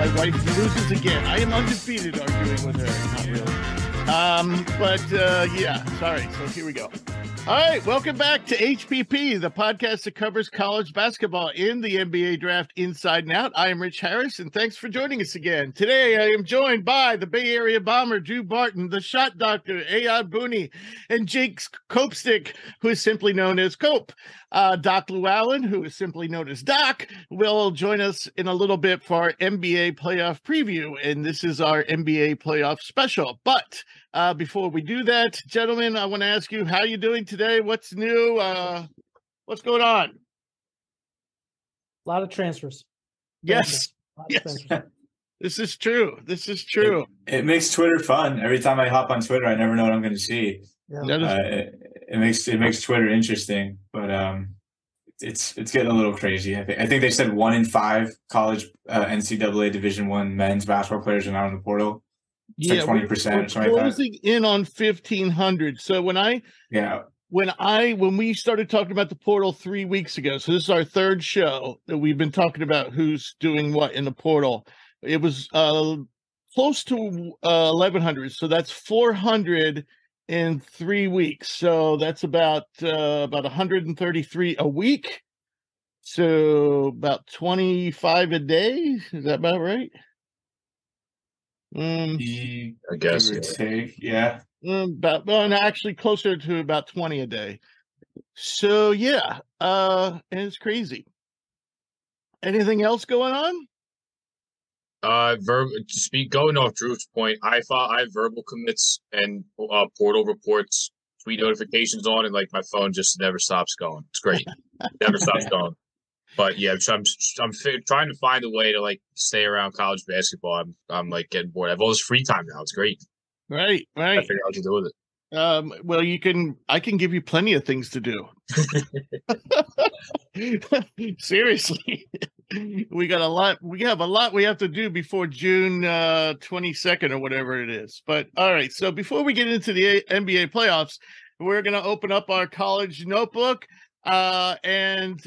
my wife loses again. I am undefeated arguing with her. Not really. Yeah, sorry. So here we go. All right, welcome back to HPP, the podcast that covers college basketball in the NBA draft inside and out. I am Rich Harris, and thanks for joining us again. Today, I am joined by the Bay Area Bomber, Drew Barton, the Shot Doctor, Ayad Booney, and Jake Copestick, who is simply known as Cope. Doc Llewellyn, who is simply known as Doc, will join us in a little bit for our NBA playoff preview, and this is our NBA playoff special. But before we do that, gentlemen, I want to ask you, how are you doing today? What's new? What's going on? A lot of transfers. Yes. This is true. It makes Twitter fun. Every time I hop on Twitter, I never know what I'm going to see. Yeah. It makes Twitter interesting, but it's getting a little crazy. I think they said 1 in 5 college NCAA Division I men's basketball players are now in the portal. It's like 20% or something like that. Closing in on 1,500. So when we started talking about the portal 3 weeks ago, so this is our third show that we've been talking about who's doing what in the portal. It was close to 1,100. So that's 400 in 3 weeks. So that's about 133 a week. So about 25 a day. Is that about right? I guess yeah. Actually closer to about 20 a day. So yeah, and it's crazy. Anything else going on? Going off Drew's point, I have verbal commits and portal reports, tweet notifications on, and like my phone just never stops going. It's great, never stops going. But yeah, so I'm trying to find a way to like stay around college basketball. I'm like getting bored. I have all this free time now. It's great. Right. I figure out what to do with it. Well, I can give you plenty of things to do. Seriously. We have a lot we have to do before June 22nd or whatever it is. But all right, so before we get into the NBA playoffs, we're going to open up our college notebook. And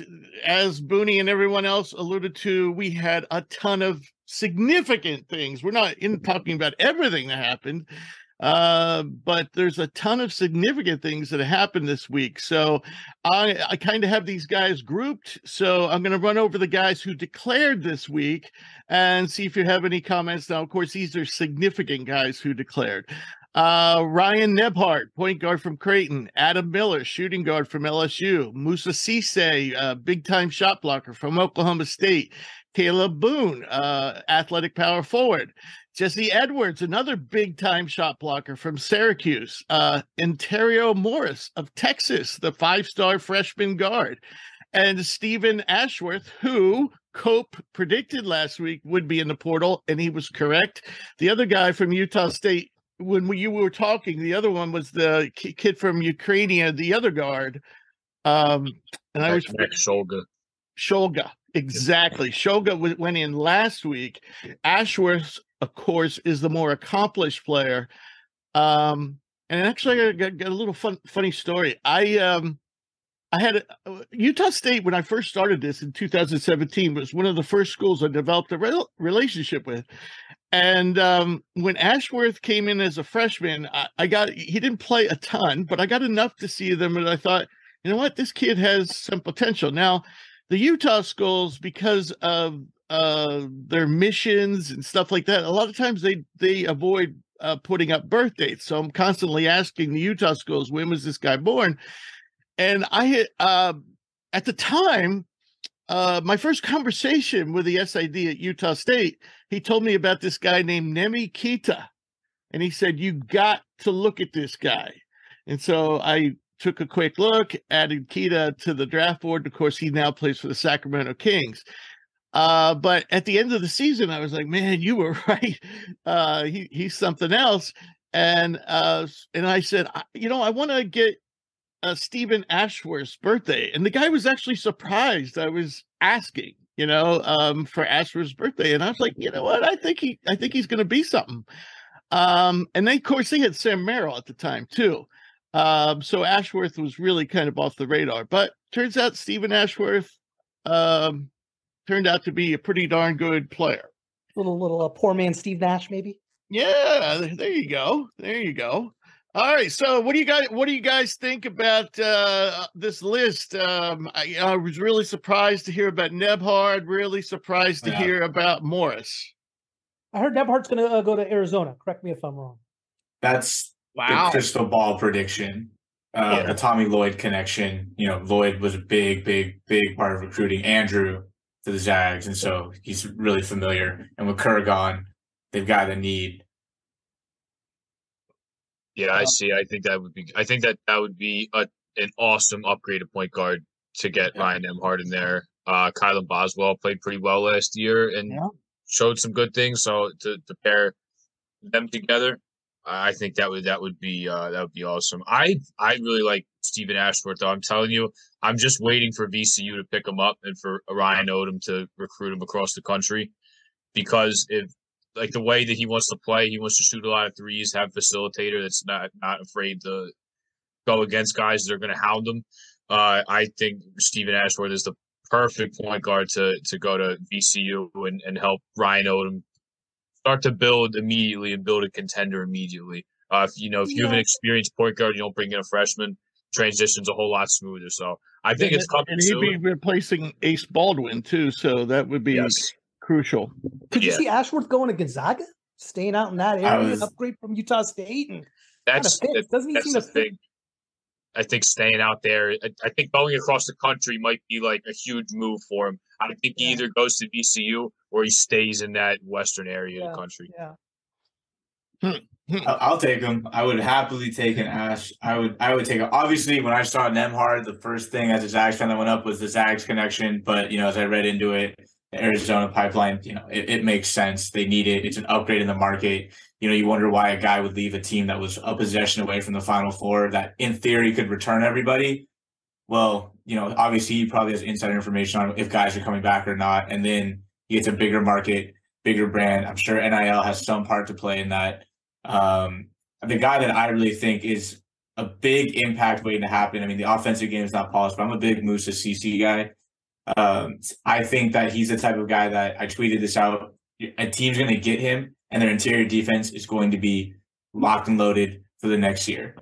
as Booney and everyone else alluded to, we had a ton of significant things. We're not talking about everything that happened, but there's a ton of significant things that happened this week. So I kind of have these guys grouped. So I'm going to run over the guys who declared this week and see if you have any comments. Now, of course, these are significant guys who declared. Ryan Nebhart, point guard from Creighton. Adam Miller, shooting guard from LSU. Musa Cisse, big-time shot blocker from Oklahoma State. Caleb Boone, athletic power forward. Jesse Edwards, another big-time shot blocker from Syracuse. Ontario Morris of Texas, the 5-star freshman guard. And Stephen Ashworth, who Cope predicted last week would be in the portal, and he was correct. The other guy from Utah State, when you were talking, the other one was the kid from Ukraine, the other guard. And I was Shulga. Exactly. Shulga went in last week. Ashworth, of course, is the more accomplished player. And actually, I got a little funny story. I had Utah State, when I first started this in 2017, was one of the first schools I developed a relationship with. And when Ashworth came in as a freshman, he didn't play a ton, but I got enough to see them, and I thought, you know what, this kid has some potential. Now, the Utah schools, because of their missions and stuff like that, a lot of times they avoid putting up birth dates. So I'm constantly asking the Utah schools, when was this guy born? And I had, at the time, my first conversation with the SID at Utah State, he told me about this guy named Nemi Kita. And he said, you got to look at this guy. And so I took a quick look, added Kita to the draft board. Of course, he now plays for the Sacramento Kings. But at the end of the season, I was like, man, you were right. He's something else. And I said, I want to get Stephen Ashworth's birthday. And the guy was actually surprised I was asking, for Ashworth's birthday. And I was like, you know what? I think he's going to be something. And then, of course, they had Sam Merrill at the time, too. So Ashworth was really kind of off the radar. But turns out Stephen Ashworth turned out to be a pretty darn good player. Little poor man Steve Nash, maybe. Yeah, there you go. There you go. All right. So what do you guys think about this list? I was really surprised to hear about Nebhard, really surprised to hear about Morris. I heard Nebhard's going to go to Arizona. Correct me if I'm wrong. That's the crystal ball prediction. The Tommy Lloyd connection. Lloyd was a big part of recruiting Andrew to the Zags, and so he's really familiar. And with Kerr gone, they've got a need. Yeah, I see. I think that would be an awesome upgraded point guard to get Ryan Nembhard in there. Kylan Boswell played pretty well last year and showed some good things. So to pair them together, I think that would be awesome. I really like Stephen Ashworth, though. I'm telling you, I'm just waiting for VCU to pick him up and for Ryan Odom to recruit him across the country, because if like the way that he wants to play, he wants to shoot a lot of threes, have a facilitator that's not afraid to go against guys that are going to hound him. I think Stephen Ashworth is the perfect point guard to go to VCU and help Ryan Odom start to build immediately and build a contender immediately. If you have an experienced point guard, you don't bring in a freshman, transition's a whole lot smoother. So I think it's coming soon. And he'd be replacing Ace Baldwin too, so that would be crucial. Could you see Ashworth going to Gonzaga, staying out in that area, upgrade from Utah State? And doesn't he seem to fit? I think staying out there, I think going across the country might be like a huge move for him. I think he either goes to VCU or he stays in that western area of the country. Yeah. I'll take him. I would happily take an Ash. I would take him. Obviously, when I saw Nembhard, the first thing as a Zags fan that went up was the Zags connection. But as I read into it, the Arizona pipeline, it makes sense. They need it. It's an upgrade in the market. You wonder why a guy would leave a team that was a possession away from the Final Four that in theory could return everybody. Well, obviously he probably has insider information on if guys are coming back or not. And then he gets a bigger market, bigger brand. I'm sure NIL has some part to play in that. The guy that I really think is a big impact waiting to happen. I mean, the offensive game is not polished, but I'm a big Musa CC guy. I think that he's the type of guy that I tweeted this out. A team's going to get him, and their interior defense is going to be locked and loaded for the next year.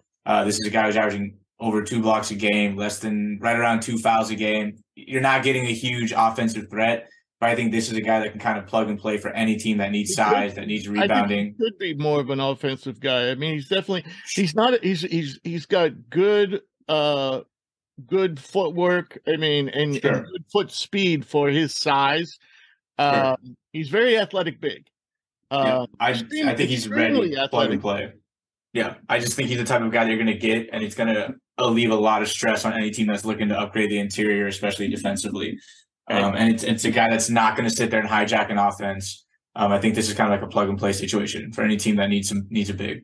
This is a guy who's averaging over 2 blocks a game, right around 2 fouls a game. You're not getting a huge offensive threat, but I think this is a guy that can kind of plug and play for any team that needs size, that needs rebounding. I think he could be more of an offensive guy. I mean, he's got good footwork. I mean, and good foot speed for his size. He's very athletic, big. I think he's ready to plug and play. Yeah, I just think he's the type of guy they're going to get, and it's going to alleviate a lot of stress on any team that's looking to upgrade the interior, especially defensively. And it's a guy that's not going to sit there and hijack an offense. I think this is kind of like a plug and play situation for any team that needs a big.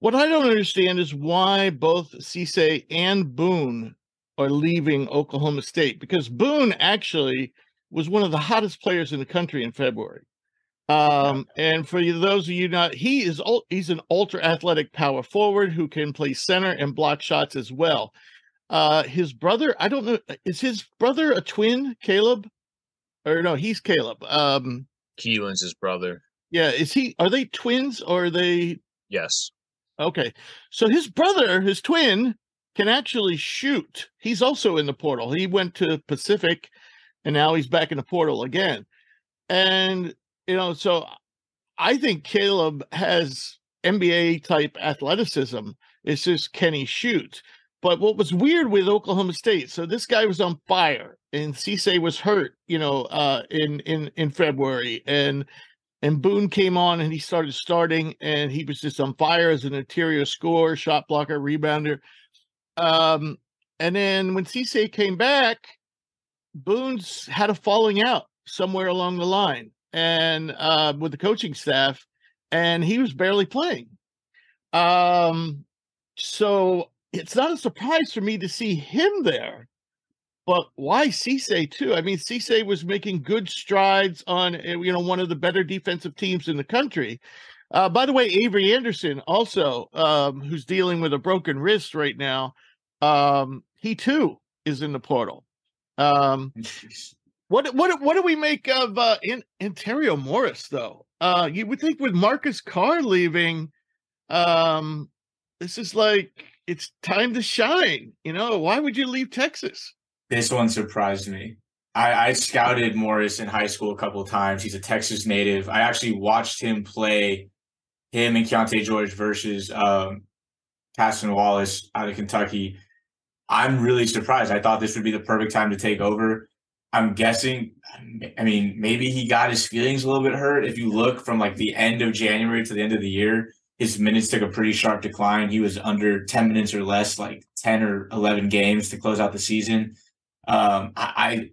What I don't understand is why both Cisse and Boone are leaving Oklahoma State, because Boone actually was one of the hottest players in the country in February. And for those of you not, he's an ultra athletic power forward who can play center and block shots as well. His brother, I don't know, is his brother a twin, Caleb? Or no, he's Caleb. Keelan's his brother. Yeah, are they twins or are they? Yes. Okay. So his brother, his twin, can actually shoot. He's also in the portal. He went to Pacific and now he's back in the portal again. And so I think Caleb has NBA type athleticism. It's just, can he shoot? But what was weird with Oklahoma State, so this guy was on fire and Cisse was hurt, in February, and Boone came on and he started starting and he was just on fire as an interior scorer, shot blocker, rebounder. And then when Cisse came back, Boone's had a falling out somewhere along the line and with the coaching staff, and he was barely playing. So it's not a surprise for me to see him there, but why Cisse too? I mean, Cisse was making good strides on, one of the better defensive teams in the country. By the way, Avery Anderson also, who's dealing with a broken wrist right now, he too is in the portal. What do we make of Ontario Morris though? You would think with Marcus Carr leaving, this is like it's time to shine. Why would you leave Texas? This one surprised me. I scouted Morris in high school a couple of times. He's a Texas native. I actually watched him play him and Keontae George versus Caston Wallace out of Kentucky. I'm really surprised. I thought this would be the perfect time to take over. I'm guessing, maybe he got his feelings a little bit hurt. If you look from like the end of January to the end of the year, his minutes took a pretty sharp decline. He was under 10 minutes or less, like 10 or 11 games to close out the season. I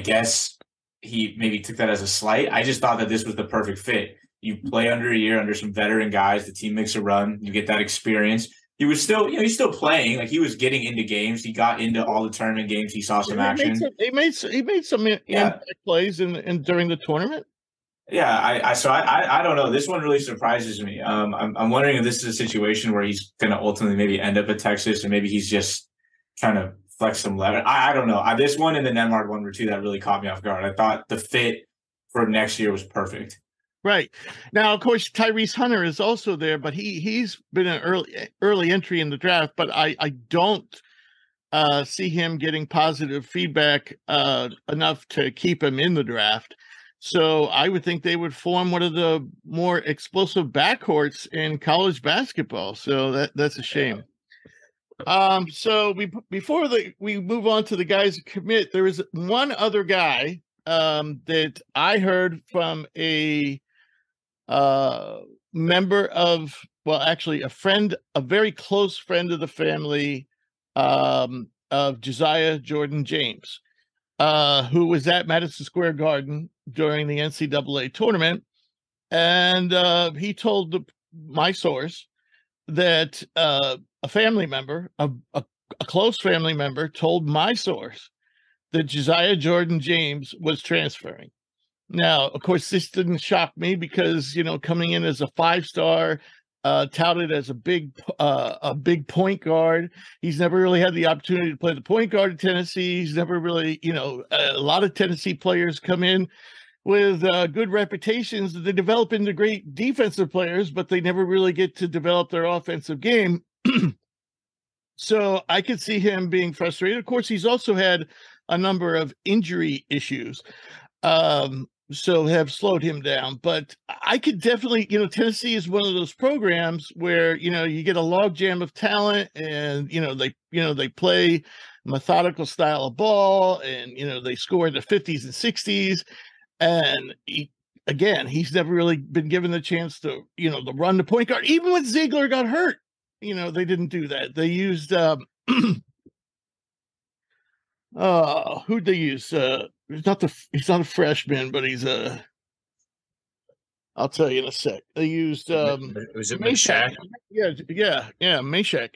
guess he maybe took that as a slight. I just thought that this was the perfect fit. You play under a year under some veteran guys. The team makes a run. You get that experience. He was still, he's still playing. Like he was getting into games. He got into all the tournament games. He saw some action. He made some impact plays in during the tournament. Yeah, I don't know. This one really surprises me. I'm wondering if this is a situation where he's going to ultimately maybe end up at Texas, or maybe he's just trying to flex some lever. I don't know. This one and the Nemhard one were two that really caught me off guard. I thought the fit for next year was perfect. Right. Now, of course, Tyrese Hunter is also there, but he's been an early entry in the draft, but I don't see him getting positive feedback enough to keep him in the draft. So I would think they would form one of the more explosive backcourts in college basketball. So that's a shame. So before we move on to the guys who commit, there is one other guy that I heard from a member of, actually a very close friend of the family of Josiah Jordan James, who was at Madison Square Garden during the NCAA tournament. And he told my source that a family member, a close family member, told my source that Josiah Jordan James was transferring. Now, of course, this didn't shock me because, coming in as a 5-star, touted as a big point guard. He's never really had the opportunity to play the point guard at Tennessee. He's never really, a lot of Tennessee players come in with good reputations. They develop into great defensive players, but they never really get to develop their offensive game. So I could see him being frustrated. Of course, he's also had a number of injury issues. So have slowed him down, but I could definitely, Tennessee is one of those programs where, you get a logjam of talent and, they play methodical style of ball and, they score in the 50s and 60s. And he's never really been given the chance to, to run the point guard. Even when Ziegler got hurt, they didn't do that. They used, who'd they use? He's not a freshman, but he's I'll tell you in a sec. They used was it Meshack? Yeah, Meshack.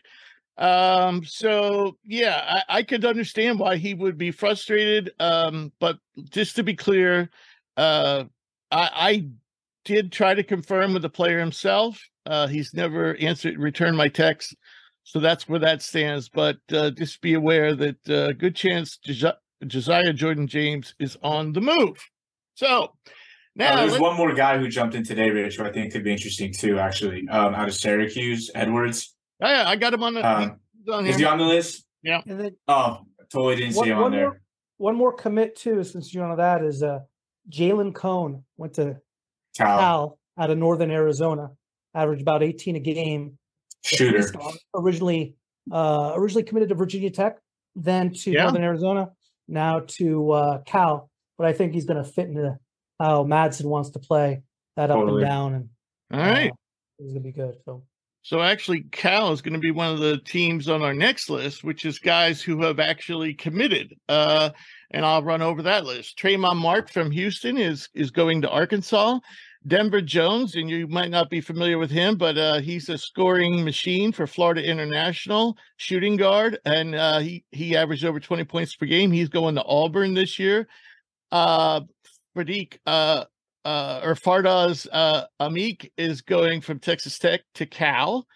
So yeah, I could understand why he would be frustrated. But just to be clear, I did try to confirm with the player himself. He's never returned my text. So that's where that stands. But just be aware that good chance Josiah Jordan James is on the move. So now there's one more guy who jumped in today, Rich, who I think could be interesting too, actually, out of Syracuse, Edwards. Oh, yeah, I got him on the is he on the list? Yeah. Totally didn't see him on there. One more commit too, since you're on that, is Jalen Cone went to Cal out of Northern Arizona, averaged about 18 a game. Shooter. Originally committed to Virginia Tech, then to Northern Arizona, now to Cal. But I think he's going to fit into how Madsen wants to play, that up and down. And all right, he's going to be good. So actually, Cal is going to be one of the teams on our next list, which is guys who have actually committed. And I'll run over that list. Tremont Mark from Houston is going to Arkansas. Denver Jones, and you might not be familiar with him, but he's a scoring machine for Florida International, shooting guard, and he averaged over 20 points per game. He's going to Auburn this year. Fardaz Amik is going from Texas Tech to Cal.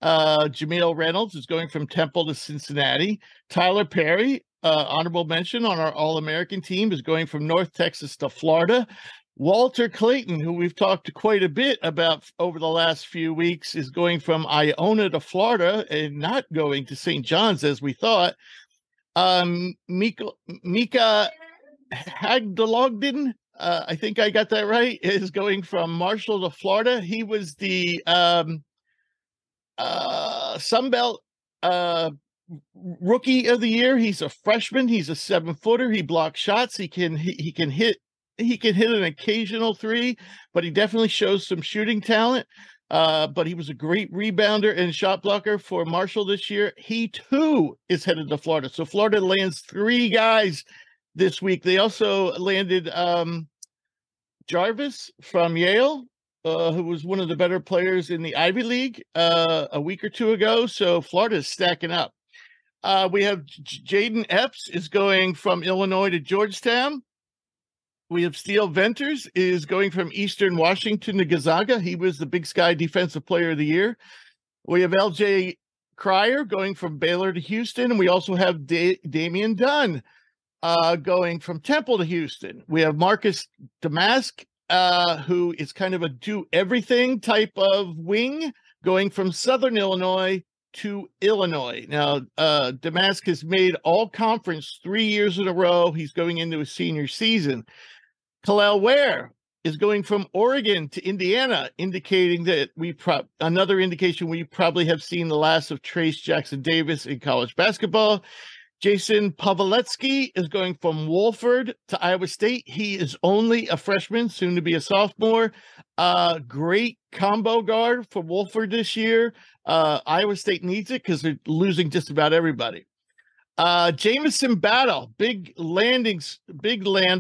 Jameel Reynolds is going from Temple to Cincinnati. Tyler Perry honorable mention on our All-American team is going from North Texas to Florida. Walter Clayton, who we've talked quite a bit about over the last few weeks, is going from Iona to Florida and not going to St. John's as we thought. Mika Hagdalogden, I think I got that right, is going from Marshall to Florida. He was the Sunbelt Rookie of the Year. He's a freshman. He's a 7-footer. He blocks shots. He can hit an occasional three, but he definitely shows some shooting talent. But he was a great rebounder and shot blocker for Marshall this year. He too is headed to Florida. So Florida lands 3 guys this week. They also landed Jarvis from Yale, who was one of the better players in the Ivy League a week or 2 ago. So Florida is stacking up. We have Jaden Epps is going from Illinois to Georgetown. We have Steele Venters is going from Eastern Washington to Gonzaga. He was the Big Sky Defensive Player of the Year. We have LJ Cryer going from Baylor to Houston. And we also have Damian Dunn going from Temple to Houston. We have Marcus Damask, who is kind of a do-everything type of wing, going from Southern Illinois to Illinois. Now, Damask has made all-conference 3 years in a row. He's going into his senior season. Kalel Ware is going from Oregon to Indiana, indicating that another indication we probably have seen the last of Trace Jackson Davis in college basketball. Jason Pawelewski is going from Woolford to Iowa State. He is only a freshman, soon to be a sophomore. Great combo guard for Woolford this year. Iowa State needs it because they're losing just about everybody. Jamison Battle, big land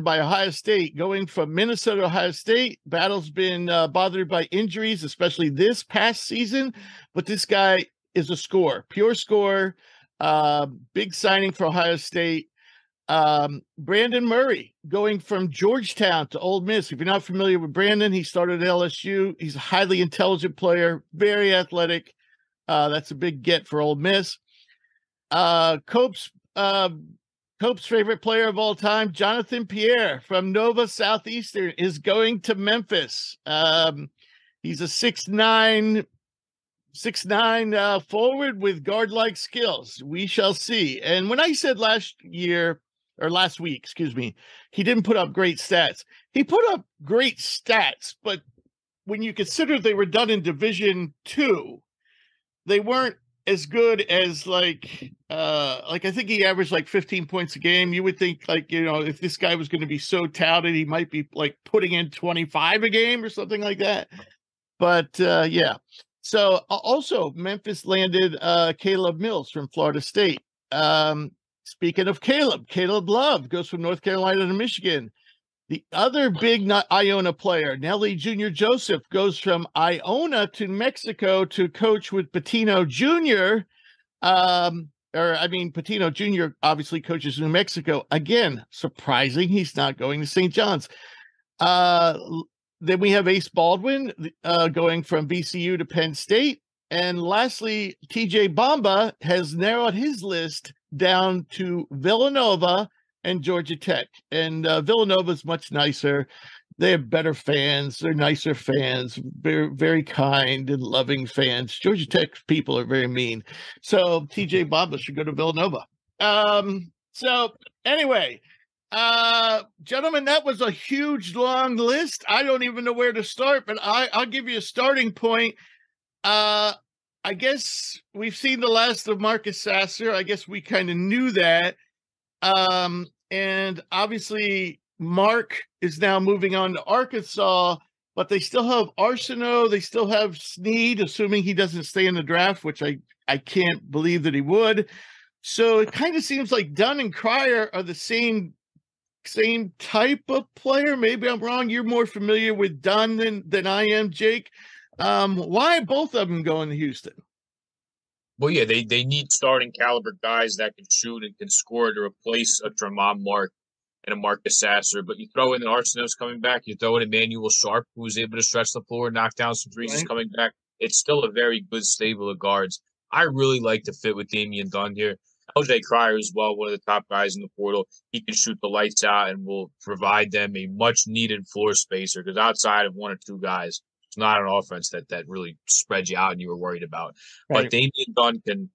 by Ohio State, going from Minnesota to Ohio State. Battle's been bothered by injuries, especially this past season, but this guy is a scorer, pure scorer. Big signing for Ohio State. Brandon Murray going from Georgetown to Ole Miss. If you're not familiar with Brandon, he started at LSU. He's a highly intelligent player, very athletic. That's a big get for Ole Miss. Cope's favorite player of all time, Jonathan Pierre from Nova Southeastern, is going to Memphis. He's a 6'9" forward with guard-like skills. We shall see. And when I said last week, he didn't put up great stats. He put up great stats, but when you consider they were done in Division II, they weren't as good as like I think he averaged like 15 points a game. You would think if this guy was going to be so touted, he might be like putting in 25 a game or something like that. But yeah. So also Memphis landed Caleb Mills from Florida State. Speaking of Caleb Love goes from North Carolina to Michigan. The other big Iona player, Nelly Jr. Joseph, goes from Iona to Mexico to coach with Patino Jr. Patino Jr. obviously coaches New Mexico. Again, surprising he's not going to St. John's. Then we have Ace Baldwin going from VCU to Penn State. And lastly, TJ Bamba has narrowed his list down to Villanova and Georgia Tech. And Villanova is much nicer. They have better fans. They're nicer fans, very, very kind and loving fans. Georgia Tech people are very mean. So TJ Bamba should go to Villanova. So anyway, gentlemen, that was a huge, long list. I don't even know where to start, but I'll give you a starting point. I guess we've seen the last of Marcus Sasser. I guess we kind of knew that. And obviously Mark is now moving on to Arkansas, but they still have Arsenault. They still have Snead, assuming he doesn't stay in the draft, which I can't believe that he would. So it kind of seems like Dunn and Cryer are the same type of player. Maybe I'm wrong. You're more familiar with Dunn than I am, Jake. Why both of them going to Houston? Well, yeah, they need starting caliber guys that can shoot and can score to replace a Tremont Mark and a Marcus Sasser. But you throw in the Arsenault's coming back. You throw in Emmanuel Sharp, who was able to stretch the floor, knock down some threes, is coming back. It's still a very good stable of guards. I really like the fit with Damian Dunn here. LJ Cryer as well, one of the top guys in the portal. He can shoot the lights out and will provide them a much-needed floor spacer because outside of one or two guys, it's not an offense that really spreads you out and you were worried about. Right. But Damian Dunn can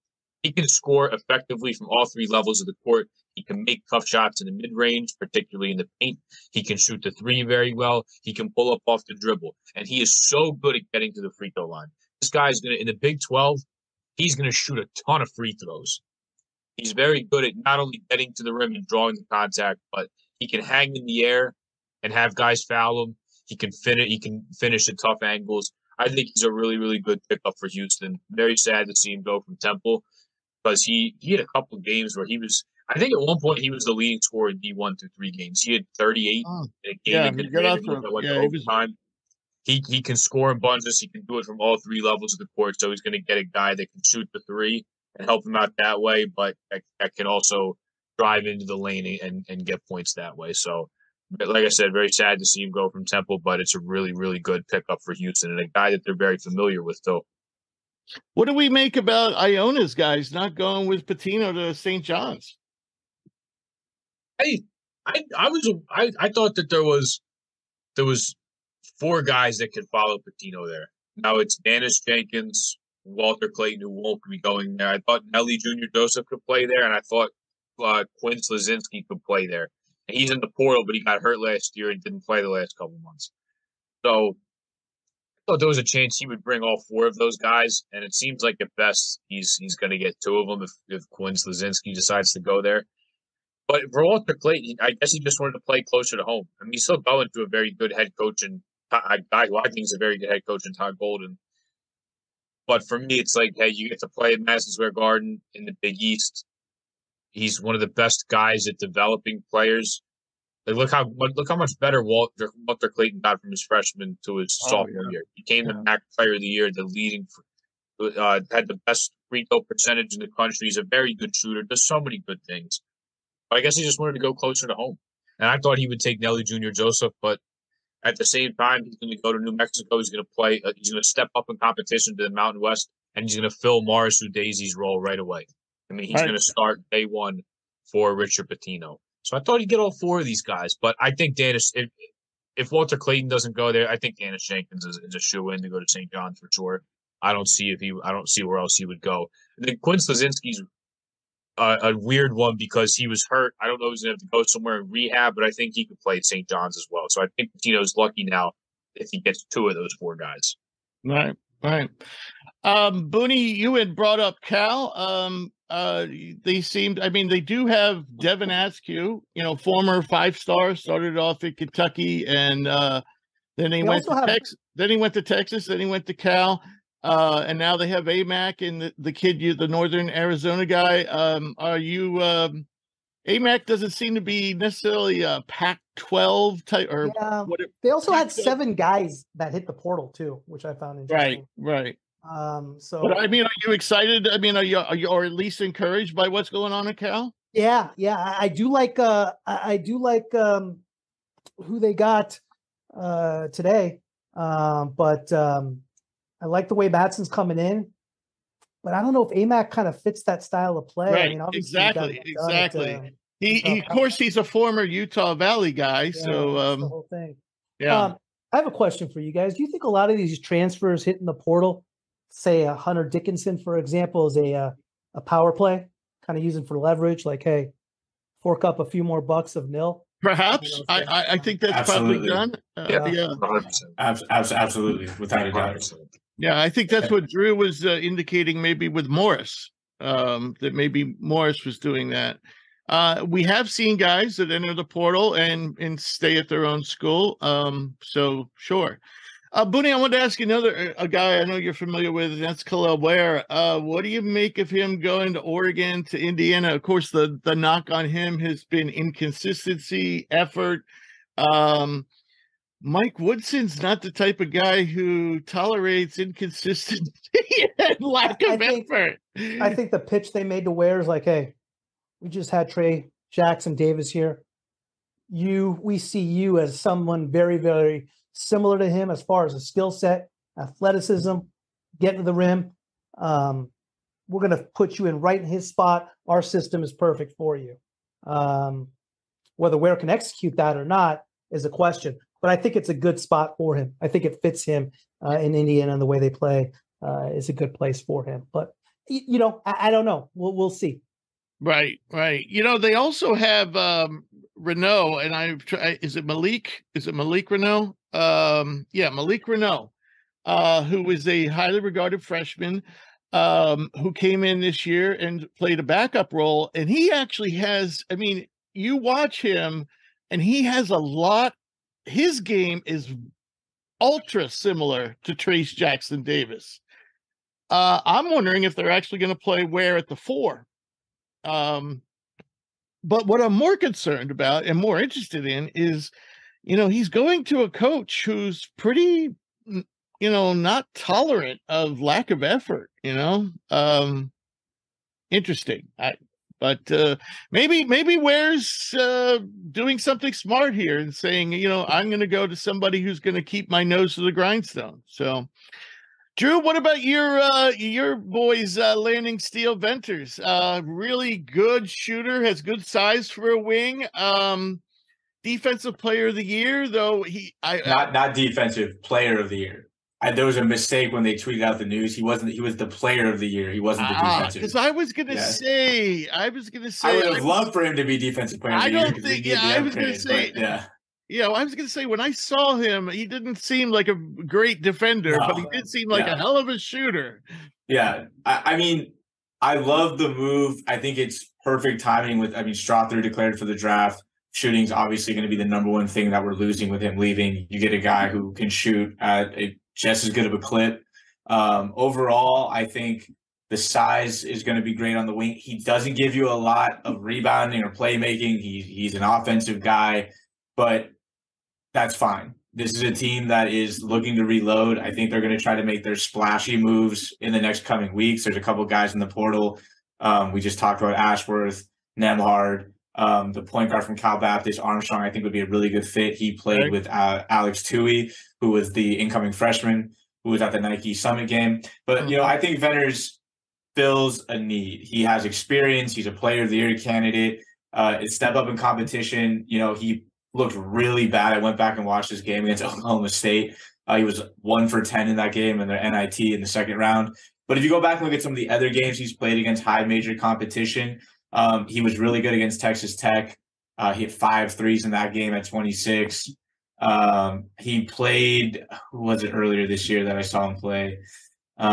score effectively from all three levels of the court. He can make tough shots in the mid-range, particularly in the paint. He can shoot the three very well. He can pull up off the dribble. And he is so good at getting to the free throw line. This guy's going to, in the Big 12, he's going to shoot a ton of free throws. He's very good at not only getting to the rim and drawing the contact, but he can hang in the air and have guys foul him. He can finish at tough angles. I think he's a really, really good pickup for Houston. Very sad to see him go from Temple because he had a couple of games where he was, I think at one point he was the leading scorer in D1 through 3 games. He had 38 in a game. Overtime. He can score in bunches. He can do it from all three levels of the court. So he's going to get a guy that can shoot the three and help him out that way, but that can also drive into the lane and get points that way. So, like I said, very sad to see him go from Temple, but it's a really, really good pickup for Houston and a guy that they're very familiar with, too. What do we make about Iona's guys not going with Patino to St. John's? I thought that there was 4 guys that could follow Patino there. Now it's Dennis Jenkins, Walter Clayton, who won't be going there. I thought Nelly Jr. Joseph could play there, and I thought Quinn Slazinski could play there. And he's in the portal, but he got hurt last year and didn't play the last couple months. So I thought there was a chance he would bring all 4 of those guys, and it seems like at best he's going to get 2 of them if Quinn Slazinski decides to go there. But for Walter Clayton, I guess he just wanted to play closer to home. I mean, he's still going to a very good head coach and a guy who I think is a very good head coach in Todd Golden. But for me, it's like, hey, you get to play at Madison Square Garden in the Big East. He's one of the best guys at developing players. Like, look how much better Walter Clayton got from his freshman to his sophomore year. He came the MAC Player of the Year, the leading, had the best free throw percentage in the country. He's a very good shooter. Does so many good things. But I guess he just wanted to go closer to home. And I thought he would take Nelly Jr. Joseph, but at the same time, he's going to go to New Mexico. He's going to play. He's going to step up in competition to the Mountain West, and he's going to fill Morris Udaise's role right away. I mean, he's going to start day one for Richard Pitino. So I thought he'd get all 4 of these guys. But I think if Walter Clayton doesn't go there, I think Dennis Jenkins is a shoe-in to go to St. John's for sure. I don't see where else he would go. And then Quinn Slazinski's a weird one because he was hurt. I don't know if he's going to have to go somewhere in rehab, but I think he could play at St. John's as well. So I think Pitino's lucky now if he gets 2 of those 4 guys. Right. Booney, you had brought up Cal. They do have Devin Askew, former 5-star, started off at Kentucky, and then he went to Texas. Then he went to Texas. Then he went to Cal. And now they have AMAC and the kid, the Northern Arizona guy. Are you AMAC doesn't seem to be necessarily a Pac-12 type or whatever. They also had 7 guys that hit the portal too, which I found interesting. Right. But I mean, are you excited? I mean, are you or at least encouraged by what's going on at Cal? Yeah. I do like who they got today. But I like the way Matson's coming in, but I don't know if AMAC kind of fits that style of play. Right. I mean, exactly. He of course he's a former Utah Valley guy. So the whole thing. Yeah. I have a question for you guys. Do you think a lot of these transfers hitting the portal, say Hunter Dickinson, for example, is a power play, kind of using for leverage, like, hey, fork up a few more bucks of nil? Perhaps. I think that's probably done. Absolutely, without a doubt. Yeah, I think that's what Drew was indicating maybe with Morris, that maybe Morris was doing that. We have seen guys that enter the portal and stay at their own school. So sure. Booney, I wanted to ask you a guy I know you're familiar with, and that's Khalil Ware. What do you make of him going to Oregon, to Indiana? Of course, the knock on him has been inconsistency, effort. Mike Woodson's not the type of guy who tolerates inconsistency and lack of effort. I think the pitch they made to Ware is like, hey, we just had Trey Jackson Davis here. We see you as someone very, very similar to him as far as a skill set, athleticism, getting to the rim. we're going to put you in right in his spot. Our system is perfect for you. Whether Ware can execute that or not is a question, but I think it's a good spot for him. I think it fits him in Indiana, and the way they play is a good place for him. But I don't know. We'll see. Right. They also have Renault, and is it Malik? Is it Malik Renault? Malik Renault, who is a highly regarded freshman, who came in this year and played a backup role. And he actually has, you watch him and he has a lot. His game is ultra similar to Trace Jackson Davis. I'm wondering if they're actually going to play Ware at the 4. But what I'm more concerned about and more interested in is, he's going to a coach who's pretty, not tolerant of lack of effort, interesting. But maybe Ware's doing something smart here and saying, I'm going to go to somebody who's going to keep my nose to the grindstone. So, Drew, what about your boys, Landing Steel Venters? Really good shooter, has good size for a wing. Defensive player of the year, though not defensive player of the year. There was a mistake when they tweeted out the news. He wasn't. He was the player of the year. He wasn't the defensive. Because I was gonna say, I would have loved for him to be defensive player of the year. I don't think. Yeah, I was gonna say. Yeah, I was going to say, when I saw him, he didn't seem like a great defender, but he did seem like a hell of a shooter. Yeah. I love the move. I think it's perfect timing Strother declared for the draft. Shooting's obviously going to be the number one thing that we're losing with him leaving. You get a guy who can shoot at just as good of a clip. Overall, I think the size is going to be great on the wing. He doesn't give you a lot of rebounding or playmaking. He's an offensive guy, but that's fine. This is a team that is looking to reload. I think they're going to try to make their splashy moves in the next coming weeks. There's a couple guys in the portal. We just talked about Ashworth, Nemhard, the point guard from Cal Baptist, Armstrong, I think would be a really good fit. He played with Alex Tui, who was the incoming freshman, who was at the Nike Summit game. But, I think Venters fills a need. He has experience. He's a player of the year candidate. It's step up in competition. He looked really bad. I went back and watched his game against Oklahoma State. He was 1 for 10 in that game in their NIT in the second round. But if you go back and look at some of the other games he's played against high major competition, he was really good against Texas Tech. He hit 5 threes in that game at 26. He played, who was it earlier this year that I saw him play? It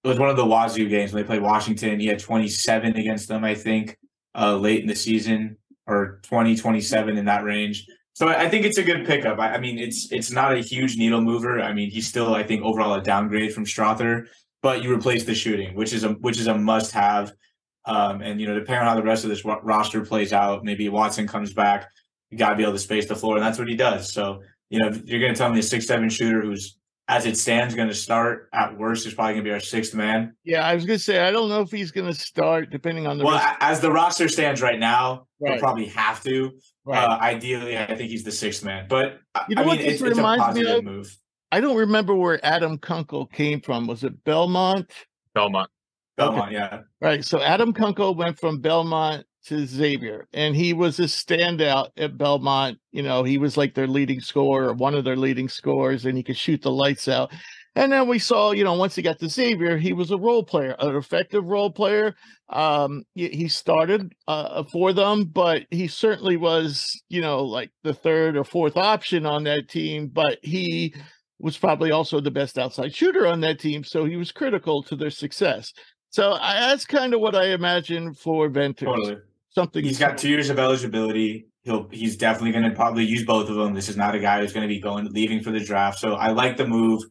was one of the Wazoo games when they played Washington. He had 27 against them, I think, late in the season. Or 27 in that range. So I think it's a good pickup. It's not a huge needle mover. He's still, I think, overall a downgrade from Strother, but you replace the shooting, which is a must have. And depending on how the rest of this roster plays out, maybe Watson comes back, you got to be able to space the floor, and that's what he does. So you're going to tell me a 6'7" shooter who's, as it stands, going to start at worst is probably going to be our 6th man. Yeah, I was going to say, I don't know if he's going to start depending on the as the roster stands right now, he'll probably have to. Ideally, I think he's the 6th man. But, it's a positive move. I don't remember where Adam Kunkel came from. Was it Belmont? Belmont, yeah. Right, so Adam Kunkel went from Belmont to Xavier, and he was a standout at Belmont. He was like their leading scorer, one of their leading scorers, and he could shoot the lights out. And then we saw, once he got to Xavier, he was a role player, an effective role player. He started for them, but he certainly was, like the 3rd or 4th option on that team, but he was probably also the best outside shooter on that team, so he was critical to their success. So that's kind of what I imagine for Venters. Totally. He's got 2 years of eligibility. He's definitely going to probably use both of them. This is not a guy who's going to be leaving for the draft. So I like the move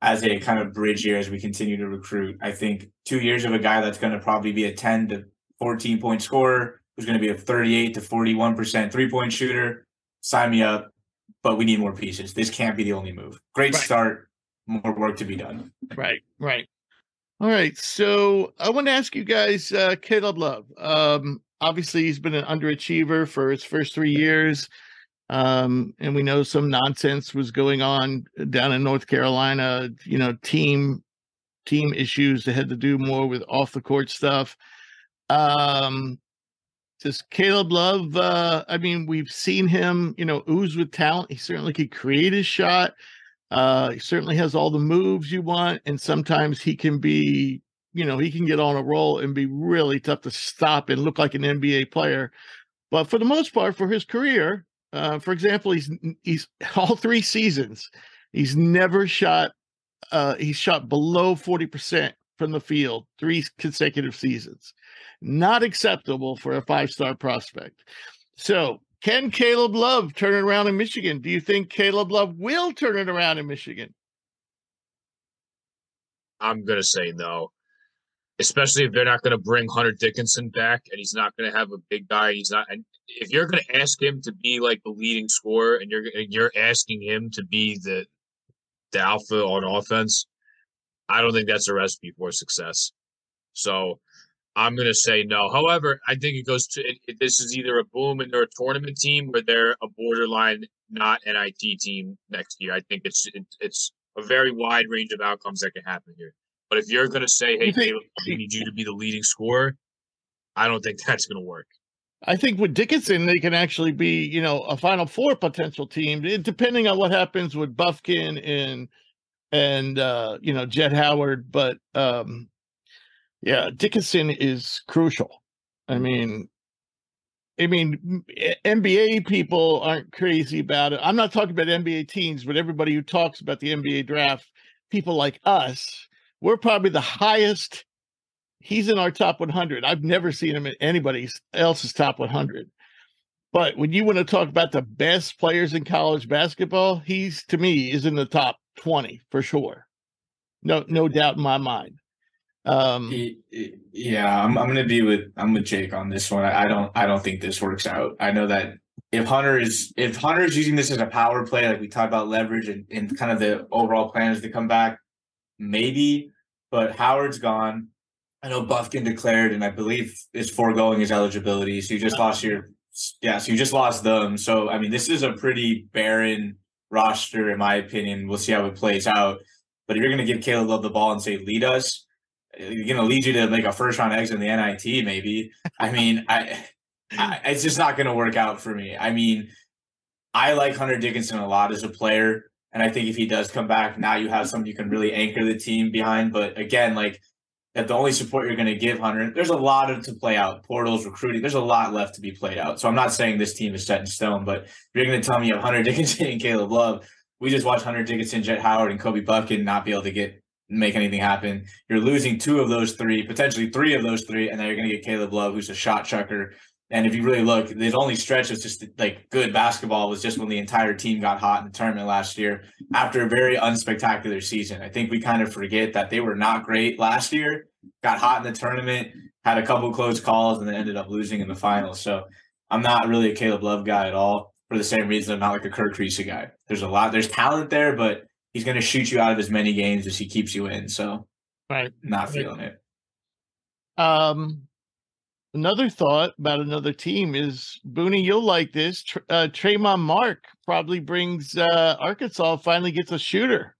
as a kind of bridge year as we continue to recruit. I think 2 years of a guy that's going to probably be a 10 to 14 point scorer, who's going to be a 38 to 41% 3-point shooter. Sign me up, but we need more pieces. This can't be the only move. Great start, more work to be done. Right. All right. So I want to ask you guys, Caleb Love. Obviously, he's been an underachiever for his first 3 years. And we know some nonsense was going on down in North Carolina, team team issues that had to do more with off the court stuff. Just Caleb Love. I mean, we've seen him, ooze with talent. He certainly could create his shot. He certainly has all the moves you want, and sometimes he can be, he can get on a roll and be really tough to stop and look like an NBA player. But for the most part, for his career, for example, he's all 3 seasons, he's never shot. He's shot below 40% from the field 3 consecutive seasons. Not acceptable for a 5-star prospect. So, can Caleb Love turn it around in Michigan? Do you think Caleb Love will turn it around in Michigan? I'm going to say no, especially if they're not going to bring Hunter Dickinson back and he's not going to have a big guy. And if you're going to ask him to be like the leading scorer and you're asking him to be the alpha on offense, I don't think that's a recipe for success. So I'm going to say no. However, I think it goes to this is either a boom and they're a tournament team or they're a borderline not NIT team next year. I think it's a very wide range of outcomes that can happen here. But if you're going to say, hey, Caleb, we need you to be the leading scorer, I don't think that's going to work. I think with Dickinson, they can actually be, a Final Four potential team, depending on what happens with Bufkin and Jet Howard. But yeah, Dickinson is crucial. I mean, NBA people aren't crazy about it. I'm not talking about NBA teams, but everybody who talks about the NBA draft, people like us, we're probably the highest. He's in our top 100. I've never seen him in anybody else's top 100. But when you want to talk about the best players in college basketball, he's, to me, is in the top 20 for sure. No doubt in my mind. Yeah, I'm with Jake on this one. I don't think this works out. I know that if Hunter is using this as a power play, like we talked about leverage and kind of the overall plan is to come back, maybe. But Howard's gone. I know Bufkin declared, and I believe is foregoing his eligibility. So you just lost you just lost them. So I mean, this is a pretty barren roster, in my opinion. We'll see how it plays out. But if you're going to give Caleb Love the ball and say, lead us, going to lead you to make a first-round exit in the NIT, maybe. I mean, it's just not going to work out for me. I mean, I like Hunter Dickinson a lot as a player, and I think if he does come back, now you have something you can really anchor the team behind. But again, like, if the only support you're going to give Hunter, there's a lot to play out. Portals, recruiting, there's a lot left to be played out. So I'm not saying this team is set in stone, but if you're going to tell me you have Hunter Dickinson and Caleb Love, we just watched Hunter Dickinson, Jet Howard, and Kobe Bufkin not be able to make anything happen. You're losing 2 of those 3, potentially 3 of those 3, and then you're going to get Caleb Love, who's a shot chucker. And if you really look, the only stretch of just like good basketball was just when the entire team got hot in the tournament last year after a very unspectacular season. I think we kind of forget that they were not great last year, got hot in the tournament, had a couple close calls, and then ended up losing in the finals. So I'm not really a Caleb Love guy at all for the same reason I'm not like a Kirk Creasy guy. There's talent there, but he's going to shoot you out of as many games as he keeps you in. So not feeling it. Another thought about another team is, Booney, you'll like this. Tremont Mark probably brings Arkansas, finally gets a shooter.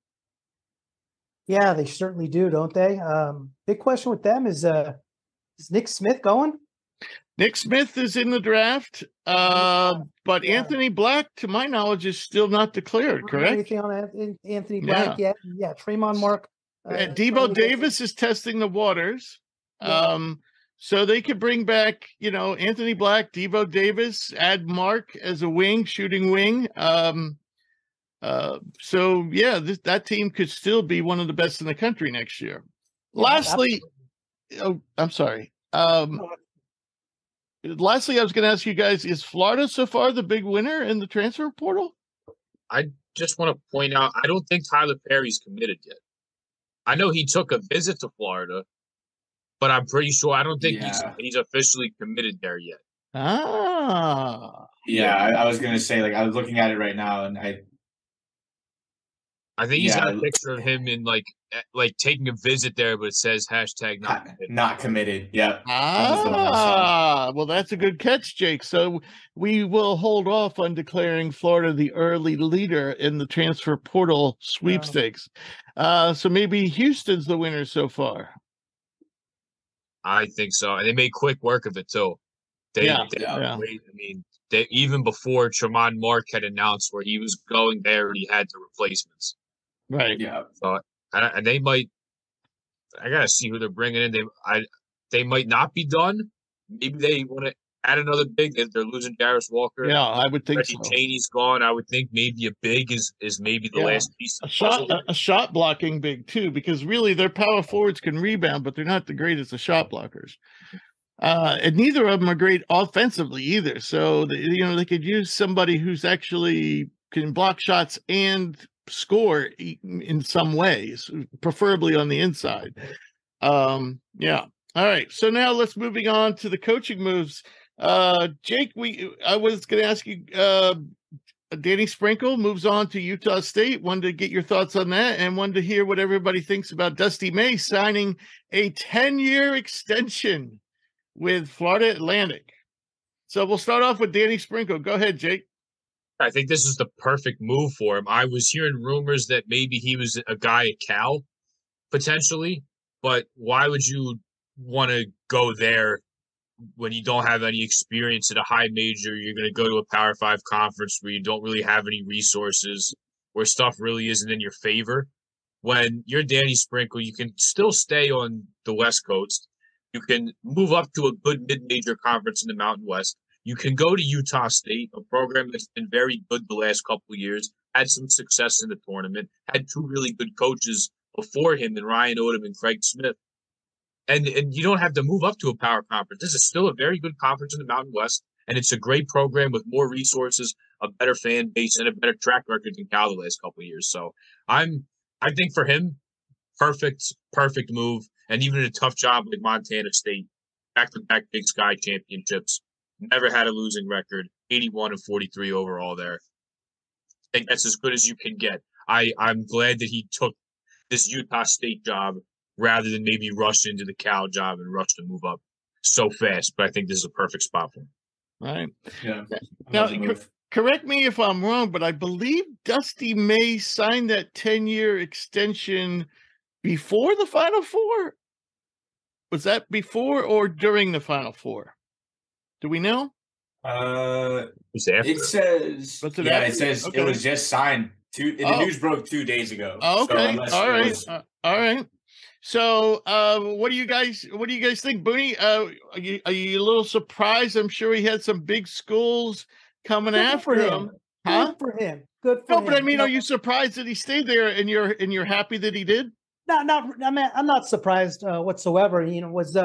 Yeah, they certainly do, don't they? Big question with them is Nick Smith going? Nick Smith is in the draft, but Anthony Black, to my knowledge, is still not declared, correct? Anything on Anthony Black yet? Yeah, Tremont Mark. Debo Davis is testing the waters. Yeah. So they could bring back, Anthony Black, Devo Davis, add Mark as a shooting wing. That team could still be one of the best in the country next year. Lastly, I'm sorry. Lastly, I was going to ask you guys, is Florida so far the big winner in the transfer portal? I just want to point out, I don't think Tyler Perry's committed yet. I know he took a visit to Florida, but I'm pretty sure I don't think he's officially committed there yet. Yeah, I was going to say, like, I was looking at it right now, and I think he's got a picture of him in like taking a visit there, but it says hashtag not committed. Yeah. Well, that's a good catch, Jake. So we will hold off on declaring Florida the early leader in the transfer portal sweepstakes. So maybe Houston's the winner so far. I think so. And they made quick work of it too. I mean, even before Tremont Mark had announced where he was going there, he had the replacements. Right. Yeah. So, and they might. I gotta see who they're bringing in. They might not be done. Maybe they want to add another big. If they're losing Darius Walker, yeah, I would think so. Cheney's gone. I would think maybe a big is maybe the last piece. A shot blocking big too, because really their power forwards can rebound, but they're not the greatest of shot blockers. And neither of them are great offensively either. So they could use somebody who's actually can block shots and score in some ways, preferably on the inside. Yeah. All right. So now let's moving on to the coaching moves. Jake, I was going to ask you, Danny Sprinkle moves on to Utah State. Wanted to get your thoughts on that and wanted to hear what everybody thinks about Dusty May signing a 10-year extension with Florida Atlantic. So we'll start off with Danny Sprinkle. Go ahead, Jake. I think this is the perfect move for him. I was hearing rumors that maybe he was a guy at Cal, potentially, but why would you want to go there when you don't have any experience at a high major? You're going to go to a Power 5 conference where you don't really have any resources, where stuff really isn't in your favor. When you're Danny Sprinkle, you can still stay on the West Coast. You can move up to a good mid-major conference in the Mountain West. You can go to Utah State, a program that's been very good the last couple of years, had some success in the tournament, had two really good coaches before him in Ryan Odom and Craig Smith. And you don't have to move up to a power conference. This is still a very good conference in the Mountain West, and it's a great program with more resources, a better fan base, and a better track record than Cal the last couple of years. So I think for him, perfect move. And even a tough job like Montana State, back-to-back Big Sky championships, never had a losing record, 81-43 overall there. I think that's as good as you can get. I'm glad that he took this Utah State job rather than maybe rush into the Cal job and rush to move up so fast. But I think this is a perfect spot for him. All right. Yeah. Now, correct me if I'm wrong, but I believe Dusty May signed that 10-year extension before the Final Four. Was that before or during the Final Four? Do we know? It says it was just signed. The news broke 2 days ago. Oh, okay. So all right. So, what do you guys think, Booney? Are you a little surprised? I'm sure he had some big schools coming after him. Huh? Good for him. Good for him. No, but I mean, are you surprised that he stayed there and you're happy that he did? No, I'm not surprised whatsoever. It was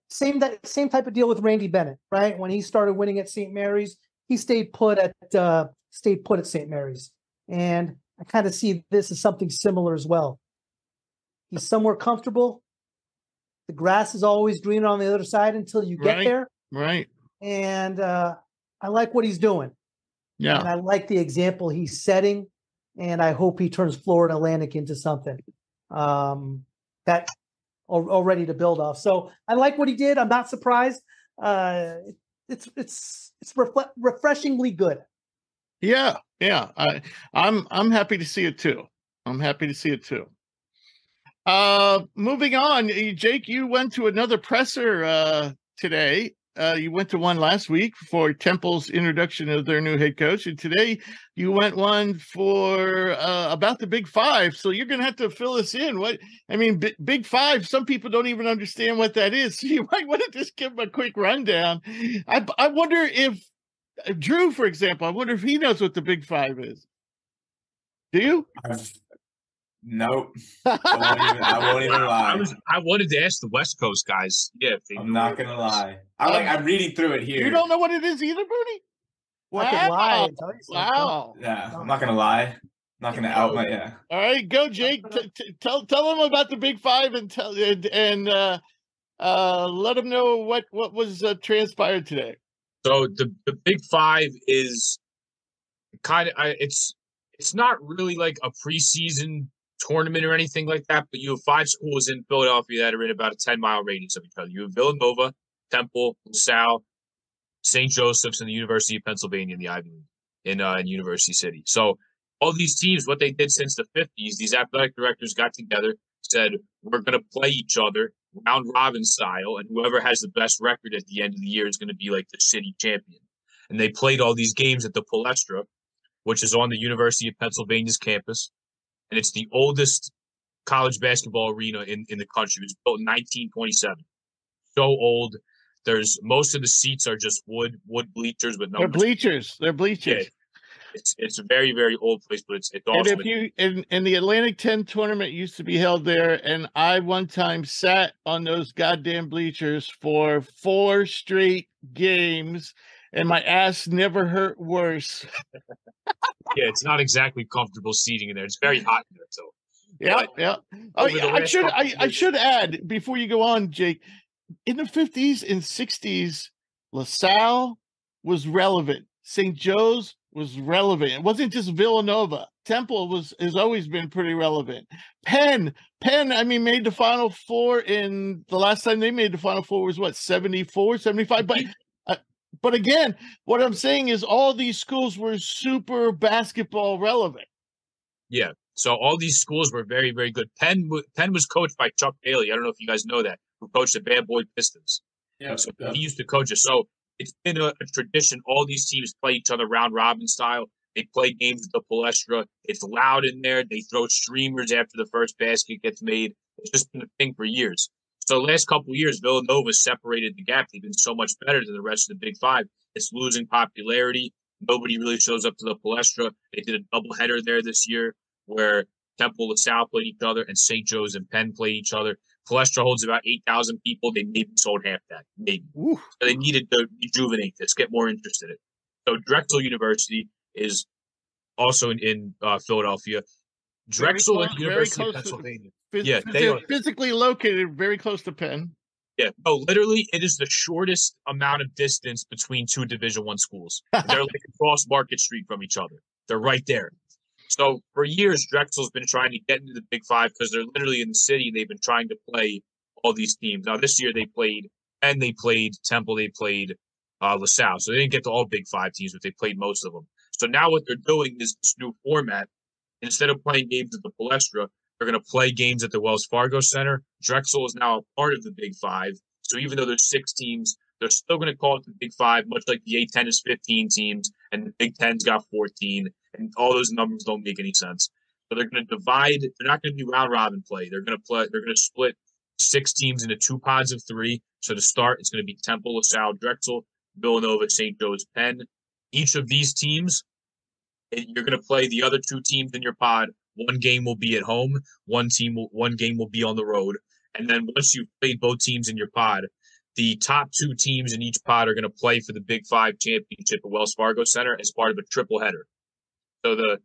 same type of deal with Randy Bennett, right? When he started winning at St. Mary's, he stayed put at St. Mary's, and I kind of see this as something similar as well. He's somewhere comfortable. The grass is always greener on the other side until you get there, right? And I like what he's doing. Yeah, and I like the example he's setting. And I hope he turns Florida Atlantic into something that all ready to build off. So I like what he did. I'm not surprised. It's refreshingly good. Yeah. I'm happy to see it too. Moving on, Jake, you went to another presser today. You went to one last week for Temple's introduction of their new head coach, and today you went one for about the Big Five. So you're going to have to fill us in. Big Five. Some people don't even understand what that is. So you might want to just give them a quick rundown. I wonder if Drew, for example, I wonder if he knows what the Big Five is. Do you? Nope. I won't even lie. I wanted to ask the West Coast guys. Yeah, I'm not gonna lie. I'm reading through it here. You don't know what it is either, Booney? Wow. I could lie and tell you something. Wow. Yeah, I'm not gonna lie. I'm not gonna out my All right, go, Jake. Tell them about the Big Five and let them know what was transpired today. So the Big Five is kind of it's it's not really like a preseason tournament or anything like that, but you have 5 schools in Philadelphia that are in about a 10-mile radius of each other. You have Villanova, Temple, LaSalle, St. Joseph's, and the University of Pennsylvania in the Ivy League in University City. So all these teams, what they did since the 50s, these athletic directors got together, said, we're going to play each other round robin style, and whoever has the best record at the end of the year is going to be like the city champion. And they played all these games at the Palestra, which is on the University of Pennsylvania's campus. And it's the oldest college basketball arena in the country. It was built in 1927. So old. There's most of the seats are just wood bleachers with numbers. They're bleachers. Yeah, it's a very, very old place, but it's awesome. And the Atlantic 10 tournament used to be held there, and I one time sat on those goddamn bleachers for 4 straight games, and my ass never hurt worse. Yeah, it's not exactly comfortable seating in there. It's very hot in there, so. Yeah. Oh, yeah, I should add before you go on, Jake. In the 50s and 60s, LaSalle was relevant. St. Joe's was relevant. It wasn't just Villanova. Temple has always been pretty relevant. Penn, I mean, made the Final Four in the last time they made the Final Four was what, 74, 75? But again, what I'm saying is all these schools were super basketball relevant. Yeah. So all these schools were very, very good. Penn was coached by Chuck Daly. I don't know if you guys know that, who coached the Bad Boy Pistons. Yeah. So he used to coach us. So it's been a tradition. All these teams play each other round robin style. They play games at the Palestra. It's loud in there. They throw streamers after the first basket gets made. It's just been a thing for years. So the last couple of years, Villanova separated the gap. They've been so much better than the rest of the Big Five. It's losing popularity. Nobody really shows up to the Palestra. They did a doubleheader there this year where Temple, LaSalle played each other, and St. Joe's and Penn played each other. Palestra holds about 8,000 people. They maybe sold half that, maybe. Ooh. So they needed to rejuvenate this, get more interest in it. So Drexel University is also in Philadelphia. Drexel and University of Pennsylvania. They are physically located very close to Penn. Yeah, no, literally, it is the shortest amount of distance between 2 Division I schools. They're like across Market Street from each other. They're right there. So for years, Drexel's been trying to get into the Big Five because they're literally in the city and they've been trying to play all these teams. Now this year they played Penn, they played Temple, they played LaSalle. So they didn't get to all Big Five teams, but they played most of them. So now what they're doing is this new format. Instead of playing games at the Palestra, they're going to play games at the Wells Fargo Center. Drexel is now a part of the Big Five. So even though there's 6 teams, they're still going to call it the Big Five, much like the A-10 is 15 teams and the Big Ten's got 14. And all those numbers don't make any sense. So they're going to divide. They're not going to do round robin play. They're going to split 6 teams into 2 pods of 3. So to start, it's going to be Temple, LaSalle, Drexel, Villanova, St. Joe's, Penn. Each of these teams, you're going to play the other 2 teams in your pod. One game will be at home. One game will be on the road. And then once you've played both teams in your pod, the top 2 teams in each pod are going to play for the Big Five championship at Wells Fargo Center as part of a triple header. So the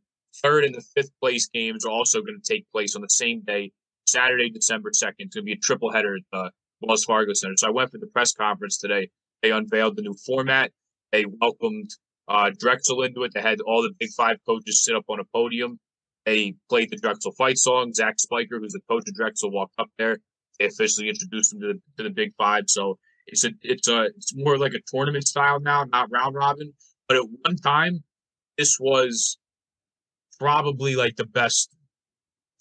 3rd and the 5th place games are also going to take place on the same day, Saturday, December 2nd. It's going to be a triple header at the Wells Fargo Center. So I went for the press conference today. They unveiled the new format. They welcomed Drexel into it. They had all the Big Five coaches sit up on a podium. They played the Drexel fight song. Zach Spiker, who's the coach of Drexel, walked up there. They officially introduced him to the Big Five. So it's more like a tournament style now, not round robin. But at one time, this was probably like the best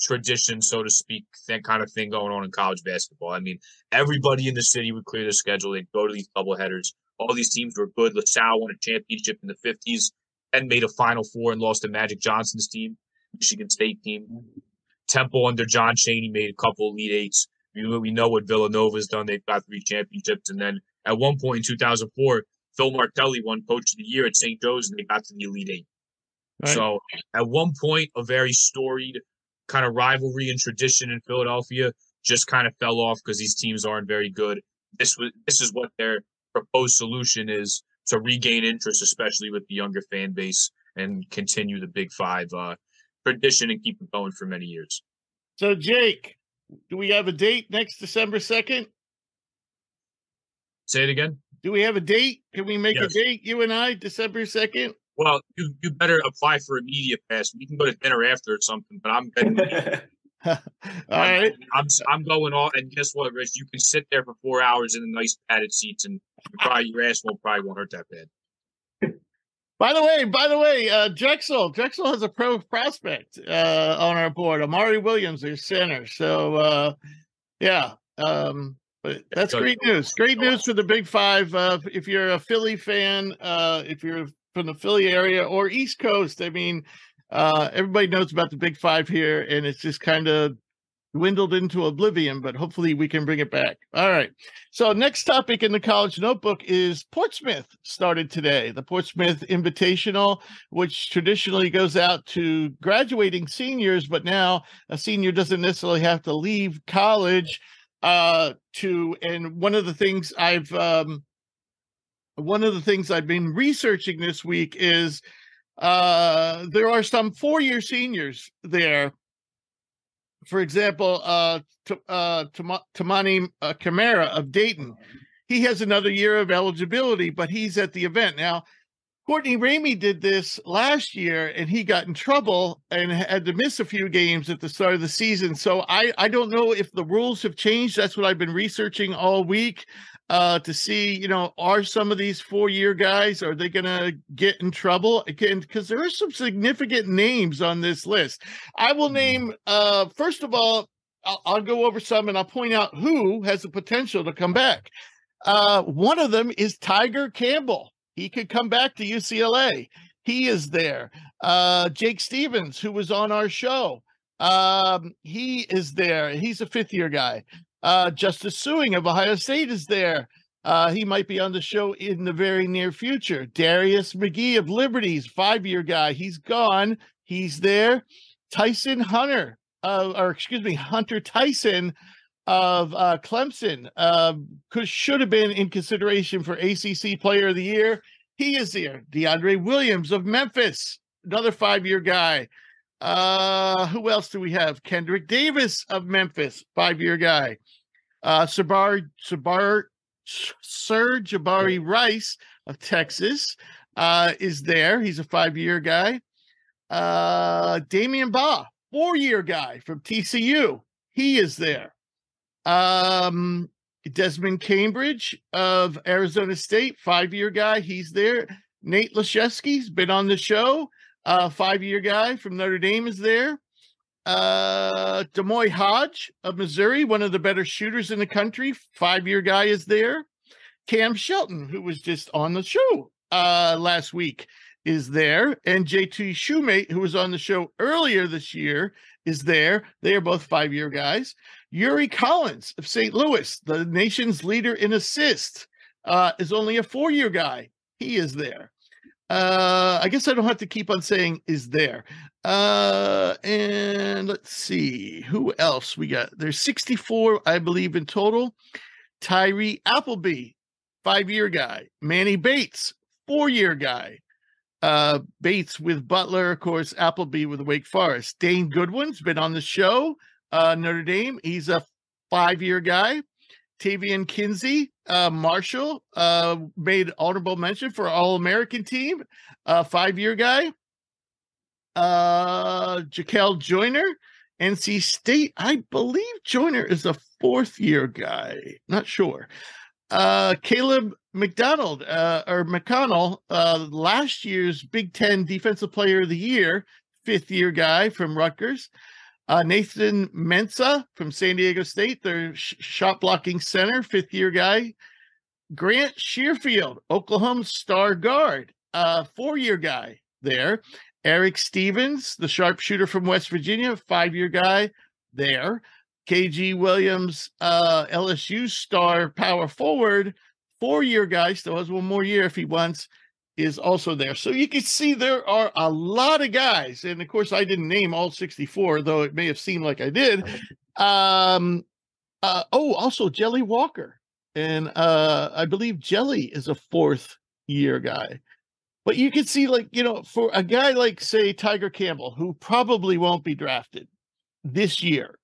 tradition, so to speak, that kind of thing going on in college basketball. I mean, everybody in the city would clear their schedule. They'd go to these doubleheaders. All these teams were good. LaSalle won a championship in the 50s and made a Final Four and lost to Magic Johnson's team, Michigan State team. Temple under John Chaney made a couple Elite Eights. We know what Villanova's done. They've got 3 championships. And then at one point in 2004, Phil Martelli won Coach of the Year at St. Joe's, and they got to the Elite Eight. Right. So at one point, a very storied kind of rivalry and tradition in Philadelphia just kind of fell off because these teams aren't very good. This is what their proposed solution is to regain interest, especially with the younger fan base, and continue the Big Five tradition and keep it going for many years. So, Jake, do we have a date next December 2nd? Say it again. Do we have a date? Can we make a date, you and I, December 2nd? Well, you better apply for a media pass. We can go to dinner after or something, but I'm getting. All right. I'm going all, and guess what, Rich? You can sit there for 4 hours in the nice padded seats, and your ass won't hurt that bad. By the way, Drexel has a pro prospect on our board. Amari Williams, their center. So but that's great news. Great news for the Big Five. If you're a Philly fan, if you're from the Philly area or East Coast, I mean, everybody knows about the Big Five here, and it's just kind of dwindled into oblivion, but hopefully we can bring it back. All right. So next topic in the college notebook is Portsmouth started today. The Portsmouth Invitational, which traditionally goes out to graduating seniors, but now a senior doesn't necessarily have to leave college and one of the things I've been researching this week is there are some 4-year seniors there. For example, Tamani Camara of Dayton, he has another year of eligibility, but he's at the event. Now, Courtney Ramey did this last year, and he got in trouble and had to miss a few games at the start of the season. So I don't know if the rules have changed. That's what I've been researching all week to see, are some of these 4-year guys, are they going to get in trouble again? Because there are some significant names on this list. I will name, first of all, I'll go over some and I'll point out who has the potential to come back. One of them is Tiger Campbell. He could come back to UCLA. He is there. Jake Stevens, who was on our show, he is there. He's a 5th-year guy. Justice Suing of Ohio State is there. He might be on the show in the very near future. Darius McGee of Liberty's 5-year guy. He's gone. He's there. Hunter Tyson of Clemson should have been in consideration for ACC Player of the Year. He is there. DeAndre Williams of Memphis, another 5-year guy. Who else do we have? Kendrick Davis of Memphis, 5-year guy. Sir Jabari Rice of Texas is there. He's a 5-year guy. Damian Baugh, 4-year guy from TCU. He is there. Desmond Cambridge of Arizona State, 5-year guy. He's there. Nate Laszewski's been on the show. 5-year guy from Notre Dame is there. Demoy Hodge of Missouri, one of the better shooters in the country. 5-year guy is there. Cam Shelton, who was just on the show last week, is there. And JT Shoemate, who was on the show earlier this year, is there. They are both 5-year guys. Yuri Collins of St. Louis, the nation's leader in assists, is only a 4-year guy. He is there. I guess I don't have to keep on saying is there. And let's see who else we got. There's 64, I believe, in total. Tyree Appleby, 5-year guy. Manny Bates, 4-year guy. Bates with Butler, of course, Appleby with Wake Forest. Dane Goodwin's been on the show. Notre Dame, he's a 5-year guy. Tavian Kinsey, Marshall, made honorable mention for All-American team, 5-year guy. Jaquel Joyner, NC State, I believe Joyner is a 4th-year guy. Not sure. Caleb McConnell, last year's Big Ten Defensive Player of the Year, 5th-year guy from Rutgers. Nathan Mensah from San Diego State, their shot blocking center, 5th-year guy. Grant Shearfield, Oklahoma star guard, 4-year guy there. Eric Stevens, the sharpshooter from West Virginia, 5-year guy there. KG Williams, LSU star power forward, 4-year guy, still has one more year if he wants, is also there. So you can see there are a lot lot and of course I didn't name all 64, though it may have seemed like I did. Also Jelly Walker, and I believe Jelly is a 4th-year guy. But you can see, for a guy like, say, Tiger Campbell, who probably won't be drafted this year,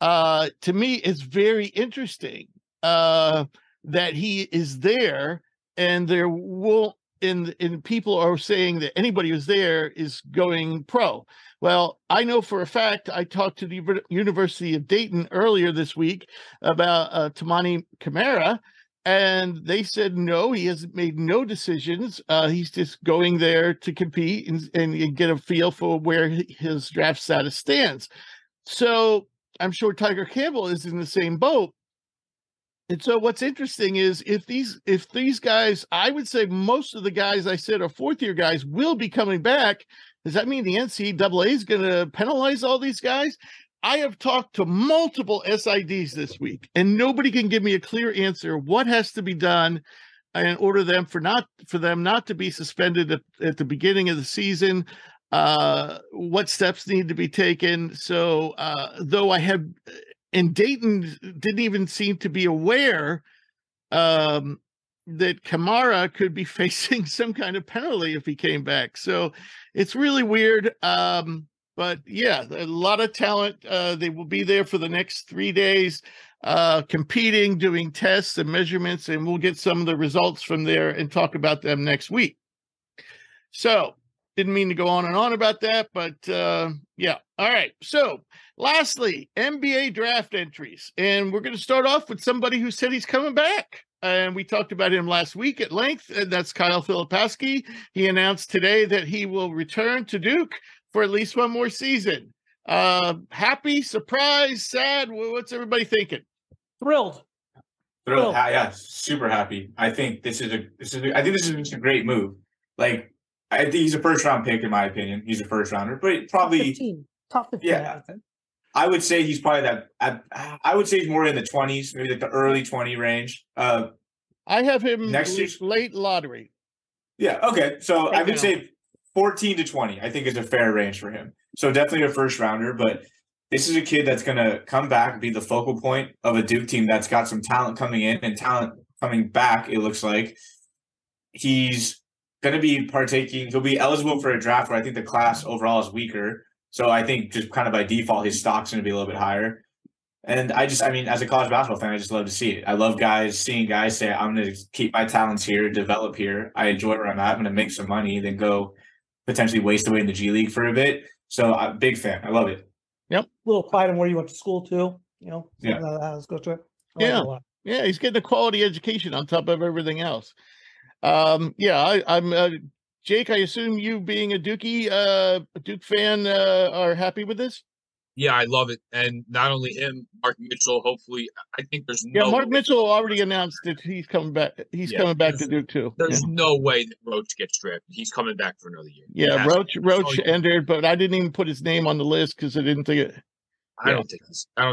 to me it's very interesting that he is there, and there won't and people are saying that anybody who's there is going pro. Well, I know for a fact, I talked to the University of Dayton earlier this week about Tamani Camara, and they said no, he has made no decisions. He's just going there to compete and get a feel for where his draft status stands. So I'm sure Tiger Campbell is in the same boat. And so what's interesting is if these guys, I would say most of the guys I said are fourth-year guys will be coming back. Does that mean the NCAA is going to penalize all these guys? I have talked to multiple SIDs this week, and nobody can give me a clear answer. What has to be done in order for them not to be suspended at the beginning of the season? What steps need to be taken? So though I have, and Dayton didn't even seem to be aware that Camara could be facing some kind of penalty if he came back. So it's really weird. But yeah, a lot of talent. They will be there for the next 3 days, competing, doing tests and measurements, and we'll get some of the results from there and talk about them next week. So didn't mean to go on and on about that, but yeah. All right. So lastly, NBA draft entries. And we're going to start off with somebody who said he's coming back. And we talked about him last week at length. And that's Kyle Filipowski. He announced today that he will return to Duke for at least one more season. Happy, surprised, sad? What's everybody thinking? Thrilled. Yeah, super happy. I think this is a great move. Like, I think he's a first round pick in my opinion. He's a first rounder, but probably top 15. Yeah, I would say he's probably I would say he's more in the 20s, maybe like the early 20 range. I have him next year, late lottery. Yeah. Okay. So I would say 14 to 20. I think is a fair range for him. So definitely a first rounder, but this is a kid that's going to come back and be the focal point of a Duke team that's got some talent coming in and talent coming back. It looks like he's going to be partaking. He'll be eligible for a draft where I think the class overall is weaker. So I think just kind of by default, his stock's going to be a little bit higher. And I mean, as a college basketball fan, I just love to see it. I love seeing guys say, I'm going to keep my talents here, develop here. I enjoy where I'm at. I'm going to make some money, then go potentially waste away in the G League for a bit. So I'm a big fan. I love it. Yep. A little pride in where you went to school too. You know, yeah. Let's go to it. Yeah. He's getting a quality education on top of everything else. I'm Jake, I assume you being a Duke fan are happy with this? Yeah, I love it. And not only him, Mark Mitchell, hopefully, I think there's no way. Mark Mitchell already announced that he's coming back. He's coming back to Duke too. There's no way that Roach gets drafted. He's coming back for another year. Yeah, Roach entered, but I didn't even put his name on the list because I didn't think it. I don't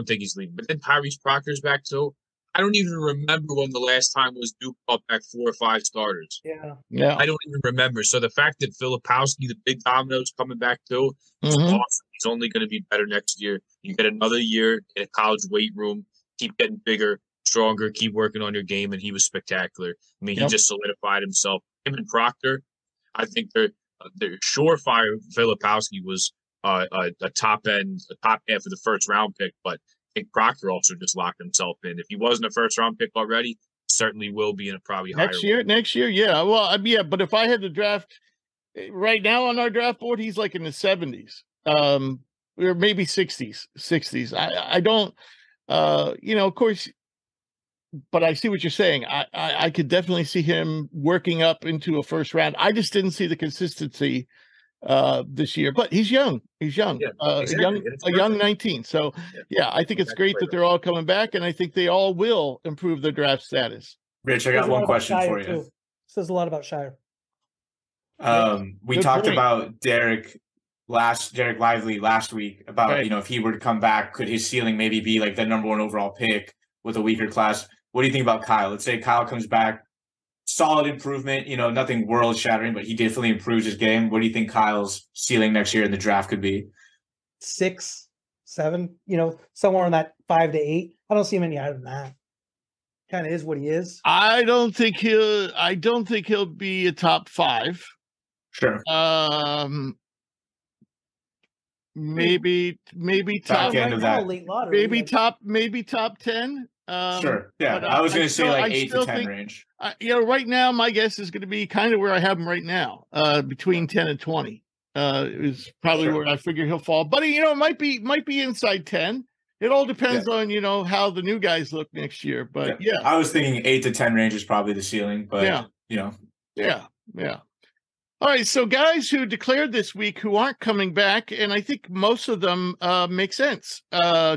think he's leaving. But then Tyrese Proctor's back too. I don't even remember when the last time was Duke brought back 4 or 5 starters. Yeah. I don't even remember. So the fact that Filipowski, the big domino, is coming back too, is awesome. He's only going to be better next year. You get another year in a college weight room, keep getting bigger, stronger, keep working on your game, and he was spectacular. I mean, he just solidified himself. Him and Proctor, I think they're surefire. Filipowski was a top half of the first round pick, but I think Proctor also just locked himself in. If he wasn't a first round pick already, certainly will be in a probably next higher year. Next year, yeah. Well, yeah, but if I had to draft right now on our draft board, he's like in the 70s, or maybe 60s. I don't, of course. But I see what you're saying. I could definitely see him working up into a first round. I just didn't see the consistency this year, but he's young. Yeah, exactly. a young 19. So yeah, I think it's great that they're all coming back, and I think they all will improve their draft status. Rich, I got one question for you. Too. Says a lot about Shire. We talked about Derek Lively last week about if he were to come back, could his ceiling maybe be like the number 1 overall pick with a weaker class? What do you think about Kyle? Let's say Kyle comes back. Solid improvement, nothing world shattering, but he definitely improves his game. What do you think Kyle's ceiling next year in the draft could be? 6, 7, somewhere in that 5 to 8. I don't see him any higher than that. Kind of is what he is. I don't think he'll be a top 5. Sure. Maybe top end of that. maybe top 10. Sure. Yeah, I was going to say like 8 to 10 range. Right now, my guess is going to be kind of where I have him right now, between 10 and 20. Is probably where I figure he'll fall. But it might be inside 10. It all depends on how the new guys look next year. But I was thinking 8 to 10 range is probably the ceiling. But yeah. All right, so guys who declared this week who aren't coming back, and I think most of them make sense.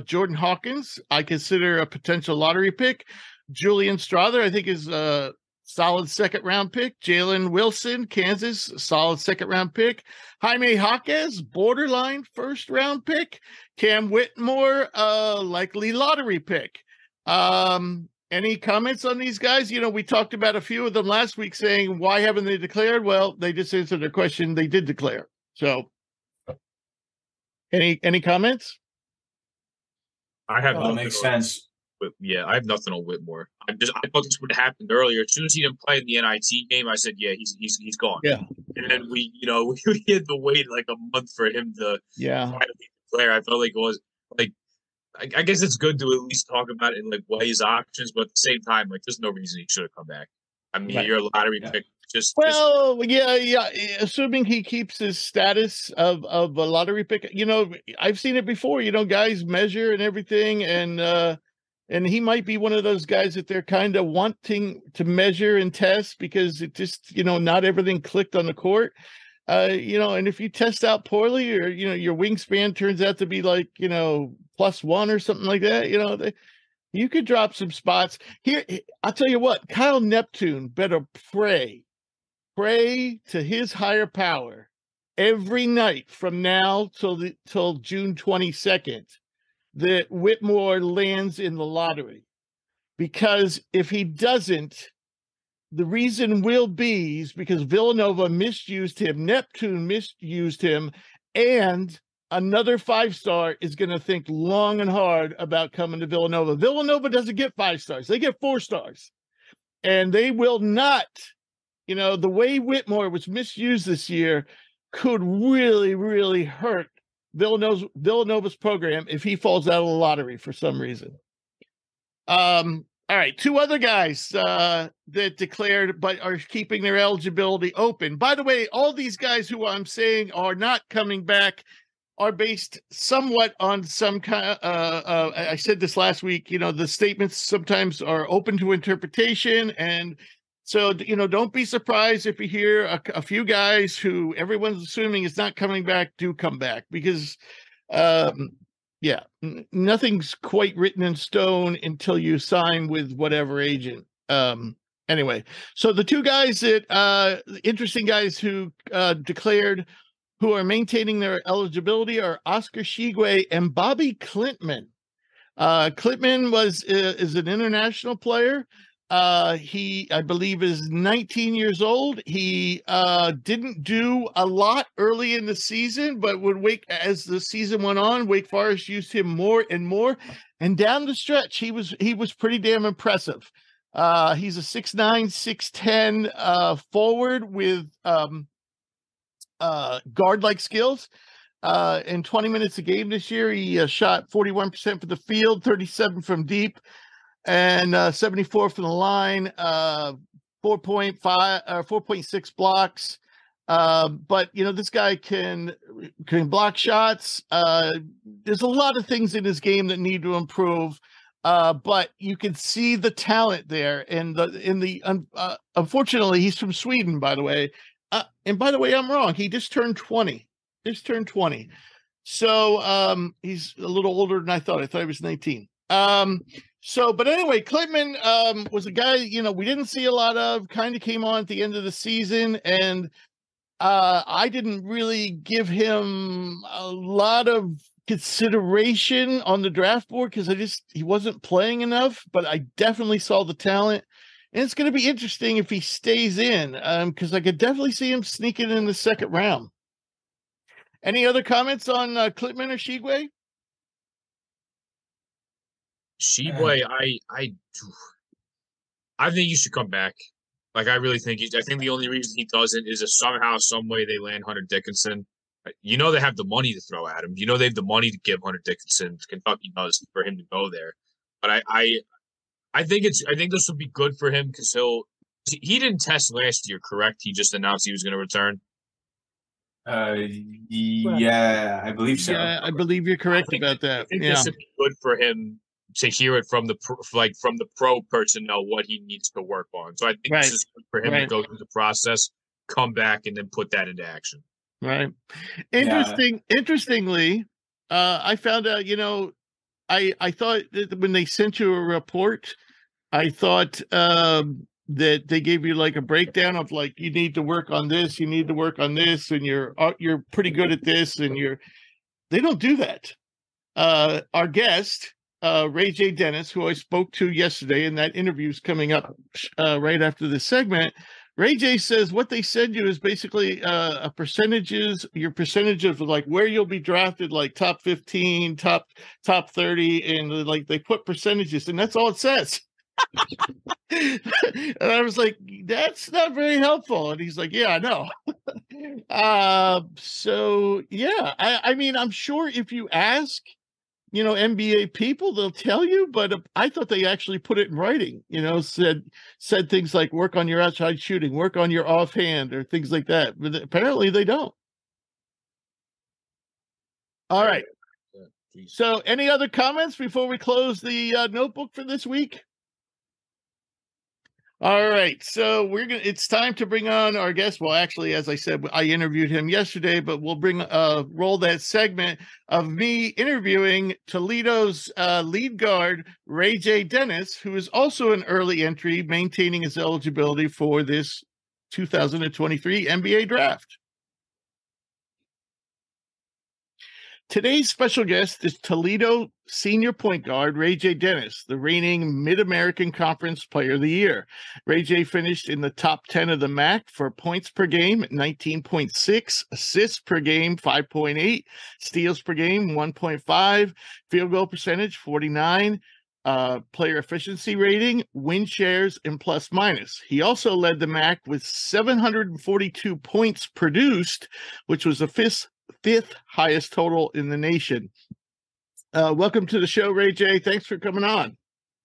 Jordan Hawkins, I consider a potential lottery pick. Julian Strother, I think, is a solid second-round pick. Jalen Wilson, Kansas, solid second-round pick. Jaime Jaquez, borderline first-round pick. Cam Whitmore, likely lottery pick. Any comments on these guys? We talked about a few of them last week saying, why haven't they declared? Well, they just answered their question. They did declare. So any comments? I have nothing. Makes sense. I have nothing on Whitmore. I thought this would have happened earlier. As soon as he didn't play in the NIT game, I said, he's gone. Yeah. And then we had to wait like a month for him to finally declare. I felt like it was like, I guess it's good to at least talk about it and like weigh his options, but at the same time, like there's no reason he should have come back. I mean, you're a lottery pick. Assuming he keeps his status of a lottery pick. I've seen it before. Guys measure and everything, and he might be one of those guys that they're kind of wanting to measure and test because it just not everything clicked on the court. And if you test out poorly or, your wingspan turns out to be like, +1 or something like that, you could drop some spots here. I'll tell you what, Kyle Neptune better pray to his higher power every night from now till June 22nd that Whitmore lands in the lottery, because if he doesn't, the reason will be is because Villanova misused him, Neptune misused him, and another 5-star is going to think long and hard about coming to Villanova. Villanova doesn't get 5 stars. They get 4 stars. And they will not, the way Whitmore was misused this year could really, really hurt Villanova's program if he falls out of the lottery for some reason. All right, 2 other guys that declared but are keeping their eligibility open. By the way, all these guys who I'm saying are not coming back are based somewhat on some kind of, I said this last week, the statements sometimes are open to interpretation. And so, don't be surprised if you hear a few guys who everyone's assuming is not coming back do come back, because nothing's quite written in stone until you sign with whatever agent. Anyway, so the 2 guys that interesting guys who declared who are maintaining their eligibility are Oscar Shigwe and Bobby Klintman. Klintman is an international player. He, I believe, is 19 years old. He didn't do a lot early in the season, but as the season went on, Wake Forest used him more and more. And down the stretch, he was pretty damn impressive. He's a 6'9", 6'10" forward with guard-like skills. In 20 minutes a game this year, he shot 41% from the field, 37 from deep, and 74 from the line, 4.6 blocks. But this guy can block shots. There's a lot of things in his game that need to improve. But you can see the talent there. And unfortunately, he's from Sweden, by the way. And by the way, I'm wrong. He just turned 20. So he's a little older than I thought. I thought he was 19. But anyway, Klintman was a guy, we didn't see a lot of, kind of came on at the end of the season. And I didn't really give him a lot of consideration on the draft board because he wasn't playing enough, but I definitely saw the talent. And it's going to be interesting if he stays in, because I could definitely see him sneaking in the second round. Any other comments on Klintman or Shigwe? Shigwe, I think he should come back. Like, I really think I think the only reason he doesn't is if somehow, some way they land Hunter Dickinson. They have the money to throw at him. They have the money to give Hunter Dickinson. Kentucky does for him to go there. But I think this would be good for him because he didn't test last year, correct? He just announced he was going to return. Yeah, I believe so. Yeah, I believe you're correct about that. I think this would be good for him to hear it from the pro personnel what he needs to work on. So I think this is good for him to go through the process, come back, and then put that into action. Right. Interestingly, I found out. I thought that when they sent you a report, I thought that they gave you like a breakdown of like you need to work on this, you need to work on this, and you're pretty good at this, and they don't do that. Our guest, RayJ Dennis, who I spoke to yesterday, and that interview is coming up right after this segment. RayJ says what they send you is basically your percentage of like where you'll be drafted, like top 15, top 30, and like they put percentages, and that's all it says. And I was like, that's not very helpful. And he's like, yeah, I know. So yeah, I mean, I'm sure if you ask, NBA people, they'll tell you, but I thought they actually put it in writing, said things like work on your outside shooting, work on your offhand, or things like that. But apparently they don't. All right. So any other comments before we close the notebook for this week? All right, so it's time to bring on our guest. Well, actually, as I said, I interviewed him yesterday, but we'll roll that segment of me interviewing Toledo's lead guard, RayJ Dennis, who is also an early entry, maintaining his eligibility for this 2023 NBA draft. Today's special guest is Toledo senior point guard RayJ Dennis, the reigning Mid-American Conference Player of the Year. RayJ finished in the top 10 of the MAC for points per game at 19.6, assists per game 5.8, steals per game 1.5, field goal percentage 49, player efficiency rating, win shares, and plus minus. He also led the MAC with 742 points produced, which was the fifth highest total in the nation. Welcome to the show, RayJ. Thanks for coming on.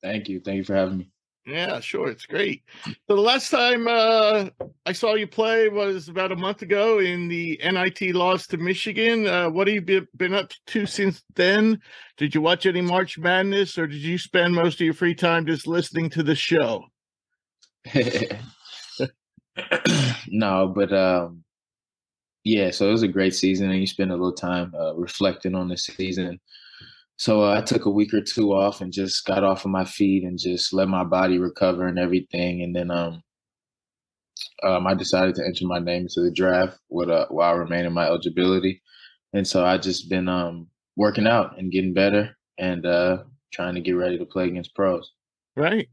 Thank you. Thank you for having me. Yeah, sure. It's great. So the last time I saw you play was about a month ago in the NIT loss to Michigan. What have you been up to since then? Did you watch any March Madness, or did you spend most of your free time just listening to the show? No, but yeah, so it was a great season, and you spend a little time reflecting on the season. So I took a week or two off and just got off of my feet and just let my body recover and everything. And then I decided to enter my name into the draft while remaining my eligibility. And so I just been working out and getting better and trying to get ready to play against pros. Right.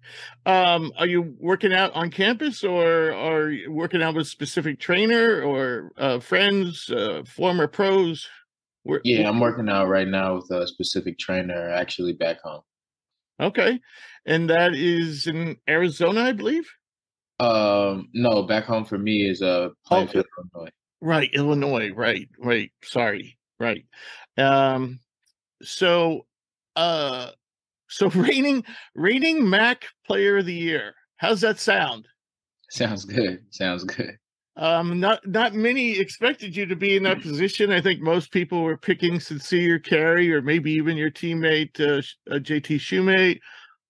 Are you working out on campus, or are you working out with a specific trainer or friends, former pros? I'm working out right now with a specific trainer actually back home. Okay. And that is in Arizona, I believe? No, back home for me is Plainfield, Illinois. Right, Illinois. Right. Sorry. Right. So reigning MAC Player of the Year. How's that sound? Sounds good. Not many expected you to be in that position. I think most people were picking Sincere Carey, or maybe even your teammate JT Shoemate,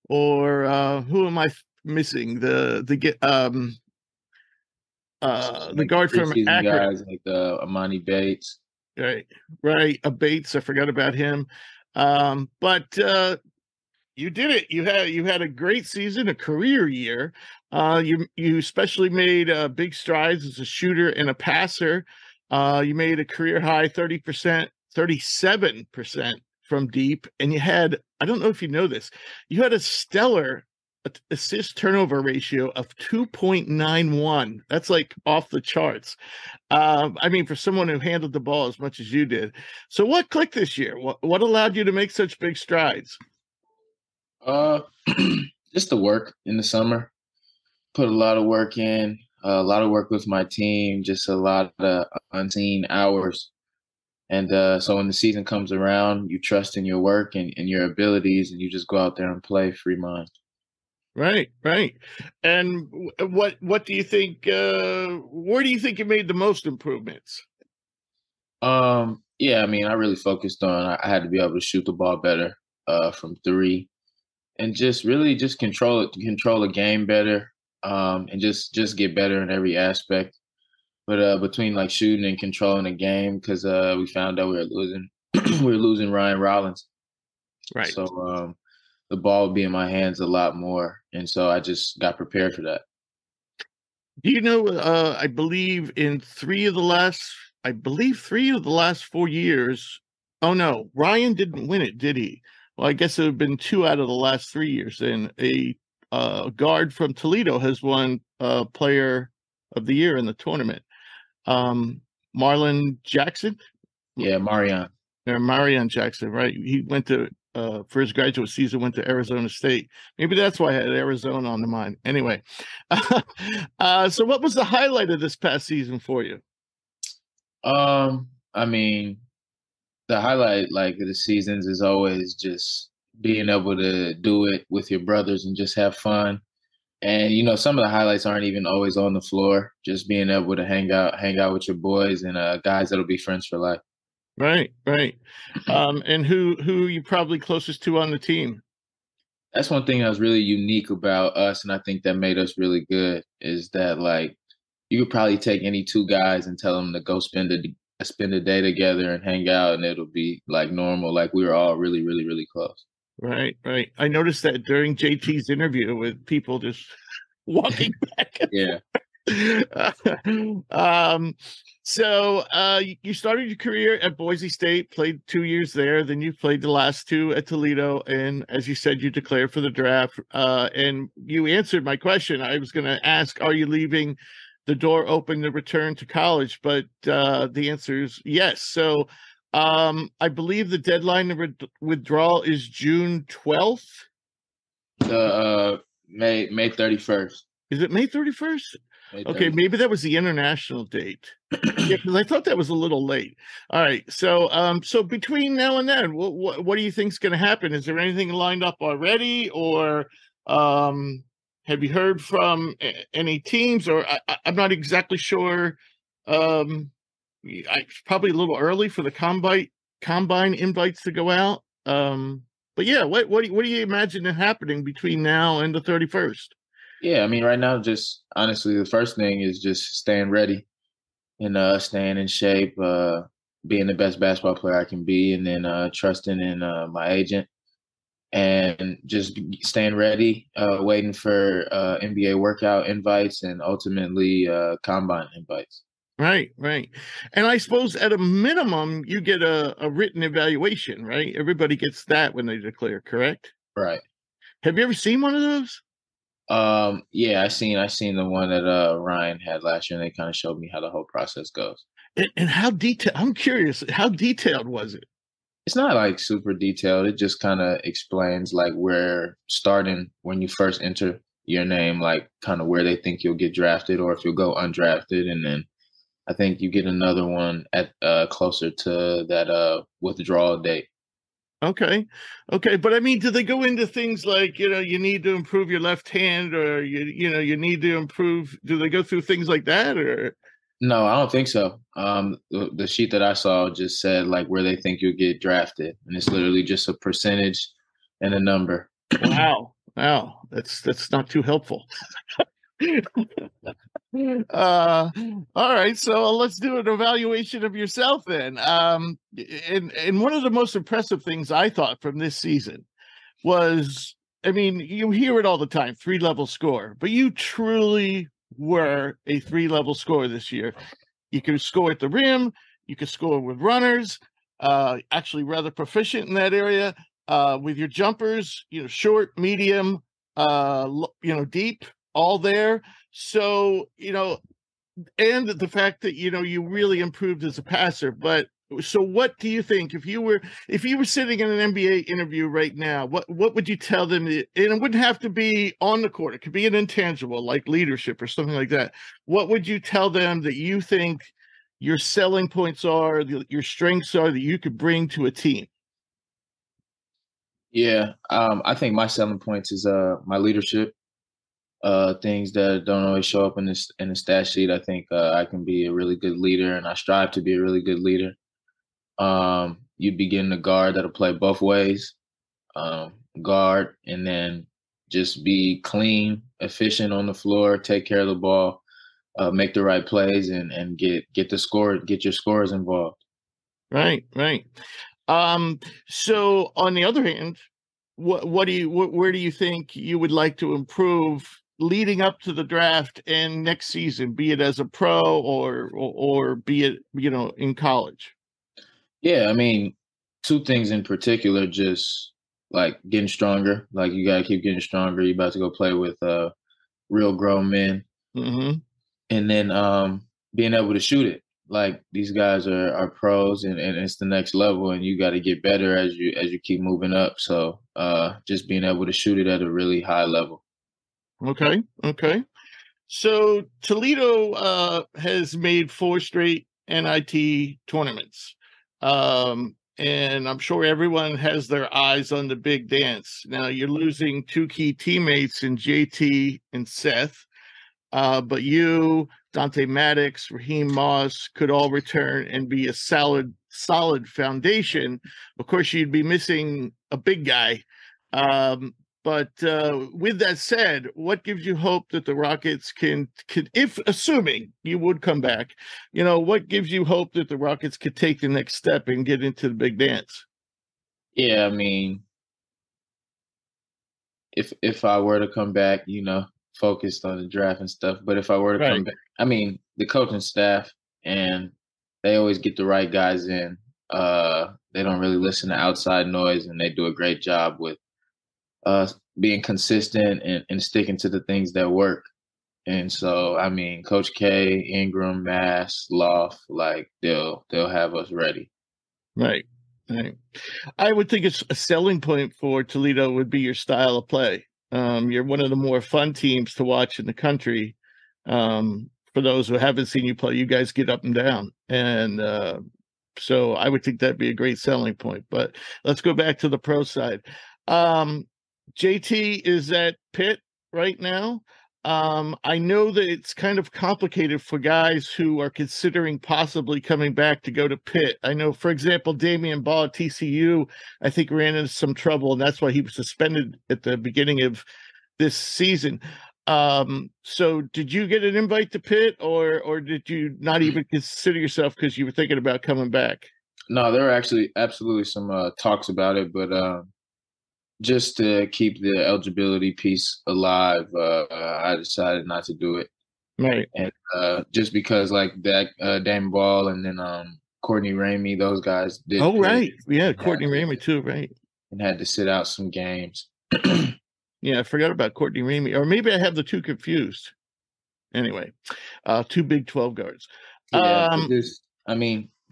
or who am I missing? The guard from Akron, guys like Amani Bates. Right. Bates. I forgot about him. But you did it. You had a great season, a career year. You especially made big strides as a shooter and a passer. You made a career high 37% from deep, and you had, I don't know if you know this, you had a stellar assist turnover ratio of 2.91. That's like off the charts. I mean, for someone who handled the ball as much as you did. So what clicked this year? What allowed you to make such big strides? Just the work in the summer. Put a lot of work in, a lot of work with my team, just a lot of unseen hours. And so when the season comes around, you trust in your work and your abilities, and you just go out there and play free mind. Right. And what do you think? Where do you think you made the most improvements? Yeah, I mean, I really focused on I had to be able to shoot the ball better from three, and just really just control the game better, and just get better in every aspect. But between like shooting and controlling the game, because we found out we were losing, we were losing Ryan Rollins, right? So the ball would be in my hands a lot more, and so I just got prepared for that. Do you know? I believe in three of the last 4 years. Oh no, Ryan didn't win it, did he? Well, I guess it would have been 2 out of the last 3 years. And a guard from Toledo has won Player of the Year in the tournament. Marlon Jackson. Yeah, Marion Jackson, right? He went to for his graduate season, went to Arizona State. Maybe that's why I had Arizona on the mind. Anyway, so what was the highlight of this past season for you? I mean, the highlight like of the seasons is always just being able to do it with your brothers and just have fun. And you know, some of the highlights aren't even always on the floor. Just being able to hang out with your boys and guys that'll be friends for life. Right. And who you probably closest to on the team? That's one thing that was really unique about us, and I think that made us really good, is that like you could probably take any two guys and tell them to go spend a day together and hang out, and it'll be like normal. Like we were all really, really, really close. Right. I noticed that during JT's interview with people just walking back. Yeah. So you started your career at Boise State, played 2 years there, then you played the last 2 at Toledo, and as you said, you declared for the draft. And you answered my question. I was going to ask, are you leaving the door open to return to college? But the answer is yes. So I believe the deadline to withdrawal is June 12th. May 31st. Is it May 31st? Okay, maybe that was the international date. Yeah, because I thought that was a little late. All right, so so between now and then, what do you think is going to happen? Is there anything lined up already, or have you heard from any teams? Or I'm not exactly sure. It's probably a little early for the combine invites to go out. But yeah, what do you imagine happening between now and the 31st? Yeah, I mean, right now, just honestly, the first thing is just staying ready and staying in shape, being the best basketball player I can be, and then trusting in my agent and just staying ready, waiting for NBA workout invites and ultimately combine invites. Right. And I suppose at a minimum, you get a written evaluation, right? Everybody gets that when they declare, correct? Right. Have you ever seen one of those? Yeah, I seen the one that Ryan had last year, and they kind of showed me how the whole process goes. And how detailed? I'm curious. How detailed was it? It's not like super detailed. It just kind of explains like where starting when you first enter your name, like kind of where they think you'll get drafted or if you'll go undrafted, and then I think you get another one at closer to that withdrawal date. Okay. But I mean, do they go into things like, you need to improve your left hand, or you need to improve? Do they go through things like that, or? No, I don't think so. The sheet that I saw just said like where they think you'll get drafted, and it's literally just a percentage and a number. Wow. That's not too helpful. All right, so let's do an evaluation of yourself then. And one of the most impressive things I thought from this season was, I mean, you hear it all the time, 3-level score, but you truly were a 3-level scorer this year. You could score at the rim, you could score with runners, actually rather proficient in that area, with your jumpers, short, medium, deep, all there. So, and the fact that, you really improved as a passer. But so what do you think if you were sitting in an NBA interview right now, what would you tell them? And it wouldn't have to be on the court. It could be an intangible like leadership or something like that. What would you tell them that you think your selling points are, your strengths are, that you could bring to a team? Yeah, I think my selling points is my leadership. things that don't always show up in the stat sheet. I think I can be a really good leader, and I strive to be a really good leader. You'd be getting a guard that'll play both ways, guard, and then just be clean, efficient on the floor, take care of the ball, make the right plays, and get your scorers involved. Right. So on the other hand, where do you think you would like to improve leading up to the draft and next season, be it as a pro or be it, in college? Yeah, I mean, two things in particular, just like getting stronger. Like you gotta keep getting stronger. You're about to go play with real grown men. Mm-hmm. And then being able to shoot it. Like these guys are pros, and it's the next level, and you got to get better as you keep moving up. So just being able to shoot it at a really high level. Okay. So Toledo has made 4 straight NIT tournaments, and I'm sure everyone has their eyes on the big dance. Now you're losing 2 key teammates in JT and Seth. But you, Dante Maddox, Raheem Moss could all return and be a solid foundation. Of course, you'd be missing a big guy. But with that said, what gives you hope that the Rockets can, if assuming you would come back, what gives you hope that the Rockets could take the next step and get into the big dance? Yeah, I mean, if I were to come back, focused on the draft and stuff. But if I were to come back, I mean, the coaching staff, and they always get the right guys in. They don't really listen to outside noise, and they do a great job with being consistent and sticking to the things that work. And so, I mean, Coach K, Ingram, Mass, Loft, like they'll have us ready. Right. I would think it's a selling point for Toledo would be your style of play. You're one of the more fun teams to watch in the country. For those who haven't seen you play, you guys get up and down. And so I would think that'd be a great selling point. But let's go back to the pro side. JT is at Pitt right now. I know that it's kind of complicated for guys who are considering possibly coming back to go to Pitt. I know, for example, Damian Ball at TCU, I think ran into some trouble, and that's why he was suspended at the beginning of this season. So did you get an invite to Pitt, or did you not even consider yourself because you were thinking about coming back? No, there were actually absolutely some talks about it, but just to keep the eligibility piece alive, I decided not to do it. Right. And just because like that Dame Ball and then Courtney Ramey, those guys did. Oh, right. Yeah, Courtney Ramey too, right. And had to sit out some games. Yeah, I forgot about Courtney Ramey. Or maybe I have the two confused. Anyway, 2 Big 12 guards. Yeah,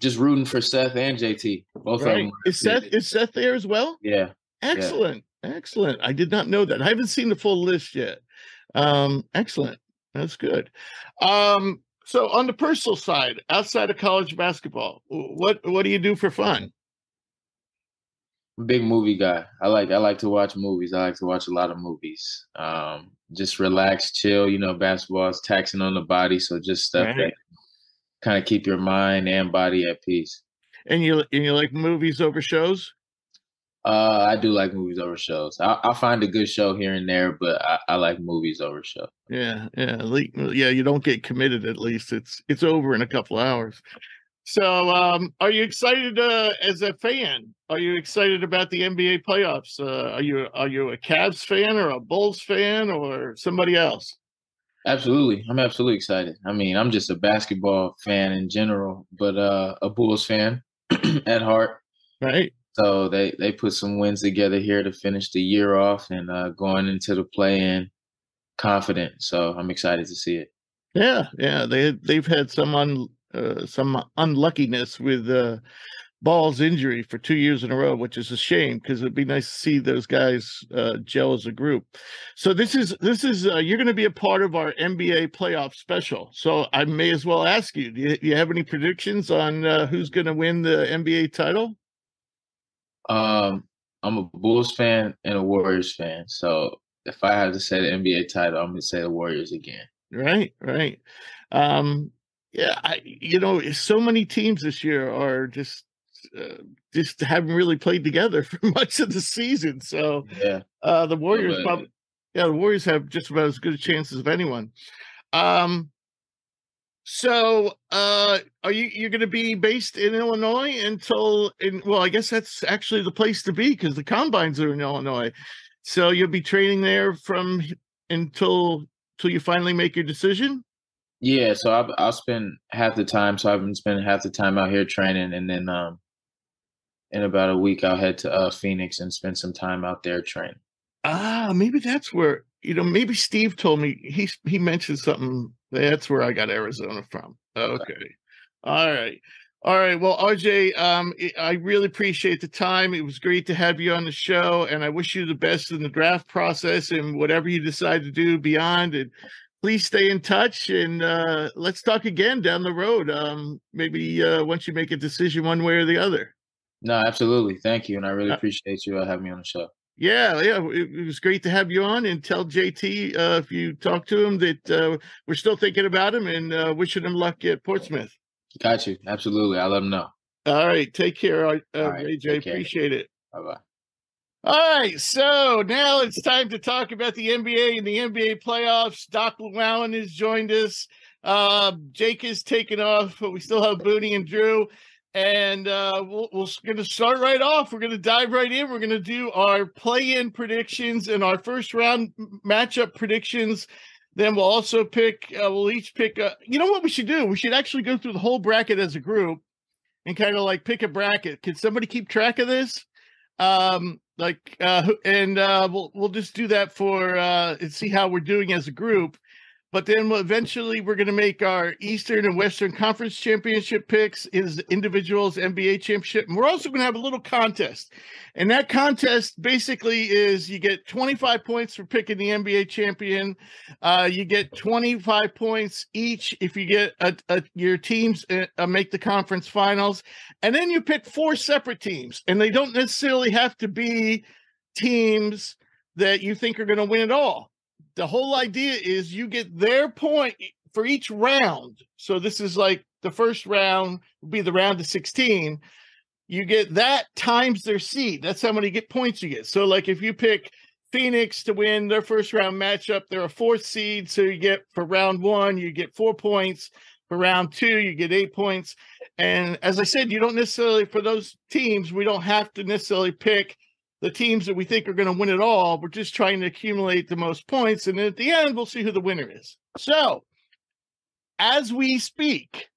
just rooting for Seth and JT. Both right. of them. Is Seth there as well? Yeah. Excellent. I did not know that. I haven't seen the full list yet. Excellent. That's good. So on the personal side, outside of college basketball, what do you do for fun? I'm a big movie guy. I like to watch movies. I like to watch a lot of movies. Just relax, chill. Basketball is taxing on the body, so just stuff that kind of keep your mind and body at peace. And you like movies over shows? I do like movies over shows. I'll find a good show here and there, but I like movies over shows. Yeah. You don't get committed. At least it's over in a couple hours. So, are you excited as a fan? Are you excited about the NBA playoffs? Are you a Cavs fan or a Bulls fan or somebody else? Absolutely, I'm absolutely excited. I mean, I'm just a basketball fan in general, but a Bulls fan at heart. Right. So they put some wins together here to finish the year off and going into the play-in confident. So I'm excited to see it. Yeah. They've had some unluckiness with Ball's injury for 2 years in a row, which is a shame because it'd be nice to see those guys gel as a group. So this is you're going to be a part of our NBA playoff special. So I may as well ask you: do you have any predictions on who's going to win the NBA title? I'm a Bulls fan and a Warriors fan, so if I had to say the NBA title, I'm gonna say the Warriors again. Right. Yeah, so many teams this year are just haven't really played together for much of the season. So the Warriors the Warriors have just about as good a chance as anyone. So are you're going to be based in Illinois well, I guess that's actually the place to be because the combines are in Illinois. So you'll be training there until you finally make your decision? Yeah, so I'll spend half the time. So I've been spending half the time out here training, and then in about a week I'll head to Phoenix and spend some time out there training. Maybe that's where maybe Steve told me he mentioned something. That's where I got Arizona from. Okay. All right. Well, RJ, I really appreciate the time. It was great to have you on the show, and I wish you the best in the draft process and whatever you decide to do beyond. And please stay in touch, and let's talk again down the road. Maybe once you make a decision one way or the other. No, absolutely. Thank you, and I really appreciate you having me on the show. Yeah, it was great to have you on, and tell JT if you talk to him that we're still thinking about him and wishing him luck at Portsmouth. Got you. Absolutely. I'll let him know. All right. Take care, All right, RayJ. Appreciate it. Bye-bye. All right. So now it's time to talk about the NBA and the NBA playoffs. Doc Llewellyn has joined us. Jake is taking off, but we still have Booney and Drew. And we're going to start right off. We're going to dive right in. We're going to do our play-in predictions and our first round matchup predictions. Then we'll also we'll each pick you know what we should do? We should actually go through the whole bracket as a group and kind of like pick a bracket. Can somebody keep track of this? We'll just do that and see how we're doing as a group. But then eventually we're going to make our Eastern and Western Conference Championship picks as individuals, NBA Championship. And we're also going to have a little contest. And that contest basically is you get 25 points for picking the NBA champion. You get 25 points each if you get your teams make the conference finals. And then you pick 4 separate teams. And they don't necessarily have to be teams that you think are going to win it all. The whole idea is you get their point for each round. So this is like the first round will be the round of 16. You get that times their seed. That's how many points you get. So like if you pick Phoenix to win their first round matchup, they're a 4th seed. So you get for round 1, you get 4 points. For round 2, you get 8 points. And as I said, you don't necessarily, for those teams, we don't have to necessarily pick the teams that we think are going to win it all. We're just trying to accumulate the most points. And at the end, we'll see who the winner is. So as we speak,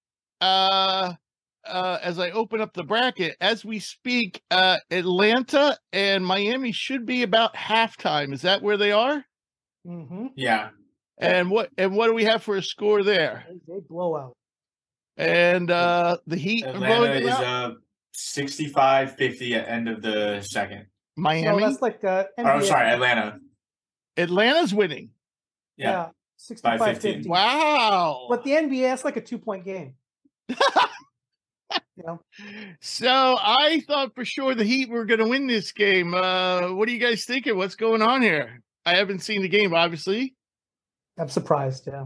as I open up the bracket, as we speak, Atlanta and Miami should be about halftime. Is that where they are? Mm-hmm. Yeah. And what do we have for a score there? They blowout. And the Heat Atlanta is 65-50 at end of the second. Miami. No, that's like NBA. I'm sorry, Atlanta. Atlanta's winning. Yeah, 65-50. Wow. But the NBA, that's like a 2-point game. So I thought for sure the Heat were going to win this game. What are you guys thinking? What's going on here? I haven't seen the game, obviously. I'm surprised. Yeah,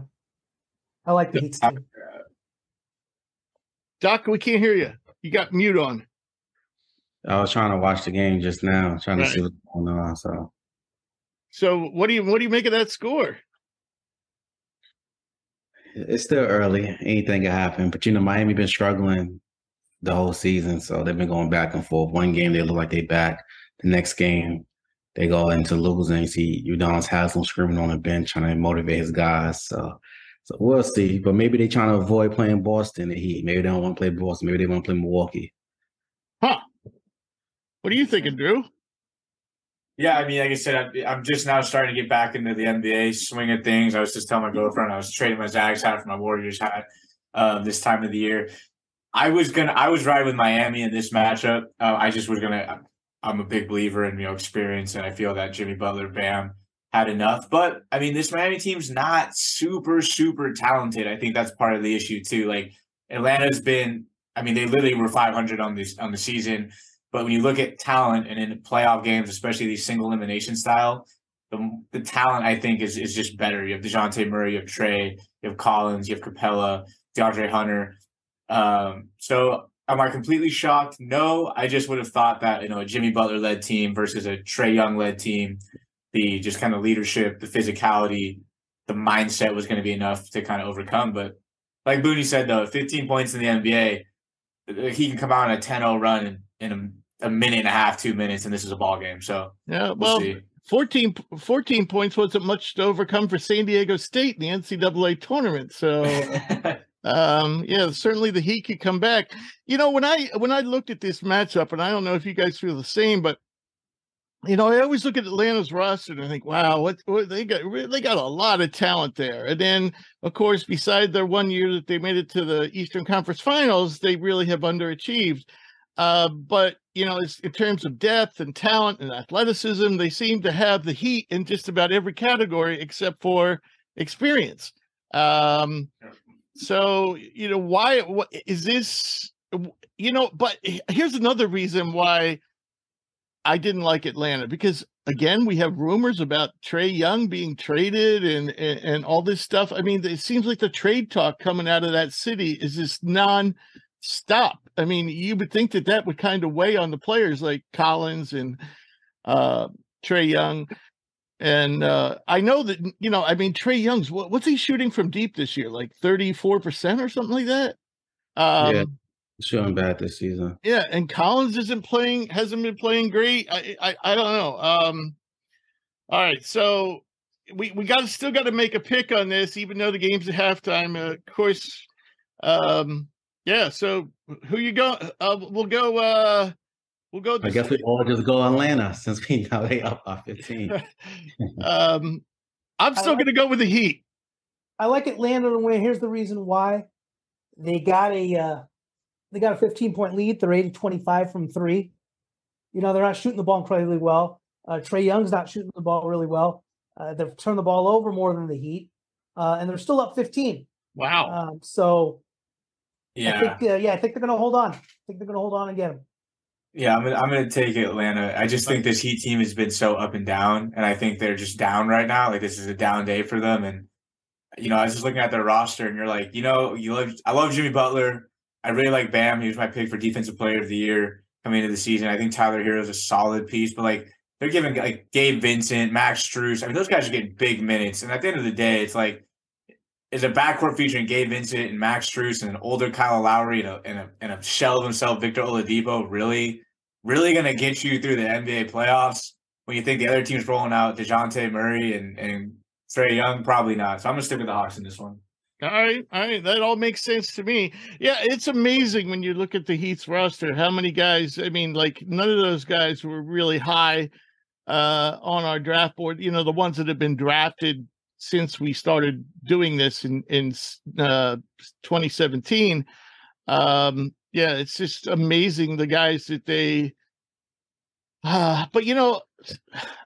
I like the Heat team. Doc, we can't hear you. You got mute on. I was trying to watch the game just now, trying to see what's going on. So what do you make of that score? It's still early. Anything can happen. But, Miami been struggling the whole season, so they've been going back and forth. One game, they look like they back. The next game, they go into losing. You see Udonis Haslem screaming on the bench, trying to motivate his guys. So we'll see. But maybe they're trying to avoid playing Boston, the Heat. Maybe they don't want to play Boston. Maybe they want to play Milwaukee. Huh. What are you thinking, Drew? Yeah, I mean, like I said, I'm just now starting to get back into the NBA swing of things. I was just telling my girlfriend I was trading my Zags hat for my Warriors hat this time of the year. I was riding with Miami in this matchup. I'm a big believer in experience, and I feel that Jimmy Butler, Bam, had enough. But I mean, this Miami team's not super, super talented. I think that's part of the issue too. Like Atlanta's been, I mean, they literally were 500 on the season. But when you look at talent and in playoff games, especially these single elimination style, the the talent, I think, is just better. You have DeJounte Murray, you have Trey, you have Collins, you have Capella, DeAndre Hunter. So am I completely shocked? No, I just would have thought that, a Jimmy Butler-led team versus a Trey Young-led team, the just kind of leadership, the physicality, the mindset was going to be enough to kind of overcome. But like Booney said, though, 15 points in the NBA, he can come out on a 10-0 run in a minute and a half, 2 minutes, and this is a ball game. So yeah, we'll see. 14 points wasn't much to overcome for San Diego State in the NCAA tournament. So, yeah, certainly the Heat could come back. When I looked at this matchup, and I don't know if you guys feel the same, but I always look at Atlanta's roster and I think, wow, what they got a lot of talent there. And then, of course, beside their 1 year that they made it to the Eastern Conference Finals, they really have underachieved. But it's, in terms of depth and talent and athleticism, they seem to have the Heat in just about every category except for experience. So why? What is this? But here's another reason why I didn't like Atlanta, because again, we have rumors about Trey Young being traded and all this stuff. I mean, it seems like the trade talk coming out of that city is just non-stop. I mean, you would think that would kind of weigh on the players like Collins and Trey Young. And I know that, Trey Young's, what's he shooting from deep this year? Like 34% or something like that? Yeah. Showing bad this season. Yeah, and Collins hasn't been playing great. I don't know. All right, so we still got to make a pick on this, even though the game's at halftime. Of course, yeah. So who you go? We'll go. I guess we all just go Atlanta since we know they up by 15. I'm still going to go with the Heat. I like Atlanta to win. Here's the reason why. They got a 15-point lead. They're 80-25 from three. They're not shooting the ball incredibly well. Trey Young's not shooting the ball really well. They've turned the ball over more than the Heat, and they're still up 15. Wow. So, yeah, I think they're going to hold on. I think they're going to hold on and get them. Yeah, I'm gonna take Atlanta. I just think this Heat team has been so up and down, and I think they're just down right now. Like, this is a down day for them. And I was just looking at their roster, and you're like, I love Jimmy Butler. I really like Bam. He was my pick for Defensive Player of the Year coming into the season. I think Tyler Hero is a solid piece, but like, they're giving like Gabe Vincent, Max Strus. I mean, those guys are getting big minutes. And at the end of the day, it's like, is a backcourt featuring Gabe Vincent and Max Strus and an older Kyle Lowry and a shell of himself, Victor Oladipo, really going to get you through the NBA playoffs when you think the other team's rolling out DeJounte Murray and Trey Young? Probably not. So I'm going to stick with the Hawks in this one. All right. That all makes sense to me. Yeah, it's amazing when you look at the Heat's roster, how many guys, none of those guys were really high on our draft board. The ones that have been drafted since we started doing this in 2017. Yeah, it's just amazing the guys that they but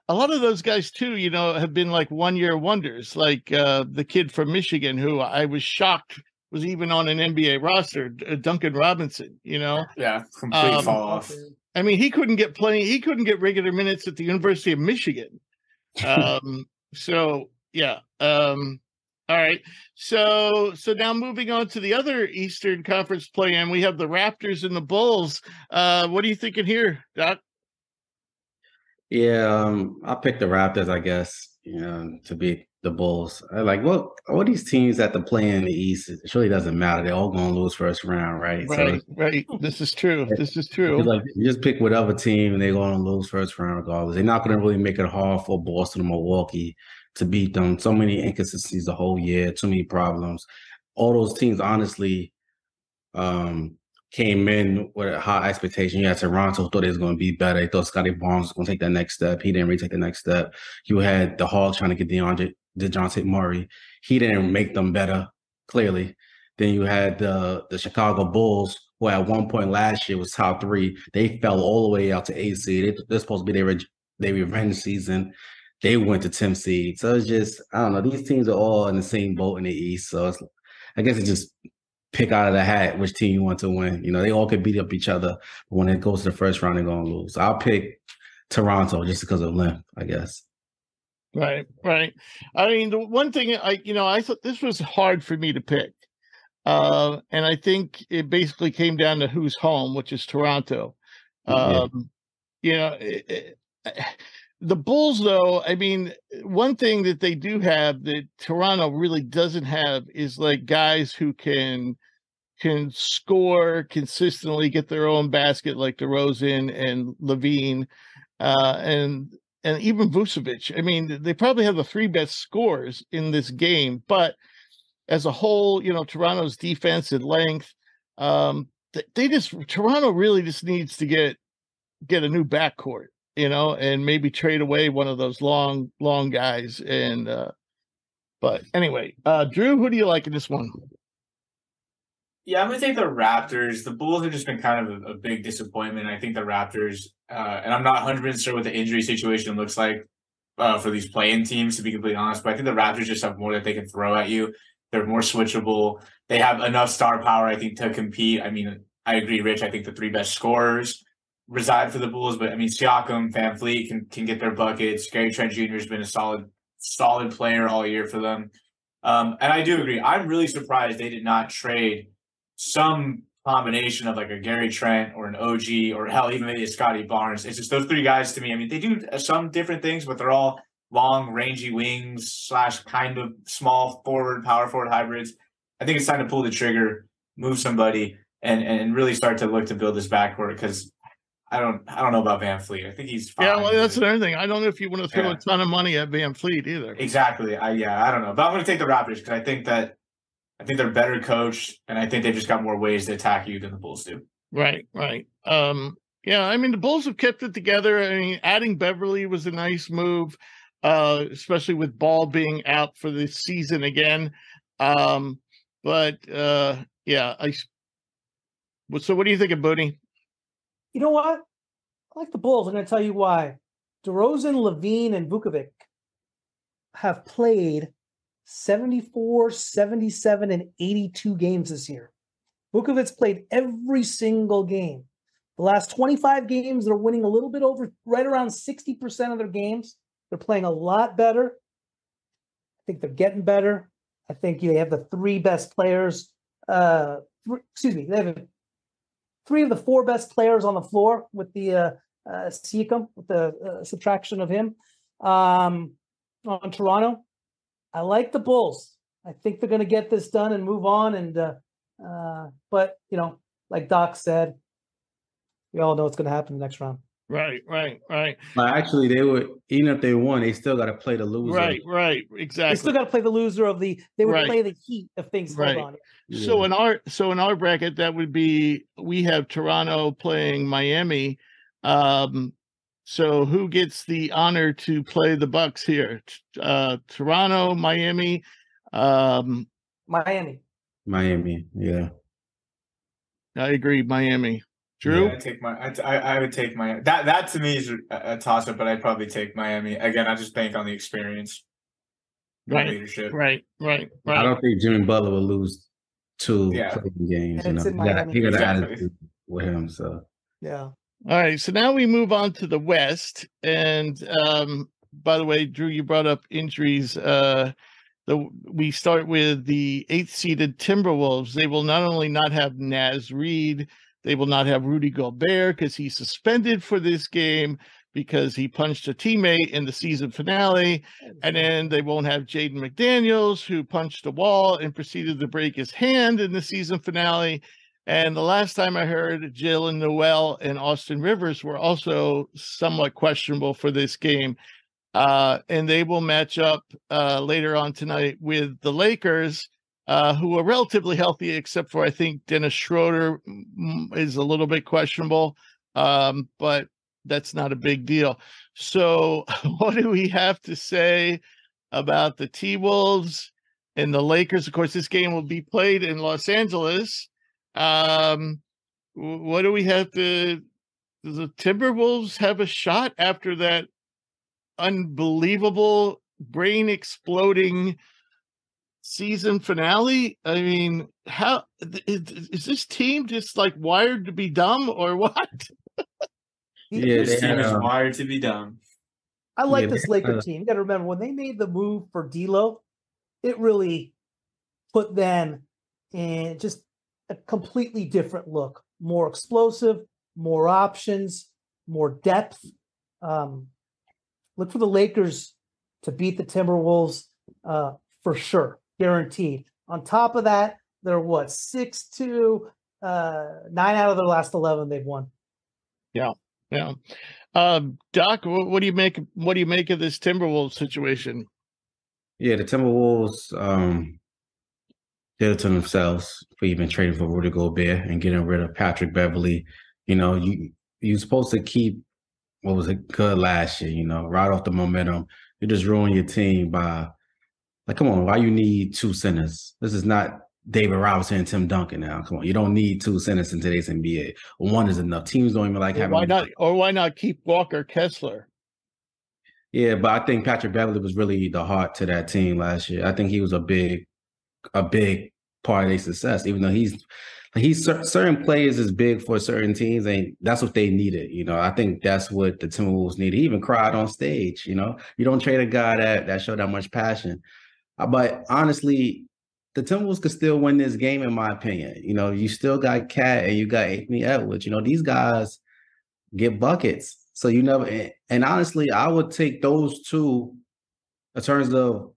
a lot of those guys too, have been like 1 year wonders, like the kid from Michigan who I was shocked was even on an NBA roster, Duncan Robinson, Yeah, complete fall off. I mean, he couldn't get regular minutes at the University of Michigan. So yeah. All right. So now moving on to the other Eastern Conference play-in, we have the Raptors and the Bulls. What are you thinking here, Doc? Yeah, I picked the Raptors, I guess, to beat the Bulls. I like, all these teams that the play in the East, it really doesn't matter. They're all going to lose first round, right? Right. This is true. Like, you just pick whatever team and they're going to lose first round regardless. They're not going to really make it hard for Boston or Milwaukee to beat them. So many inconsistencies the whole year, too many problems. All those teams, honestly, came in with a high expectation. You had Toronto, thought it was going to be better. They thought Scotty Barnes was going to take that next step. He didn't really take the next step. You had the Hawks trying to get DeJounte Murray. He didn't make them better, clearly. Then you had the Chicago Bulls, who at one point last year was top 3. They fell all the way out to 8 seed. They're supposed to be their revenge season. They went to 10 seed. So it's just, I don't know. These teams are all in the same boat in the East. So I guess it's just pick out of the hat which team you want to win. They all could beat up each other. But when it goes to the first round, they're going to lose. I'll pick Toronto just because of length, I guess. Right. I mean, the one thing I thought this was hard for me to pick. And I think it basically came down to who's home, which is Toronto. The Bulls, though, I mean, one thing that they do have that Toronto really doesn't have is like guys who can score consistently, get their own basket, like DeRozan and Levine, and even Vucevic. I mean, they probably have the three best scorers in this game, but as a whole, Toronto's defense and length, Toronto really just needs to get a new backcourt, and maybe trade away one of those long guys. And but anyway, Drew, who do you like in this one? Yeah, I'm going to take the Raptors. The Bulls have just been kind of a big disappointment. I think the Raptors, and I'm not 100% sure what the injury situation looks like for these play-in teams, to be completely honest, but I think the Raptors just have more that they can throw at you. They're more switchable. They have enough star power, I think, to compete. I mean, I agree, Rich. I think the three best scorers reside for the Bulls, but I mean, Siakam, Van Fleet can get their buckets. Gary Trent Jr. has been a solid player all year for them. And I do agree. I'm really surprised they did not trade some combination of like a Gary Trent or an OG or hell, even maybe a Scotty Barnes. It's just those three guys to me. I mean, they do some different things, but they're all long, rangy wings / kind of small forward, power forward hybrids. I think it's time to pull the trigger, move somebody, and really start to look to build this backcourt, because I don't know about Van Fleet. I think he's fine. Yeah, well, that's another thing. I don't know if you want to throw a ton of money at Van Fleet either. Exactly. I don't know. But I'm going to take the Raptors because I think they're better coached, and I think they've just got more ways to attack you than the Bulls do. Right. Yeah, I mean, the Bulls have kept it together. I mean, adding Beverly was a nice move, especially with Ball being out for this season again. So what do you think of Booty? You know what? I like the Bulls. I'm going to tell you why. DeRozan, Levine, and Vucevic have played 74, 77, and 82 games this year. Vucevic's played every single game. The last 25 games, they're winning a little bit over, right around 60% of their games. They're playing a lot better. I think they're getting better. I think they have the three best players. They have three of the four best players on the floor with the Siakam, with the subtraction of him. On Toronto, I like the Bulls. I think they're going to get this done and move on. And but like Doc said, we all know what's going to happen in the next round. Right. But actually, even if they won, they still got to play the loser. Right, exactly. They still got to play the loser of the. They would play the Heat if things held on. Yeah. So in our bracket, that would be, we have Toronto playing Miami. So who gets the honor to play the Bucks here? Toronto, Miami. Miami. Yeah. I agree, Miami. Drew? Yeah, I would take Miami. That to me is a toss-up, but I'd probably take Miami. Again, I just bank on the experience. Leadership. Right. I don't think Jimmy Butler will lose two games. He got an attitude with him. So yeah. All right. So now we move on to the West. And by the way, Drew, you brought up injuries. We start with the 8th-seeded Timberwolves. They will not only not have Naz Reid, they will not have Rudy Gobert because he's suspended for this game because he punched a teammate in the season finale. And then they won't have Jaden McDaniels, who punched a wall and proceeded to break his hand in the season finale. And the last time I heard, Jalen Noel and Austin Rivers were also somewhat questionable for this game. And they will match up later on tonight with the Lakers, who are relatively healthy, except for I think Dennis Schroeder is a little bit questionable, but that's not a big deal. So what do we have to say about the T-Wolves and the Lakers? Of course, this game will be played in Los Angeles. What do we have to... Does the Timberwolves have a shot after that unbelievable brain exploding season finale? I mean, how is this team just like wired to be dumb or what? This team is wired to be dumb. I like this Laker team. You got to remember, when they made the move for D'Lo, it really put them in just a completely different look. More explosive, more options, more depth. Look for the Lakers to beat the Timberwolves for sure, guaranteed. On top of that, they're 6-2, 9 out of their last 11 they've won. Yeah. Doc, what do you make? What do you make of this Timberwolves situation? Yeah, the Timberwolves did it to themselves for even trading for Rudy Gobert and getting rid of Patrick Beverley. You're supposed to keep what was good last year. Right off the momentum. You just ruin your team by come on, why you need two centers? This is not David Robinson and Tim Duncan now. Come on, you don't need two centers in today's NBA. One is enough. Teams don't even having. Why not keep Walker Kessler? Yeah, but I think Patrick Beverley was really the heart to that team last year. I think he was a big part of their success, even though he's certain players is big for certain teams, and that's what they needed. I think that's what the Timberwolves needed. He even cried on stage. You don't trade a guy that showed that much passion. But honestly, the Timberwolves could still win this game, in my opinion. You still got Cat and you got Anthony Edwards. These guys get buckets. So you never, and honestly, I would take those two in terms of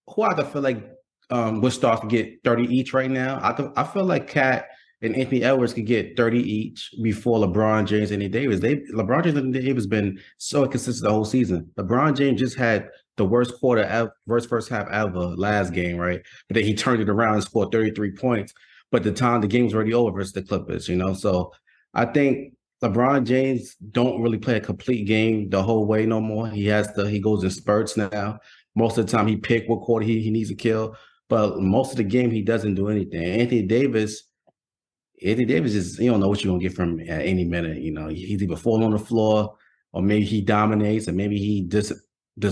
who I could feel like would start to get 30 each right now. I feel like Cat and Anthony Edwards could get 30 each before LeBron James and Anthony Davis. LeBron James and Anthony Davis been so inconsistent the whole season. LeBron James just had the worst first half ever last game, right? But then he turned it around and scored 33 points. But the game was already over versus the Clippers, So I think LeBron James don't really play a complete game the whole way no more. He goes in spurts now. Most of the time he pick what quarter he needs to kill. But most of the game he doesn't do anything. Anthony Davis is, you don't know what you're gonna get from him at any minute. He's either falling on the floor or maybe he dominates and maybe he just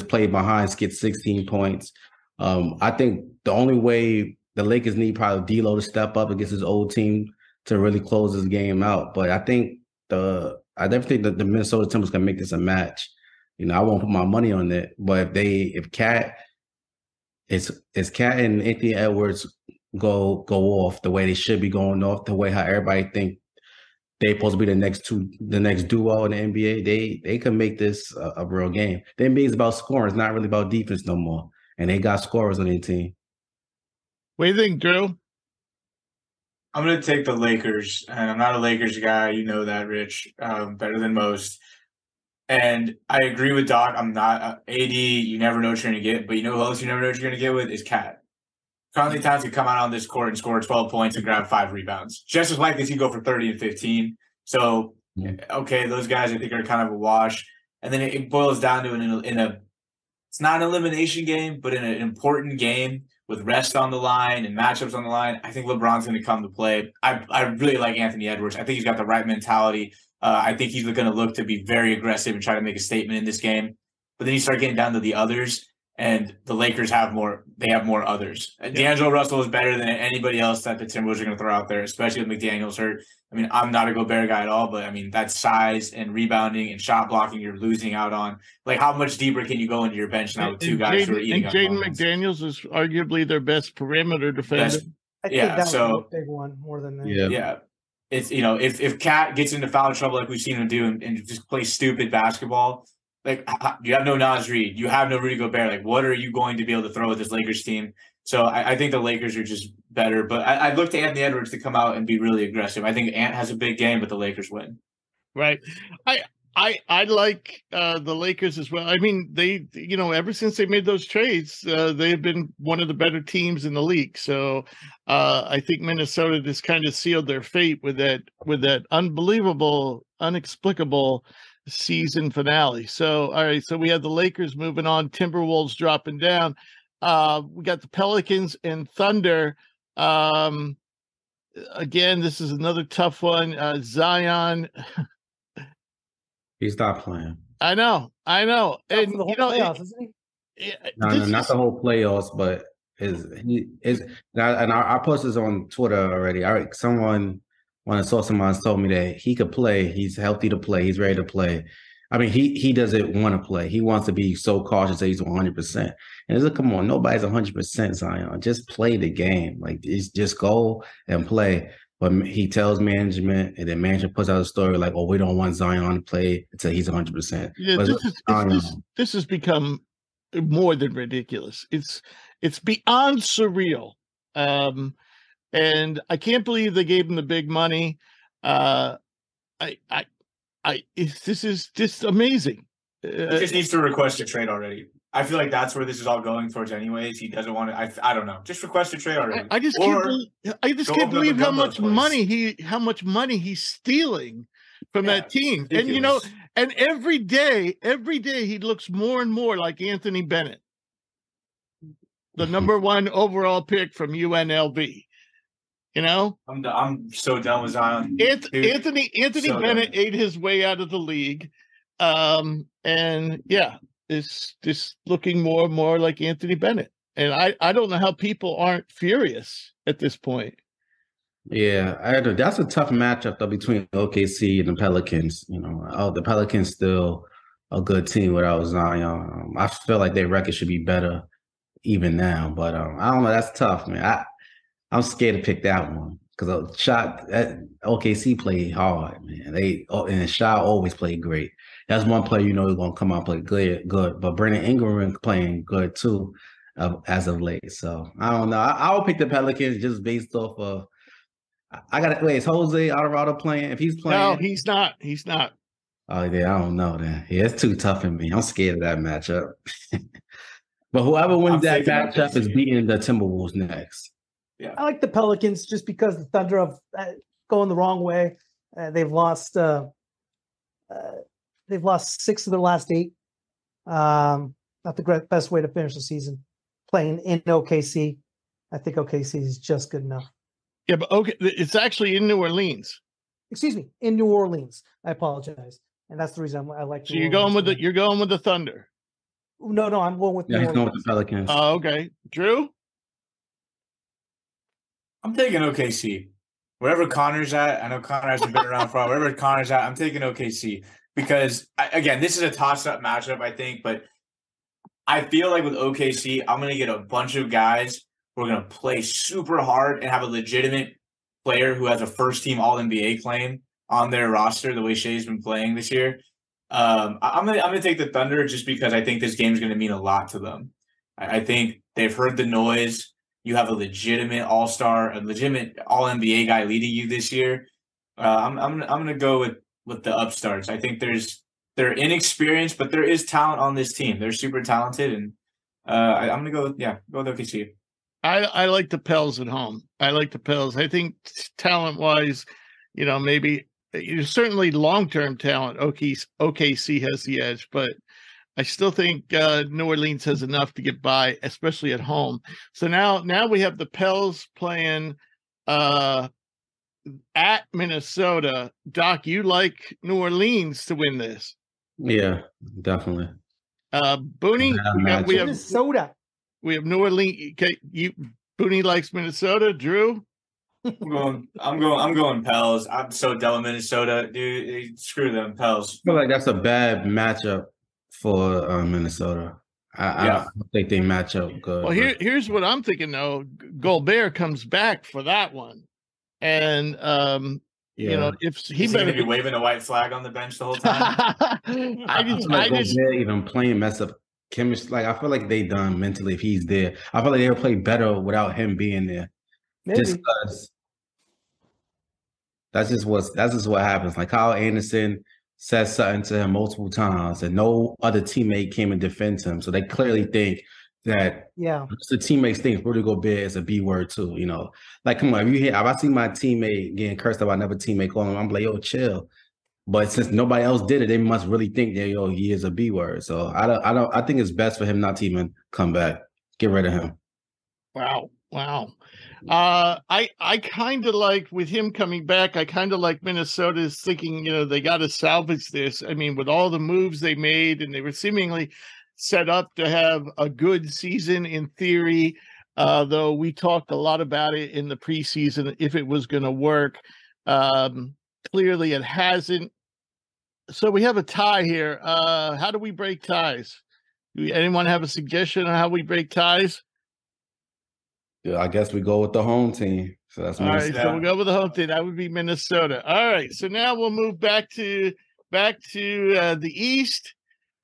play behind, gets 16 points. I think the only way the Lakers need probably D'Lo to step up against his old team to really close this game out. But I think I definitely think that the Minnesota Timberwolves can make this a match. I won't put my money on it, but if Cat and Anthony Edwards go off the way they should be going off, the way how everybody think they're supposed to be the next duo in the NBA, they can make this a real game. The NBA is about scoring. It's not really about defense no more. And they got scorers on their team. What do you think, Drew? I'm going to take the Lakers. And I'm not a Lakers guy. You know that, Rich, better than most. And I agree with Doc. I'm not AD. You never know what you're going to get. But you know who else you never know what you're going to get with is Cat. Karl-Anthony Towns could come out on this court and score 12 points and grab 5 rebounds. Just as likely as he go for 30 and 15. So, okay, those guys I think are kind of a wash. And then it boils down to it's not an elimination game, but in an important game with rest on the line and matchups on the line, I think LeBron's going to come to play. I really like Anthony Edwards. I think he's got the right mentality. I think he's going to look to be very aggressive and try to make a statement in this game. But then you start getting down to the others, and the Lakers have more. They have more others. D'Angelo Russell is better than anybody else that the Timberwolves are going to throw out there, especially with McDaniels hurt. I mean, I'm not a Gobert guy at all, but I mean, that size and rebounding and shot blocking you're losing out on. Like, how much deeper can you go into your bench now with two guys who are eating up? And Jaden McDaniels is arguably their best perimeter defender. I think that was a big one more than that. Yeah. It's, if Cat gets into foul trouble like we've seen him do and just play stupid basketball, like, you have no Naz Reid, you have no Rudy Gobert. Like, what are you going to be able to throw with this Lakers team? So I think the Lakers are just better. But I'd look to Anthony Edwards to come out and be really aggressive. I think Ant has a big game, but the Lakers win. Right. I like the Lakers as well. I mean, they, ever since they made those trades, they have been one of the better teams in the league. So I think Minnesota just kind of sealed their fate with that unbelievable, inexplicable season finale. So, all right. So we have the Lakers moving on, Timberwolves dropping down. We got the Pelicans and Thunder. Again, this is another tough one. Zion. He stopped playing. I know. And the whole playoffs, isn't he? No, not the whole playoffs, but I posted this on Twitter already. One of the sources of mine told me that he could play. He's healthy to play. He's ready to play. I mean, he doesn't want to play. He wants to be so cautious that he's 100%. And it's like, come on, nobody's 100% Zion. Just play the game. Like, it's just go and play. But he tells management, and then management puts out a story like, "Oh, we don't want Zion to play until he's 100%." Yeah, this has become more than ridiculous. It's beyond surreal, and I can't believe they gave him the big money. This is just amazing. He just needs to request a trade already. I feel like that's where this is all going towards anyways. He doesn't want to. I don't know. Just request a trade already. I just can't believe how much money he's stealing from that team. Ridiculous. And every day he looks more and more like Anthony Bennett, the number 1 overall pick from UNLV. I'm so done with Zion. Anthony Bennett ate his way out of the league, and yeah. Is just looking more and more like Anthony Bennett. And I don't know how people aren't furious at this point. Yeah, that's a tough matchup though between OKC and the Pelicans. The Pelicans still a good team without Zion. I feel like their record should be better even now, but I don't know. That's tough, man. I'm scared to pick that one because OKC played hard, man. And Shai always played great. That's one player he's going to come out and play good. But Brandon Ingram playing good too, as of late. So I don't know. I will pick the Pelicans just based off of. I got to wait. Is Jose Alvarado playing? If he's playing, no, he's not. He's not. Oh yeah, I don't know then. Yeah, it's too tough for me. I'm scared of that matchup. But whoever wins that matchup is beating the Timberwolves next. Yeah, I like the Pelicans just because the Thunder have going the wrong way. They've lost 6 of their last 8. Not the best way to finish the season. Playing in OKC, I think OKC is just good enough. Yeah, but it's actually in New Orleans. Excuse me, in New Orleans. I apologize, and that's the reason I like. So you're going with the Thunder. No, I'm going with. Yeah, he's going with the Pelicans. Oh, okay, Drew. I'm taking OKC. Wherever Connor's at, I know Connor hasn't been around for a while. Wherever Connor's at, I'm taking OKC. Because, again, this is a toss-up matchup, I think, but I feel like with OKC, I'm going to get a bunch of guys who are going to play super hard and have a legitimate player who has a first-team All-NBA claim on their roster the way Shai's been playing this year. I'm gonna take the Thunder just because I think this game is going to mean a lot to them. I think they've heard the noise. You have a legitimate all-star, a legitimate All-NBA guy leading you this year. I'm going to go with the upstarts. I think they're inexperienced, but there is talent on this team. They're super talented, and I'm gonna go with OKC. I like the Pels at home. I like the Pels. I think talent-wise, maybe certainly long-term talent. OKC has the edge, but I still think New Orleans has enough to get by, especially at home. So now we have the Pels playing at Minnesota. Doc, you like New Orleans to win this? Yeah, definitely. Booney, we have Minnesota. We have New Orleans. Okay, Booney likes Minnesota. Drew, I'm going Pels. I'm so done with Minnesota, dude. Screw them, Pels. I feel like that's a bad matchup for Minnesota. I don't think they match up good. Well, here's what I'm thinking though. Gobert comes back for that one, and if he better be waving a white flag on the bench the whole time. I just even playing mess up chemistry. Like I feel like they done mentally if he's there. I feel like they'll play better without him being there. Maybe. Just because that's just what happens. Like Kyle Anderson said something to him multiple times, and no other teammate came and defends him. So they clearly think that the teammates think Rudy Gobert is a B word too. Like come on, if I see my teammate getting cursed about another teammate calling him, I'm like, yo, chill. But since nobody else did it, they must really think that he is a B word. So I think it's best for him not to even come back. Get rid of him. Wow. I kind of like with him coming back. I kind of like Minnesota's thinking, they got to salvage this. I mean, with all the moves they made, and they were seemingly set up to have a good season in theory. Though we talked a lot about it in the preseason if it was going to work. Clearly, it hasn't. So we have a tie here. How do we break ties? Anyone have a suggestion on how we break ties? Yeah, I guess we go with the home team. So that's all right. So we'll go with the home team. That would be Minnesota. All right. So now we'll move back to the East,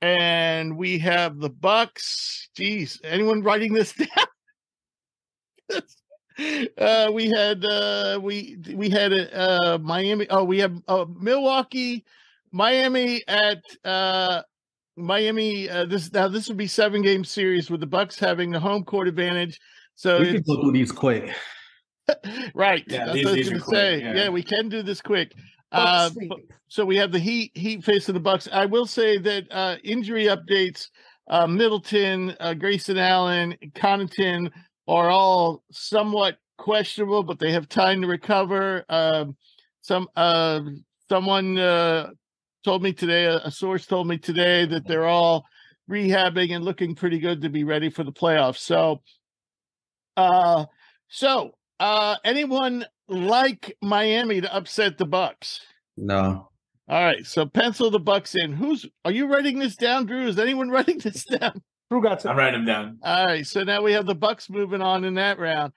and we have the Bucks. Geez, anyone writing this down? We had Miami. Oh, we have Milwaukee, Miami at Miami. This would be 7-game series with the Bucks having the home court advantage. So we can go through these quick. Right. Yeah, that's what I was going to say. Yeah, we can do this quick. So we have the Heat facing the Bucks. I will say that injury updates: Middleton, Grayson Allen, Connaughton are all somewhat questionable, but they have time to recover. Someone told me today, a source told me today, that they're all rehabbing and looking pretty good to be ready for the playoffs. So, anyone like Miami to upset the Bucks? No. All right, so pencil the Bucks in. Are you writing this down, Drew? Is anyone writing this down? Drew got it. I'm writing them down. All right, so now we have the Bucks moving on in that round.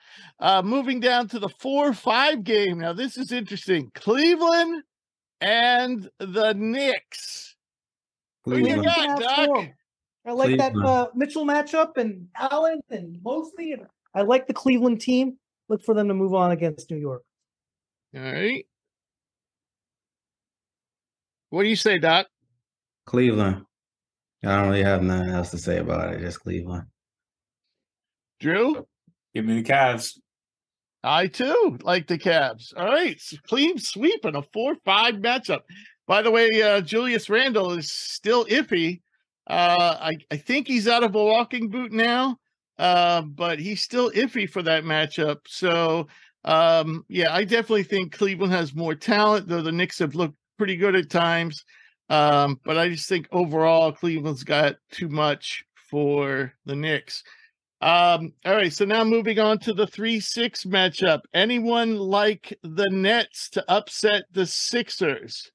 Moving down to the 4-5 game. Now this is interesting. Cleveland and the Knicks. Cleveland. Who you got, Doc? I like that Mitchell matchup and Allen and Mosley. And I like the Cleveland team. Look for them to move on against New York. All right. What do you say, Doc? Cleveland. I don't really have nothing else to say about it. Just Cleveland. Drew? Give me the Cavs. I too like the Cavs. All right. Clean sweep in a 4-5 matchup. By the way, Julius Randle is still iffy. I think he's out of a walking boot now, but he's still iffy for that matchup. So, I definitely think Cleveland has more talent, though the Knicks have looked pretty good at times. But I just think overall Cleveland's got too much for the Knicks. All right, so now moving on to the 3-6 matchup. Anyone like the Nets to upset the Sixers?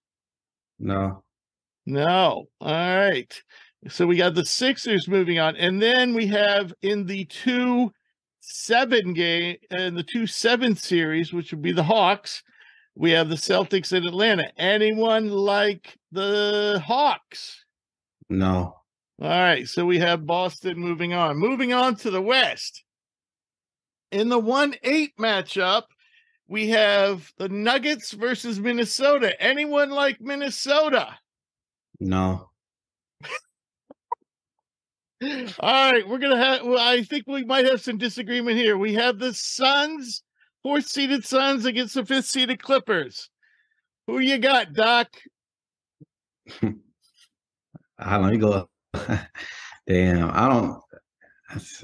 No. All right. So we got the Sixers moving on. And then we have in the 2-7 game, in the 2-7 series, which would be the Hawks, we have the Celtics in Atlanta. Anyone like the Hawks? No. All right, so we have Boston moving on. Moving on to the West. In the 1-8 matchup, we have the Nuggets versus Minnesota. Anyone like Minnesota? No. All right, we're going to have, I think we might have some disagreement here. We have the Suns, 4th-seeded Suns against the 5th-seeded Clippers. Who you got, Doc? Let me go. Damn,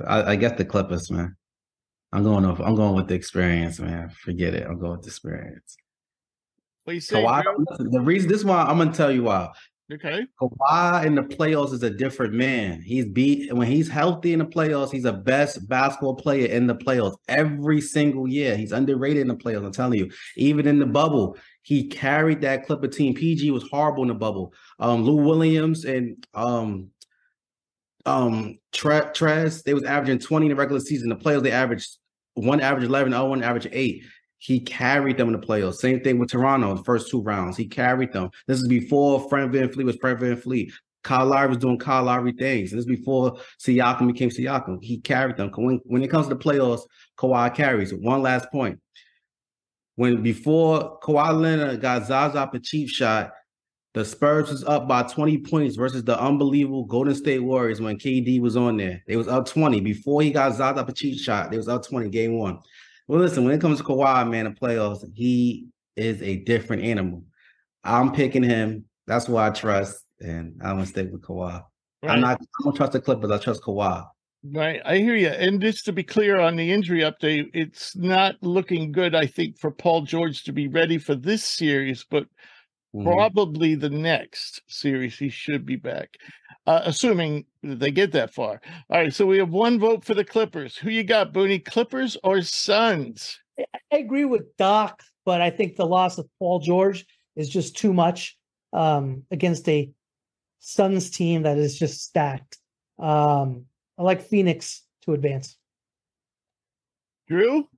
I guess the Clippers, man. I'm going with the experience, man. Forget it. I'm going with the experience. What you say? The reason this one, I'm gonna tell you why. Okay. Kawhi in the playoffs is a different man. When he's healthy in the playoffs, he's the best basketball player in the playoffs every single year. He's underrated in the playoffs. I'm telling you. Even in the bubble, he carried that Clipper team. PG was horrible in the bubble. Lou Williams and Trez, they was averaging 20 in the regular season. In the playoffs, they averaged 11, one averaged 8. He carried them in the playoffs. Same thing with Toronto, the first 2 rounds. He carried them. This is before Fred VanVleet was Fred VanVleet. Kyle Lowry was doing Kyle Lowry things. And this is before Siakam became Siakam. He carried them. When it comes to the playoffs, Kawhi carries. One last point. Before Kawhi Leonard got Zaza a cheap shot, the Spurs was up by 20 points versus the unbelievable Golden State Warriors when KD was on there. They was up 20. Before he got Zaza a cheap shot, they was up 20 game 1. Well, listen, when it comes to Kawhi, man, the playoffs, he is a different animal. I'm picking him. That's who I trust, and I'm going to stick with Kawhi. Right. I don't trust the Clippers. I trust Kawhi. Right. I hear you. And just to be clear on the injury update, it's not looking good, I think, for Paul George to be ready for this series, but probably the next series he should be back, assuming they get that far. All right, so we have 1 vote for the Clippers. Who you got, Booney, Clippers or Suns? I agree with Doc, but I think the loss of Paul George is just too much. against a Suns team that is just stacked. I like Phoenix to advance. Drew?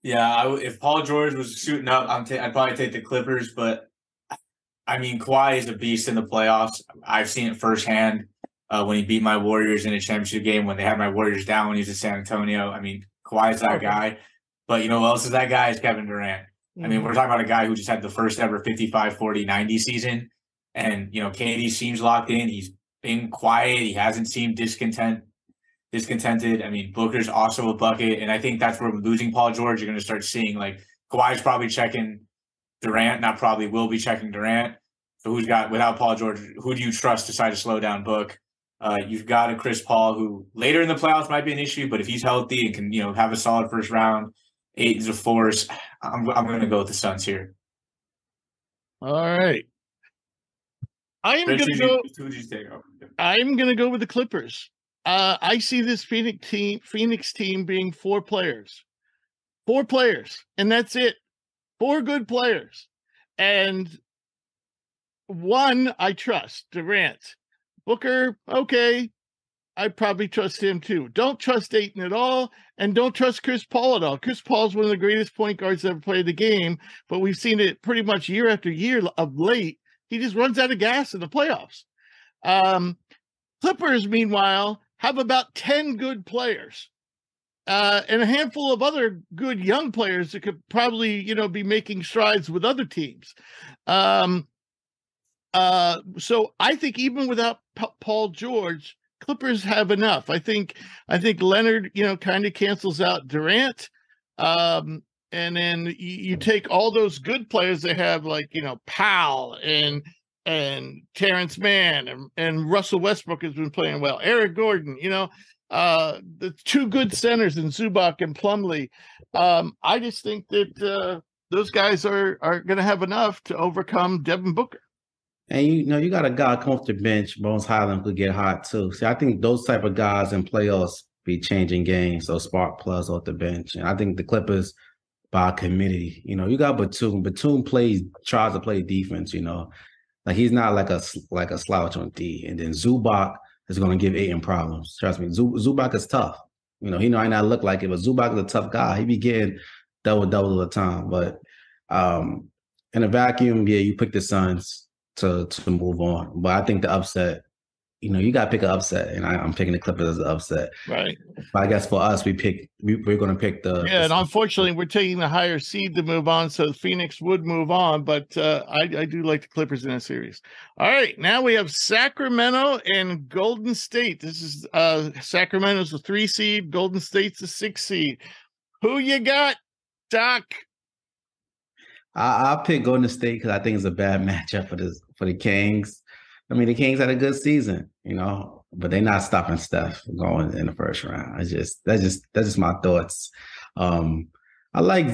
Yeah, if Paul George was suiting up, I'd probably take the Clippers. But I mean, Kawhi is a beast in the playoffs. I've seen it firsthand when he beat my Warriors in a championship game when they had my Warriors down when he was in San Antonio. I mean, Kawhi is that guy. But you know who else is that guy? Is Kevin Durant. I mean, we're talking about a guy who just had the first ever 55, 40, 90 season. And, you know, KD seems locked in. He's been quiet. He hasn't seemed discontented. I mean, Booker's also a bucket. And I think that's where losing Paul George, you're going to start seeing, like, Kawhi's probably checking Durant, not probably will be checking Durant. So without Paul George, who do you trust to decide to slow down Book? You've got a Chris Paul who later in the playoffs might be an issue, but if he's healthy and can, you know, have a solid first round, 8 is a force, I'm going to go with the Suns here. All right. I'm going to go with the Clippers. I see this Phoenix team being 4 players. 4 players, and that's it. 4 good players. And one I trust, Durant. Booker, okay. I probably trust him too. Don't trust Ayton at all, and don't trust Chris Paul at all. Chris Paul's one of the greatest point guards that ever played the game, but we've seen it pretty much year after year of late. He just runs out of gas in the playoffs. Clippers, meanwhile, have about 10 good players and a handful of other good young players that could probably, you know, be making strides with other teams. So I think even without Paul George, Clippers have enough. I think Leonard, you know, kind of cancels out Durant. And then you take all those good players they have, like, you know, Powell and Terrence Mann and Russell Westbrook has been playing well. Eric Gordon, you know, the 2 good centers in Zubac and Plumlee. I just think that those guys are going to have enough to overcome Devin Booker. And you know, you got a guy come off the bench, Bones Highland could get hot too. See, I think those type of guys in playoffs be changing games. So spark plugs off the bench, and I think the Clippers by committee. You know, you got Batum. Batum tries to play defense. You know, like he's not like a slouch on D. And then Zubac is going to give Ayton problems. Trust me, Zubac is tough. You know, he might not look like it, but Zubac is a tough guy. He be getting double all the time. But in a vacuum, yeah, you pick the Suns to move on. But I think the upset, you know, you got to pick an upset, and I'm picking the Clippers as an upset. Right. But I guess for us, we're going to pick the. Yeah, and unfortunately, we're taking the higher seed to move on, so Phoenix would move on. But I do like the Clippers in a series. All right, now we have Sacramento and Golden State. This is Sacramento's the 3 seed, Golden State's the 6 seed. Who you got, Doc? I'll pick Golden State because I think it's a bad matchup for the Kings. I mean, the Kings had a good season, you know, but they're not stopping Steph going in the first round. That's just my thoughts. I like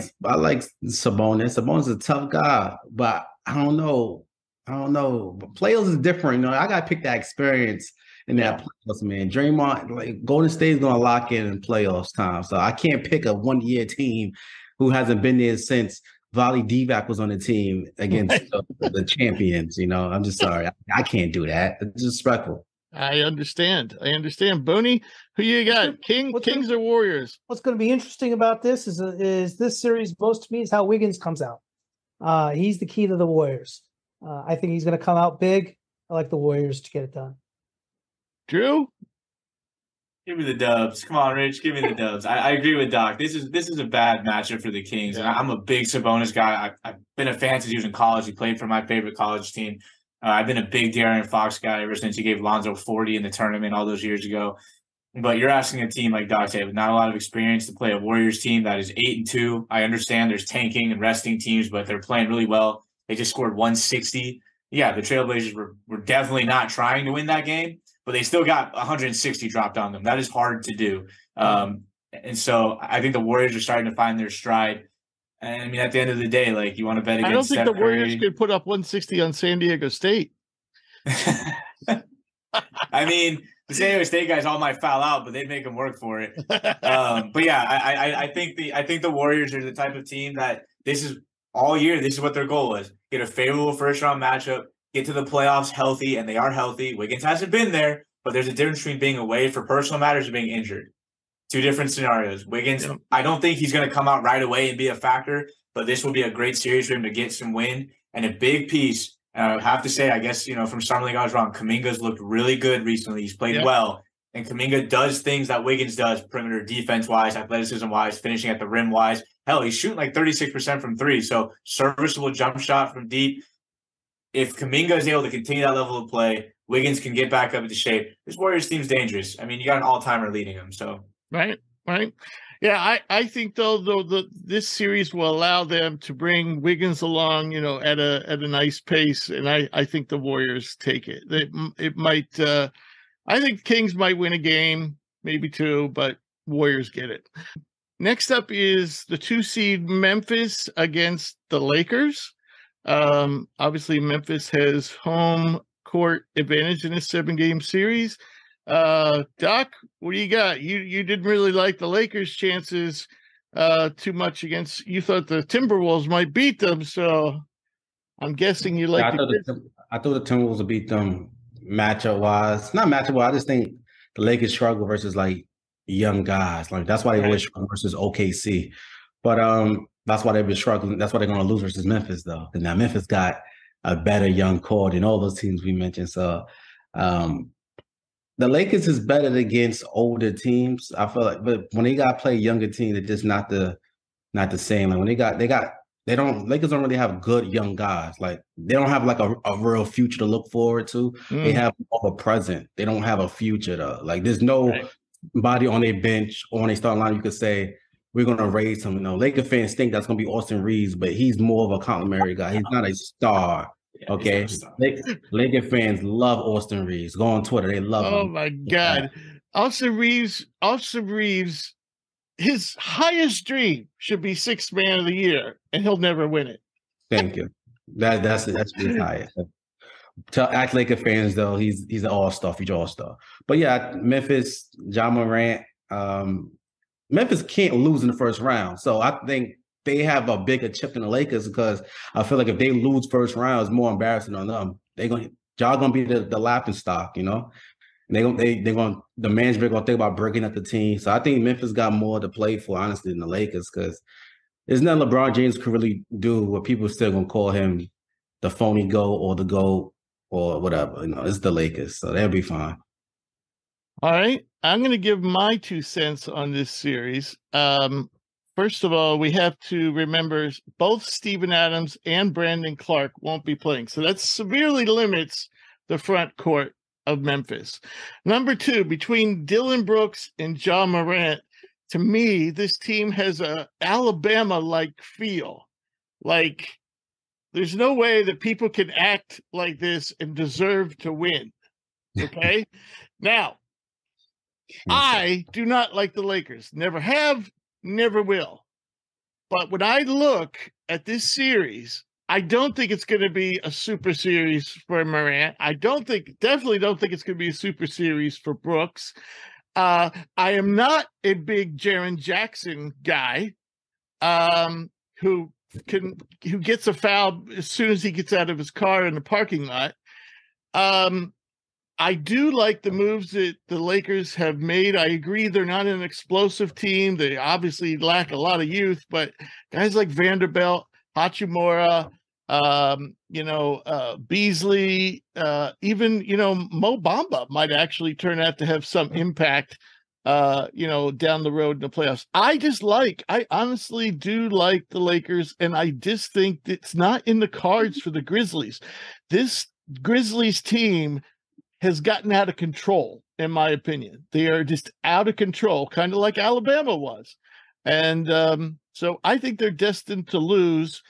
Sabonis. Sabonis is a tough guy, but I don't know. Playoffs is different. You know, I got to pick that experience in that playoffs, man. Draymond, like Golden State is going to lock in playoffs time. So I can't pick a 1-year team who hasn't been there since Vali Divac was on the team against the champions. You know, I'm just sorry. I can't do that. It's disrespectful. I understand. Booney, who you got? Kings or Warriors? What's going to be interesting about this is this series, most to me, is how Wiggins comes out. He's the key to the Warriors. I think he's going to come out big. I like the Warriors to get it done. Drew? Give me the dubs. Come on, Rich. Give me the dubs. I agree with Doc. This is a bad matchup for the Kings. And I'm a big Sabonis guy. I've been a fan since he was in college. He played for my favorite college team. I've been a big De'Aaron Fox guy ever since he gave Lonzo 40 in the tournament all those years ago. But you're asking a team like Doc said with not a lot of experience to play a Warriors team that is 8-2. I understand there's tanking and resting teams, but they're playing really well. They just scored 160. Yeah, the Trailblazers were definitely not trying to win that game, but they still got 160 dropped on them. That is hard to do. And so I think the Warriors are starting to find their stride. And I mean, at the end of the day, like, you want to bet against I don't think Steph the Warriors Curry. could put up 160 on San Diego State. I mean, the San Diego State guys all might foul out, but they'd make them work for it. But yeah, I think the Warriors are the type of team that this is all year. This is what their goal was. get a favorable first-round matchup, get to the playoffs healthy, and they are healthy. Wiggins hasn't been there, but there's a difference between being away for personal matters and being injured. Two different scenarios. Wiggins, I don't think he's going to come out right away and be a factor, but this will be a great series for him to get some win. And a big piece, I have to say, I guess, from Summer League I was wrong. Kuminga's looked really good recently. He's played well. And Kuminga does things that Wiggins does, perimeter defense-wise, athleticism-wise, finishing at the rim-wise. Hell, he's shooting like 36% from three. So serviceable jump shot from deep. If Kuminga is able to continue that level of play, Wiggins can get back up into shape. This Warriors team's dangerous. I mean, you got an all-timer leading them. So Right. Yeah, I think though this series will allow them to bring Wiggins along, at a nice pace, and I think the Warriors take it. It might. I think Kings might win a game, maybe two, but Warriors get it. Next up is the 2 seed Memphis against the Lakers. Obviously, Memphis has home court advantage in a 7-game series. Doc, what do you got? You didn't really like the Lakers' chances too much against. You thought the Timberwolves might beat them, so I'm guessing you like. I thought the Timberwolves would beat them matchup wise. Not matchup wise. I just think the Lakers struggle versus like young guys. Like that's why they always struggle versus OKC. But that's why they've been struggling. That's why they're going to lose versus Memphis, though. And now Memphis got a better young core than all those teams we mentioned. So the Lakers is better against older teams. I feel like, but when they got to play younger teams, it's just not the same. Like when Lakers don't really have good young guys. Like they don't have like a real future to look forward to. They have a present. They don't have a future though. Like there's no body on their bench or on their starting line you could say we're going to raise him. Laker fans think that's going to be Austin Reeves, but he's more of a complimentary guy. He's not a star. Okay, Laker fans love Austin Reeves. Go on Twitter, they love him. Oh my God, Austin Reeves. His highest dream should be 6th man of the year, and he'll never win it. Thank you. That's his highest. Act Laker fans though, he's an all-star, future all-star. But yeah, Memphis, Ja Morant. Memphis can't lose in the first round, so I think they have a bigger chip than the Lakers because I feel like if they lose first round, it's more embarrassing on them. Y'all gonna be the laughing stock, And the management gonna think about breaking up the team. So I think Memphis got more to play for, honestly, than the Lakers because there's nothing LeBron James could really do where people are still gonna call him the phony GOAT or the GOAT or whatever. It's the Lakers, so they'll be fine. All right, I'm going to give my 2 cents on this series. First of all, we have to remember both Steven Adams and Brandon Clark won't be playing. So that severely limits the front court of Memphis. Number 2, between Dylan Brooks and Ja Morant, to me, this team has a Alabama-like feel. Like, there's no way that people can act like this and deserve to win. Okay? Now, I do not like the Lakers. Never have, never will. But when I look at this series, I don't think it's going to be a super series for Morant. Definitely don't think it's going to be a super series for Brooks. I am not a big Jaren Jackson guy who gets a foul as soon as he gets out of his car in the parking lot. I do like the moves that the Lakers have made. I agree they're not an explosive team. They obviously lack a lot of youth, but guys like Vanderbilt, Hachimura, Beasley, even, Mo Bamba might actually turn out to have some impact, down the road in the playoffs. I honestly do like the Lakers, and I just think it's not in the cards for the Grizzlies. This Grizzlies team has gotten out of control, in my opinion. They are just out of control, kind of like Alabama was. And so I think they're destined to lose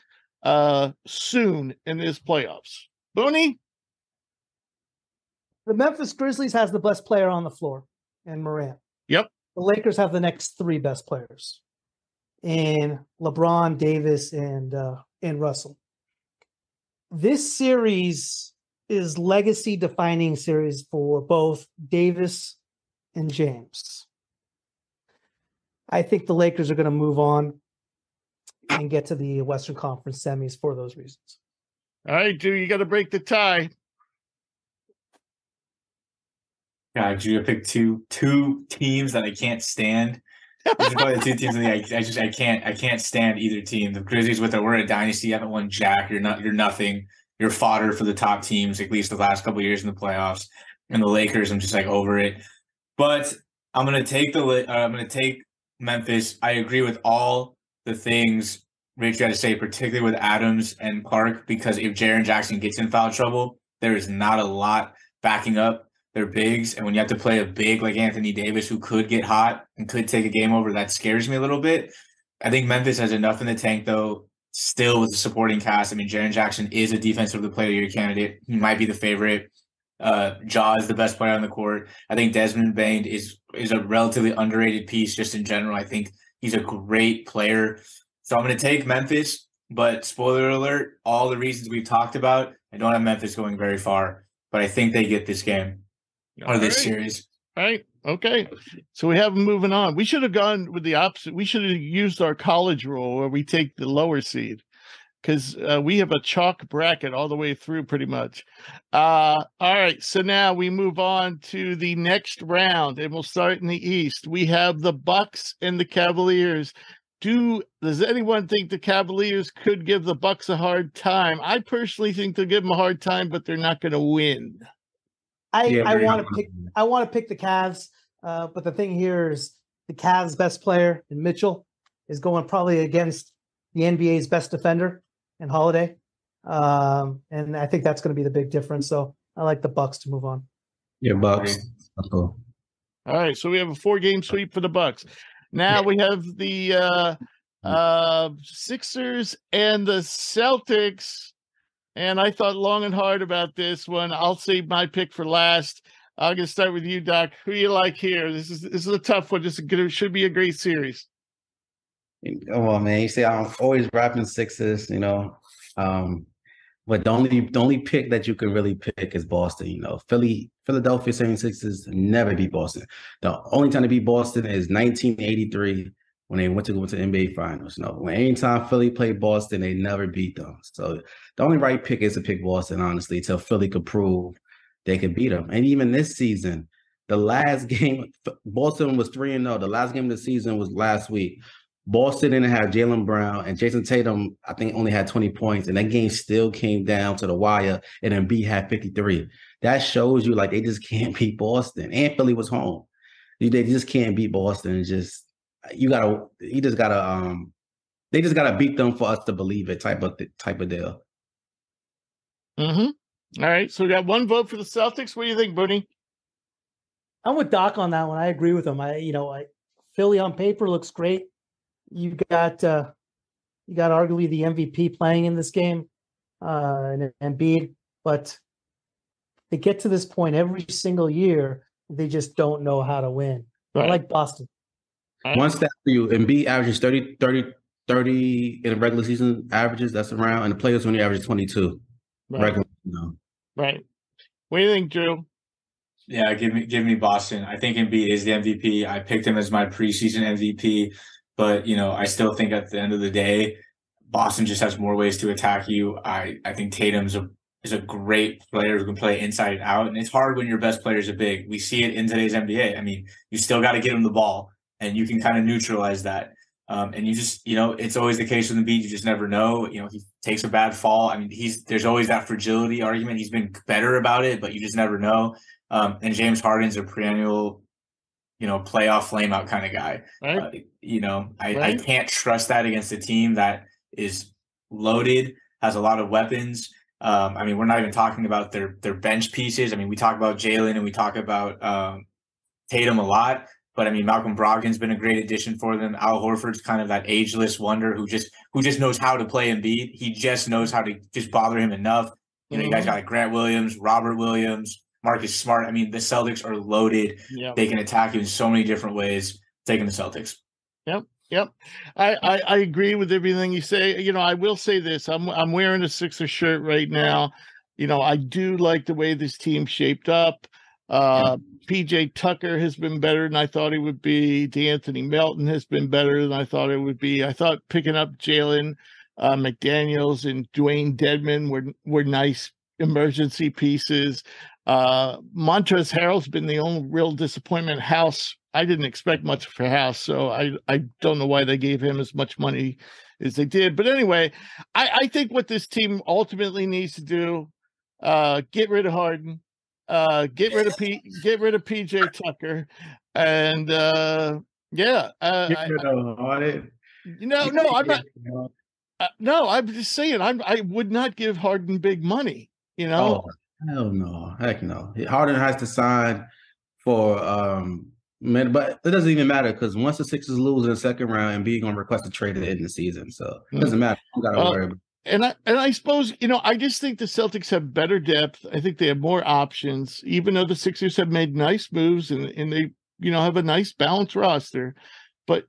soon in this playoffs. Booney? The Memphis Grizzlies has the best player on the floor, and Morant. Yep. The Lakers have the next 3 best players in LeBron, Davis, and Russell. This series is legacy-defining series for both Davis and James. I think the Lakers are going to move on and get to the Western Conference semis for those reasons. All right, Drew, you got to break the tie. God, Drew, I picked two teams that I can't stand. These are probably the two teams that I can't stand either team. The Grizzlies we're a dynasty, you haven't won jack. You're nothing. You're fodder for the top teams, at least the last couple of years in the playoffs. And the Lakers, I'm just like over it. But I'm gonna take Memphis. I agree with all the things Rich got to say, particularly with Adams and Clark, because if Jaren Jackson gets in foul trouble, there is not a lot backing up their bigs. And when you have to play a big like Anthony Davis who could get hot and could take a game over, that scares me a little bit. I think Memphis has enough in the tank, though, still with the supporting cast. I mean, Jaren Jackson is a defensive player of the year candidate. He might be the favorite. Ja is the best player on the court. I think Desmond Bane is a relatively underrated piece just in general. I think he's a great player. So I'm going to take Memphis, but spoiler alert, all the reasons we've talked about, I don't have Memphis going very far, but I think they get this game or this series. All right. Okay. So we have them moving on. We should have gone with the opposite. We should have used our college rule where we take the lower seed, because we have a chalk bracket all the way through pretty much. All right. So now we move on to the next round, and we'll start in the East. We have the Bucks and the Cavaliers. Does anyone think the Cavaliers could give the Bucks a hard time? I personally think they'll give them a hard time, but they're not going to win. I want to pick the Cavs, but the thing here is the Cavs' best player in Mitchell is going probably against the NBA's best defender in Holiday, and I think that's going to be the big difference. So I like the Bucks to move on. Yeah, Bucks. Cool. All right, so we have a 4-game sweep for the Bucks. Now we have the Sixers and the Celtics. And I thought long and hard about this one. I'll save my pick for last. I'm going to start with you, Doc. Who do you like here? This is a tough one. Should be a great series. Come on, man. You say I'm always rapping Sixers, but the only pick that you can really pick is Boston. Philadelphia 76ers never beat Boston. The only time they beat Boston is 1983. When they went to NBA Finals. Anytime Philly played Boston, they never beat them. So the only right pick is to pick Boston, honestly, until Philly could prove they could beat them. And even this season, the last game, Boston was 3-0. The last game of the season was last week. Boston didn't have Jaylen Brown, and Jason Tatum, I think, only had 20 points, and that game still came down to the wire, and Embiid had 53. That shows you, they just can't beat Boston. And Philly was home. They just can't beat Boston. They just gotta beat them for us to believe it, type of deal. Mm-hmm. All right, so we got one vote for the Celtics. What do you think, Booney? I'm with Doc on that one. I agree with him. Philly on paper looks great. You got arguably the MVP playing in this game, and Embiid, but they get to this point every single year. They just don't know how to win. Right. I like Boston. One stat for you, Embiid averages 30 in the regular season averages, that's around, and the players only average 22. Right. Right. What do you think, Drew? Yeah, give me Boston. I think Embiid is the MVP. I picked him as my preseason MVP, but I still think at the end of the day, Boston just has more ways to attack you. I think Tatum's is a great player who can play inside and out, and it's hard when your best players are big. We see it in today's NBA. I mean, you still got to get him the ball. And you can kind of neutralize that. And you just, it's always the case with Embiid. You just never know. He takes a bad fall. I mean, there's always that fragility argument. He's been better about it, but you just never know. And James Harden's a perennial, playoff flameout kind of guy. Right. I can't trust that against a team that is loaded, has a lot of weapons. We're not even talking about their bench pieces. We talk about Jalen and we talk about Tatum a lot. But Malcolm Brogdon's been a great addition for them. Al Horford's kind of that ageless wonder who just knows how to play Embiid. He just knows how to just bother him enough. You guys got Grant Williams, Robert Williams, Marcus Smart. The Celtics are loaded. Yep. They can attack you in so many different ways. Taking the Celtics. Yep. I agree with everything you say. I will say this. I'm wearing a Sixers shirt right now. I do like the way this team shaped up. PJ Tucker has been better than I thought he would be. D'Anthony Melton has been better than I thought it would be. I thought picking up Jalen McDaniels and Dwayne Dedman were nice emergency pieces. Montrezl Harrell's been the only real disappointment. House, I didn't expect much for House, so I don't know why they gave him as much money as they did. But anyway, I think what this team ultimately needs to do, get rid of Harden, get rid of PJ Tucker, and get rid of Harden. No, I'm not. No, I'm just saying I would not give Harden big money. Oh, hell no, heck no. Harden has to sign for but it doesn't even matter because once the Sixers lose in the second round, and Embiid gonna request a trade at the end of the season, so it doesn't matter. You gotta worry about it. And I suppose I just think the Celtics have better depth. I think they have more options, even though the Sixers have made nice moves and they have a nice balanced roster, but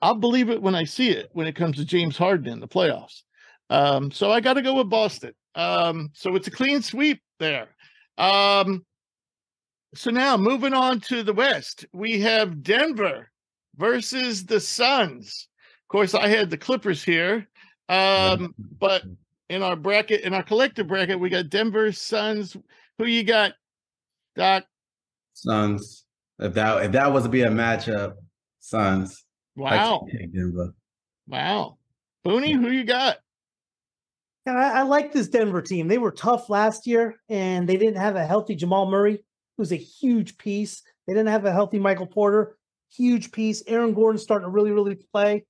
I'll believe it when I see it when it comes to James Harden in the playoffs. So I got to go with Boston. So it's a clean sweep there. So now moving on to the West, we have Denver versus the Suns. Of course, I had the Clippers here. But in our collective bracket, we got Denver, Suns. Who you got, Doc? Suns. If that was to be a matchup, Suns. Wow. Wow. Booney, who you got? Yeah, I like this Denver team. They were tough last year, and they didn't have a healthy Jamal Murray, who's a huge piece. They didn't have a healthy Michael Porter, huge piece. Aaron Gordon's starting to really, really play.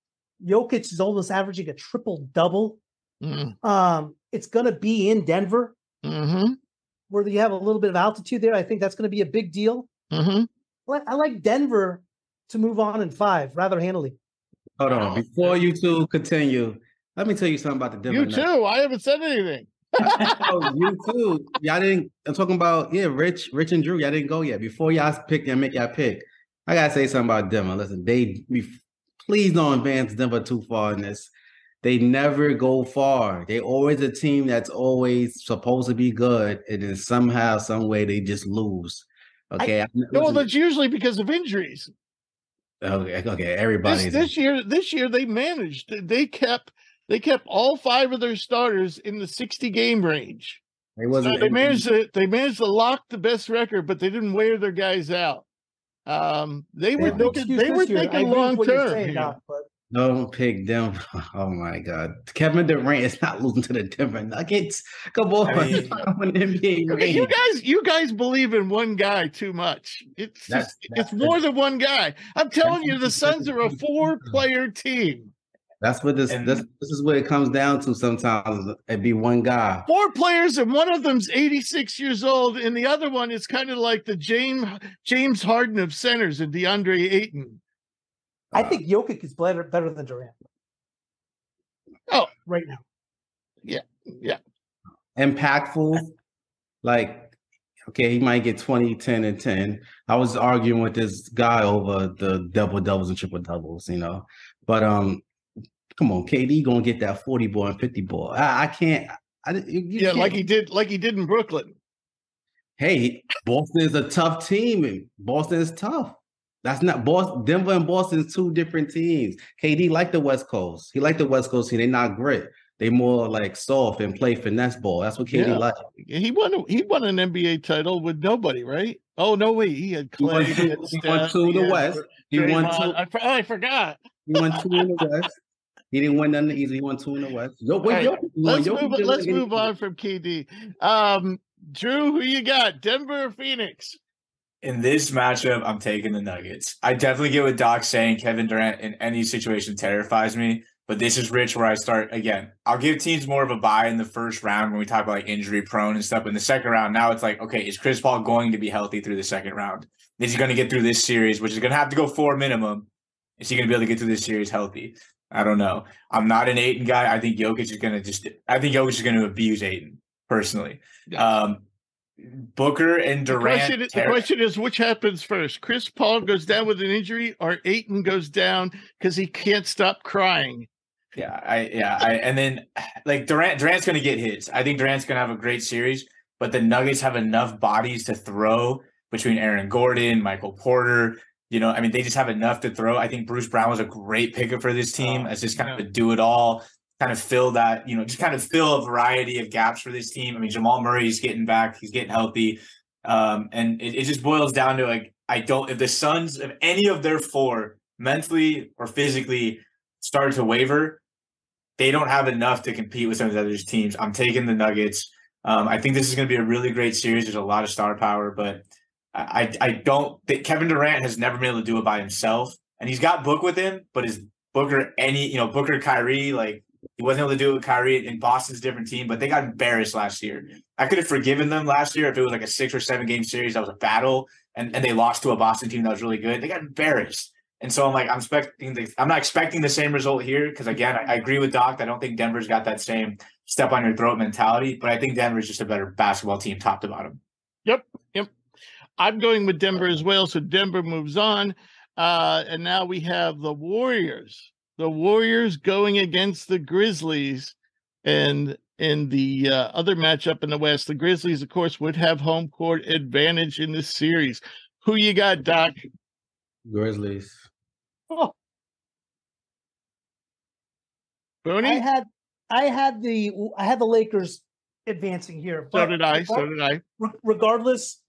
Jokic is almost averaging a triple-double. It's going to be in Denver, where you have a little bit of altitude there. I think that's going to be a big deal. I like Denver to move on in 5 rather handily. Hold on. Before you two continue, let me tell you something about the Denver Nuggets. You too. I haven't said anything. Oh, you too. Y'all didn't. I'm talking about, Rich and Drew. Y'all didn't go yet. Before y'all pick and make y'all pick, I got to say something about Denver. Listen, please don't advance Denver too far in this. They never go far. They always a team that's always supposed to be good, and then somehow, some way, they just lose. Okay. That's usually because of injuries. Okay. Everybody. This year they managed. They kept all 5 of their starters in the 60 game range. They managed to lock the best record, but they didn't wear their guys out. They were thinking long term. Don't pick Denver. Oh my God, Kevin Durant is not losing to the Denver Nuggets. Come on, you guys believe in one guy too much. It's more than one guy. I'm telling you, the Suns are a 4-player team. That's what this is what it comes down to. Sometimes it'd be one guy. 4 players, and one of them's 86 years old, and the other one is kind of like the James Harden of centers and DeAndre Ayton. I think Jokic is better than Durant. Oh, right now. Yeah. Impactful. Like, okay, he might get 20, 10, and 10. I was arguing with this guy over the double-doubles and triple-doubles, But come on, KD gonna get that 40 ball and 50 ball. I can't. Can't. Like he did in Brooklyn. Hey, Boston is a tough team, and Boston is tough. That's not Boston. Denver and Boston is 2 different teams. KD like the West Coast. He like the West Coast team. They not grit. They more like soft and play finesse ball. That's what KD like. He won an NBA title with nobody, right? Oh no, wait, he had Clay. He won 2 in the West. He won 2. I forgot. He won 2 in the West. He didn't win none of the East. He won 2 in the West. Let's move on from KD. Drew, who you got? Denver or Phoenix? In this matchup, I'm taking the Nuggets. I definitely get what Doc's saying. Kevin Durant in any situation terrifies me. But this is Rich where I start again. I'll give teams more of a bye in the first round when we talk about like injury prone and stuff. In the second round, now it's like, okay, is Chris Paul going to be healthy through the second round? Is he going to get through this series, which is going to have to go 4 minimum? Is he going to be able to get through this series healthy? I don't know. I'm not an Ayton guy. I think Jokic is going to abuse Ayton personally. Yeah. Booker and Durant. The question is, which happens first? Chris Paul goes down with an injury, or Ayton goes down because he can't stop crying? And then like Durant's going to get his. I think Durant's going to have a great series, but the Nuggets have enough bodies to throw between Aaron Gordon, Michael Porter. They just have enough to throw. I think Bruce Brown was a great pickup for this team as just kind of a do-it-all. kind of fill that, just kind of fill a variety of gaps for this team. I mean, Jamal Murray's getting back, he's getting healthy. And it just boils down to like, if the Suns, if any of their four mentally or physically start to waver, they don't have enough to compete with some of the other teams. I'm taking the Nuggets. I think this is going to be a really great series. There's a lot of star power, but I don't think Kevin Durant has never been able to do it by himself. And he's got Book with him, but is Booker Booker, Kyrie, like he wasn't able to do it with Kyrie in Boston's different team, but they got embarrassed last year. I could have forgiven them last year if it was like a 6 or 7 game series that was a battle and they lost to a Boston team that was really good. They got embarrassed. And so I'm like, I'm not expecting the same result here because, again, I agree with Doc. I don't think Denver's got that same step on your throat mentality, but I think Denver's just a better basketball team top to bottom. Yep. I'm going with Denver as well, so Denver moves on. And now we have the Warriors. The Warriors going against the Grizzlies. And in the other matchup in the West, the Grizzlies, of course, would have home court advantage in this series. Who you got, Doc? Grizzlies. Oh. Booney? I had the Lakers advancing here. So did I. Regardless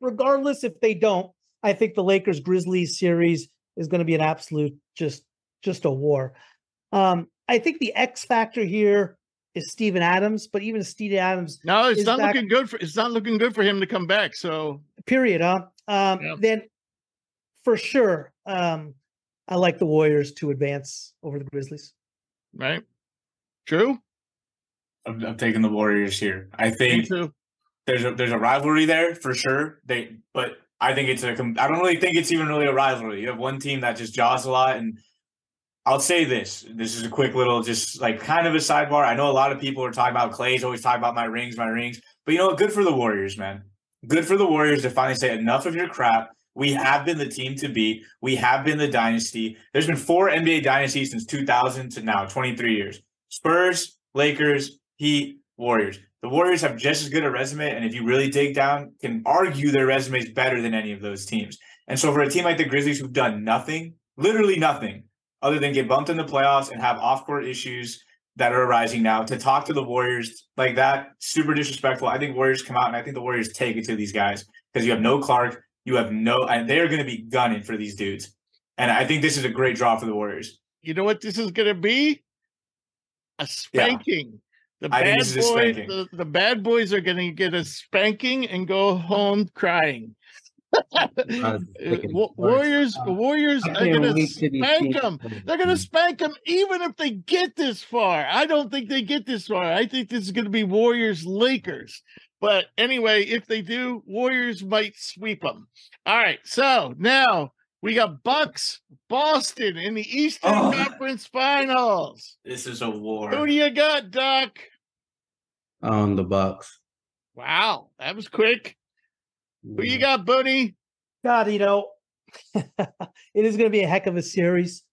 if they don't, I think the Lakers Grizzlies series is going to be an absolute just a war. I think the X factor here is Steven Adams, but even Steven Adams, no, it's not looking good for him to come back. So period. Then for sure, I like the Warriors to advance over the Grizzlies. Right. True. I'm taking the Warriors here. I think there's a rivalry there for sure. But I think I don't really think it's even really a rivalry. You have one team that just jaws a lot, and I'll say this. This is a quick little, just like kind of a sidebar. I know a lot of people are talking about Clay's always talking about my rings. But you know what? Good for the Warriors, man. Good for the Warriors to finally say enough of your crap. We have been the team to beat. We have been the dynasty. There's been 4 NBA dynasties since 2000 to now, 23 years. Spurs, Lakers, Heat, Warriors. The Warriors have just as good a resume, and if you really dig down, can argue their resume is better than any of those teams. And so for a team like the Grizzlies who've done nothing, literally nothing, other than get bumped in the playoffs and have off-court issues that are arising now, to talk to the Warriors like that, super disrespectful. I think Warriors come out, and I think the Warriors take it to these guys because you have no Clark, and they're going to be gunning for these dudes. And I think this is a great draw for the Warriors. You know what this is going to be? A spanking. Yeah. The bad boys are going to get a spanking and go home crying. Warriors are going to spank them. They're going to spank them even if they get this far. I don't think they get this far. I think this is going to be Warriors-Lakers. But anyway, if they do, Warriors might sweep them. All right, so now we got Bucks, Boston in the Eastern Conference Finals. This is a war. Who do you got, Doc? The Bucks. Wow, that was quick. Who you got, Bunny? God, it is going to be a heck of a series.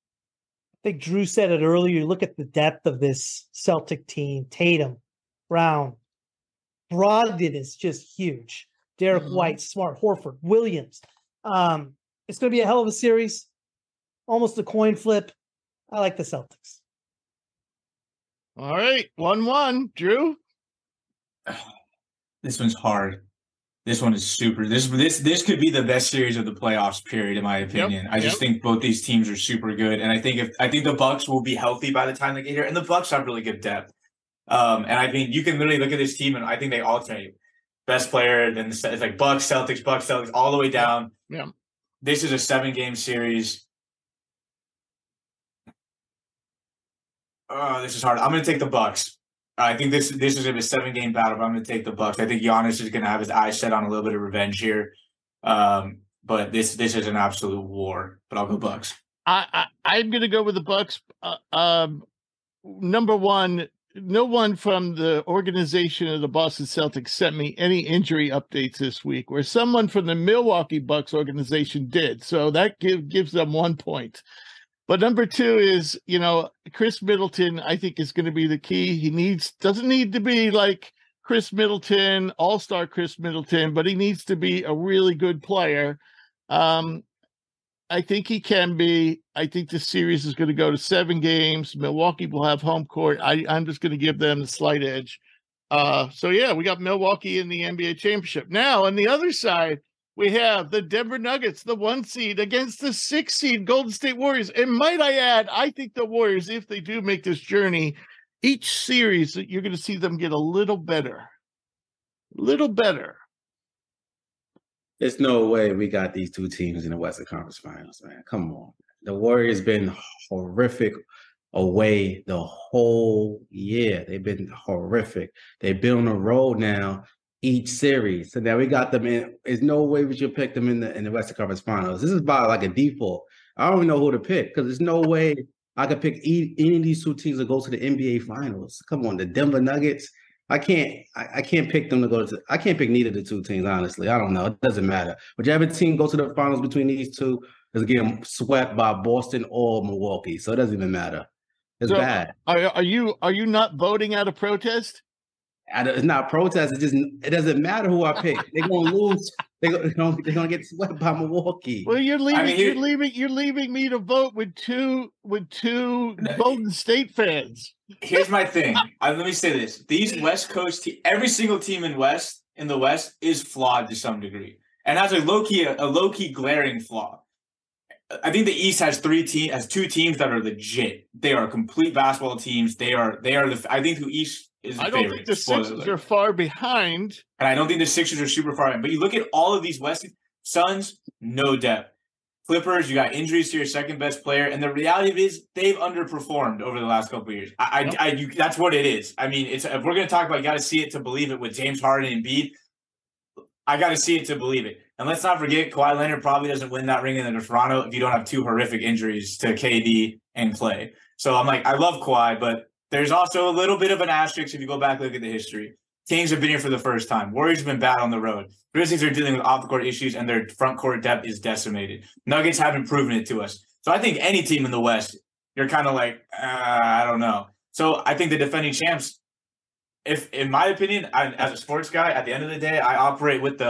I think Drew said it earlier. You look at the depth of this Celtic team: Tatum, Brown, Brogdon is just huge. Derek White, Smart, Horford, Williams. It's going to be a hell of a series. Almost a coin flip. I like the Celtics. All right, 1-1. Drew? This one's hard. This one is super. This could be the best series of the playoffs, period, in my opinion. I just think both these teams are super good. And I think the Bucks will be healthy by the time they get here. And the Bucks have really good depth. And I think you can literally look at this team, and I think they alternate. Best player, then it's like Bucks, Celtics, all the way down. Yeah. This is a 7-game series. Oh, this is hard. I'm going to take the Bucks. I think this is going to be a 7-game battle, but I'm going to take the Bucks. I think Giannis is going to have his eyes set on a little bit of revenge here. But this is an absolute war. But I'll go Bucks. I'm going to go with the Bucks. Number one, no one from the organization of the Boston Celtics sent me any injury updates this week, where someone from the Milwaukee Bucks organization did. So that gives them 1 point. But number 2 is, Chris Middleton, I think, is going to be the key. He doesn't need to be like Chris Middleton, all-star Chris Middleton, but he needs to be a really good player. I I think he can be. I think the series is going to go to 7 games. Milwaukee will have home court. I'm just going to give them the slight edge. So yeah, we got Milwaukee in the NBA championship. Now on the other side, we have the Denver Nuggets, the 1 seed against the 6 seed Golden State Warriors. And might I add, I think the Warriors, if they do make this journey, each series you're going to see them get a little better. Little better. There's no way we got these 2 teams in the Western Conference Finals, man. Come on. The Warriors been horrific away the whole year. They've been horrific. They've been on the road now each series. So now we got them in. There's no way we should pick them in the Western Conference Finals. This is about like a default. I don't even know who to pick because there's no way I could pick any of these 2 teams to go to the NBA Finals. Come on, the Denver Nuggets. I can't pick them to go to. I can't pick neither of the 2 teams. Honestly, I don't know. It doesn't matter. Whichever team goes to the finals between these 2 is getting swept by Boston or Milwaukee. So it doesn't even matter. It's bad. Are you not voting out of protest? It's not protest. It doesn't matter who I pick. They're gonna lose. They're gonna get swept by Milwaukee. Well, you're leaving me to vote with two Golden State fans. Here's my thing. Let me say this: these West Coast every single team in the West is flawed to some degree, and has a low key glaring flaw. I think the East has 2 teams that are legit. They are complete basketball teams. They are I think the East is. I don't think the Sixers are far behind, and I don't think the Sixers are super far behind. But you look at all of these West Suns, no depth. Clippers, you got injuries to your second best player, and the reality is they've underperformed over the last couple of years. That's what it is. I mean, if we're going to talk about, you got to see it to believe it with James Harden and Embiid. I got to see it to believe it. And let's not forget, Kawhi Leonard probably doesn't win that ring in Toronto if you don't have 2 horrific injuries to KD and Clay. So I'm like, I love Kawhi, but there's also a little bit of an asterisk if you go back and look at the history. Kings have been here for the first time. Warriors have been bad on the road. Grizzlies are dealing with off-the-court issues, and their front-court depth is decimated. Nuggets haven't proven it to us. So I think any team in the West, you're kind of like, I don't know. So I think the defending champs, if in my opinion, as a sports guy, at the end of the day, I operate with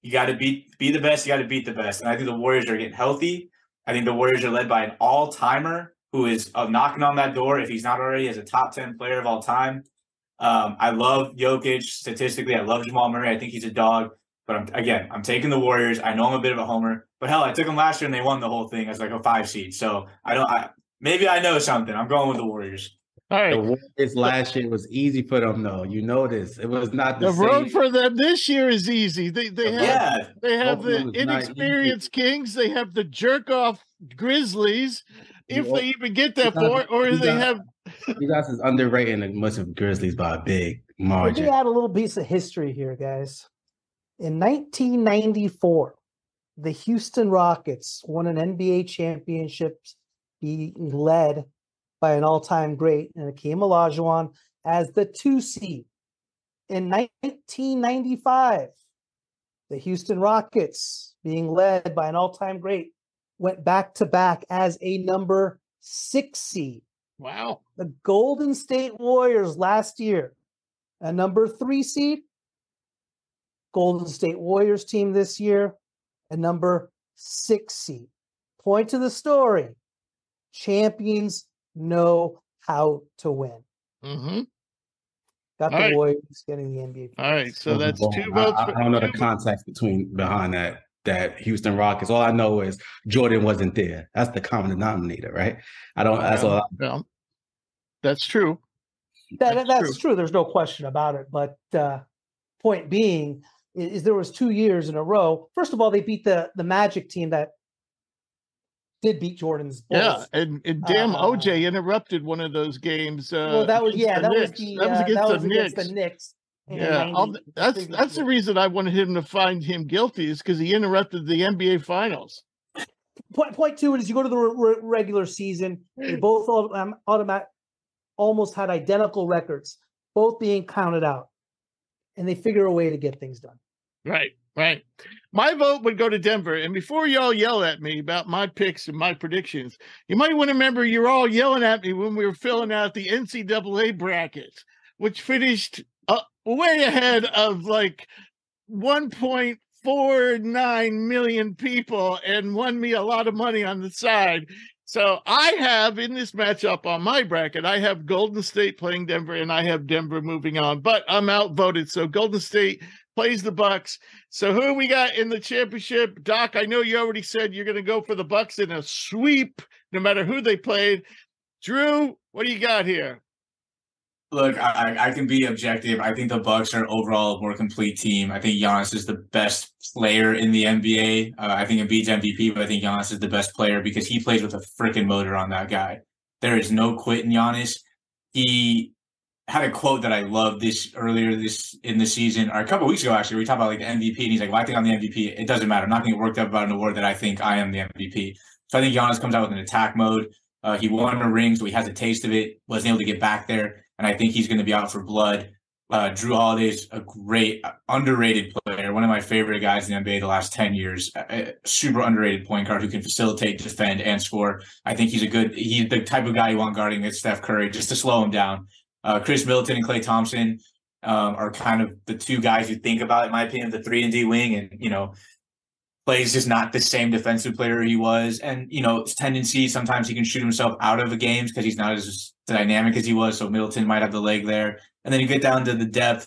you got to be the best, you got to beat the best. And I think the Warriors are getting healthy. I think the Warriors are led by an all-timer who is knocking on that door, if he's not already, as a top 10 player of all time. I love Jokic statistically. I love Jamal Murray. I think he's a dog. But I'm taking the Warriors. I know I'm a bit of a homer. But hell, I took them last year and they won the whole thing as like a 5 seed. So maybe I know something. I'm going with the Warriors. All right. The Warriors last year was easy for them, though. You know this. It was not the same. road for them this year is easy. They have the inexperienced Kings. They have the jerk off Grizzlies, if they even get that far, or they have. You guys is underrating the much of Grizzlies by a big margin. Let me add a little piece of history here, guys. In 1994, the Houston Rockets won an NBA championship, being led by an all-time great, and Hakeem Olajuwon as the 2 seed. In 1995, the Houston Rockets, being led by an all-time great, went back-to-back as a number 6 seed. Wow. The Golden State Warriors last year, a number 3 seed. Golden State Warriors team this year, a number 6 seed. Point to the story. Champions know how to win. Mm-hmm. Got the Warriors getting the NBA. All right, so that's 2 votes. I don't know the context behind that Houston Rockets. All I know is Jordan wasn't there. That's the common denominator, right? That's all. That's true. That's true. There's no question about it. But point being is there was 2 years in a row. First of all, they beat the Magic team that did beat Jordan's Bulls. Yeah, and damn, OJ interrupted one of those games. That was against the Knicks. Yeah, that's the reason I wanted him to find him guilty, is because he interrupted the NBA Finals. Point 2 is you go to the regular season, they both almost had identical records, both being counted out, and they figure a way to get things done. Right. My vote would go to Denver. And before y'all yell at me about my picks and my predictions, you might want to remember you're all yelling at me when we were filling out the NCAA bracket, which finished way ahead of like 1.5 1.49 million people and won me a lot of money on the side. So I have in this matchup on my bracket, I have Golden State playing Denver, and I have Denver moving on, but I'm outvoted. So Golden State plays the Bucks. So who we got in the championship? Doc, I know you already said you're going to go for the Bucks in a sweep, no matter who they played. Drew, what do you got here? Look, I can be objective. I think the Bucks are overall a more complete team. I think Giannis is the best player in the NBA. I think Embiid's MVP, but I think Giannis is the best player because he plays with a freaking motor on that guy. There is no quit in Giannis. He had a quote that I loved earlier in the season, or a couple of weeks ago, actually, where we talked about like the MVP, and he's like, well, I think I'm the MVP. It doesn't matter. I'm not going to get worked up about an award that I think I am the MVP. So I think Giannis comes out with an attack mode. He won a ring, so he has a taste of it, wasn't able to get back there. And I think he's going to be out for blood. Drew Holiday's a great, underrated player, one of my favorite guys in the NBA the last 10 years. A super underrated point guard who can facilitate, defend, and score. I think he's the type of guy you want guarding against Steph Curry, just to slow him down. Chris Middleton and Klay Thompson are kind of the two guys you think about, in my opinion, the 3-and-D wing. And, Clay's just not the same defensive player he was. And, his tendency, sometimes he can shoot himself out of the games because he's not as dynamic as he was. So Middleton might have the leg there. And then you get down to the depth.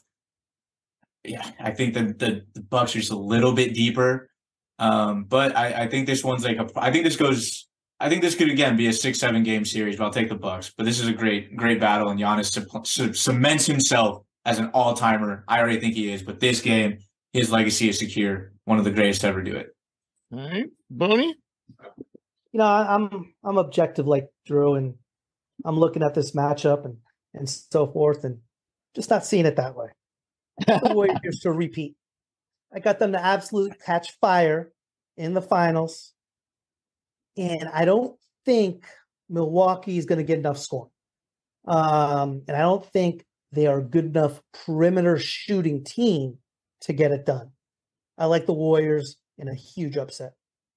Yeah, I think the Bucks are just a little bit deeper. But I think this one's I think this could, again, be a 6-7 game series, but I'll take the Bucks. But this is a great battle. And Giannis cements himself as an all-timer. I already think he is. But this game, his legacy is secure. One of the greatest to ever do it. All right. Boney? I'm objective like Drew, and I'm looking at this matchup and so forth, and just not seeing it that way. The Warriors to repeat. I got them to absolute catch fire in the finals, and I don't think Milwaukee is going to get enough scoring. And I don't think they are a good enough perimeter shooting team to get it done. I like the Warriors in a huge upset.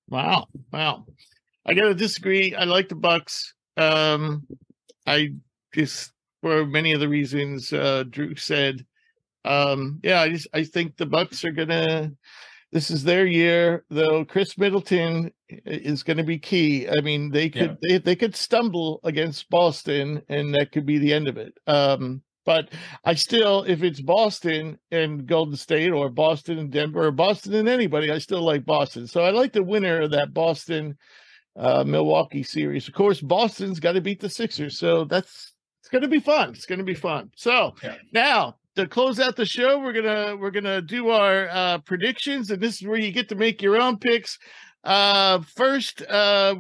Wow. I got to disagree. I like the Bucks. I just, for many of the reasons Drew said, I think the Bucks are gonna. This is their year, though. Chris Middleton is going to be key. I mean, they could stumble against Boston, and that could be the end of it. But I still, if it's Boston and Golden State, or Boston and Denver, or Boston and anybody, I still like Boston. So I like the winner of that Boston Milwaukee series. Of course, Boston's got to beat the Sixers, so it's going to be fun. It's going to be fun. So now to close out the show, we're gonna do our predictions, and this is where you get to make your own picks. First, I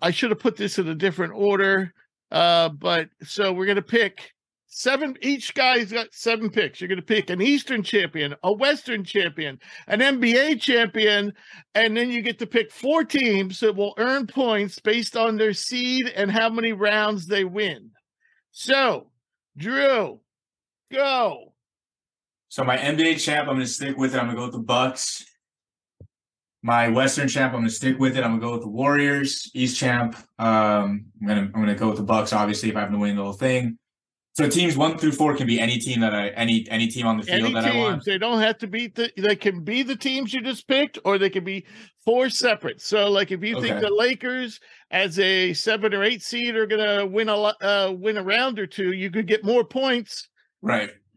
should have put this in a different order, but so we're gonna pick 7. Each guy's got 7 picks. You're going to pick an Eastern champion, a Western champion, an NBA champion, and then you get to pick 4 teams that will earn points based on their seed and how many rounds they win. So, Drew, go. So my NBA champ, I'm going to stick with it. I'm going to go with the Bucks. My Western champ, I'm going to stick with it. I'm going to go with the Warriors. East champ, I'm going to go with the Bucks, obviously, if I have to win the whole thing. So teams 1 through 4 can be any team that any team on the field that I want. They don't have to be they can be the teams you just picked, or they can be 4 separate. So like if you think the Lakers as a 7 or 8 seed are gonna win a round or 2, you could get more points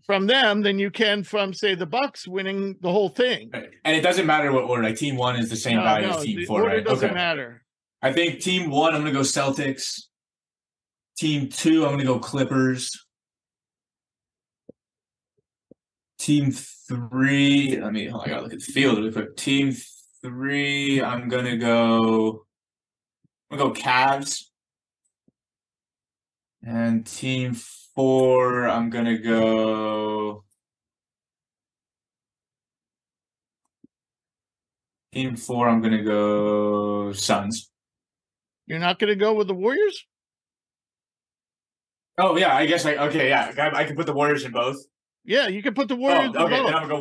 from them than you can from, say, the Bucks winning the whole thing. Right. And it doesn't matter what order. Like team 1 is the same value as team 4, right? It doesn't matter. I think team 1, I'm gonna go Celtics. Team 2, I'm gonna go Clippers. Team 3, I gotta look at the field really quick. Team 3, I'm gonna go Cavs. And team 4, I'm gonna go Suns. You're not gonna go with the Warriors? Oh yeah, I guess I can put the Warriors in both. Yeah, you can put the Warriors in both. Then I'm gonna go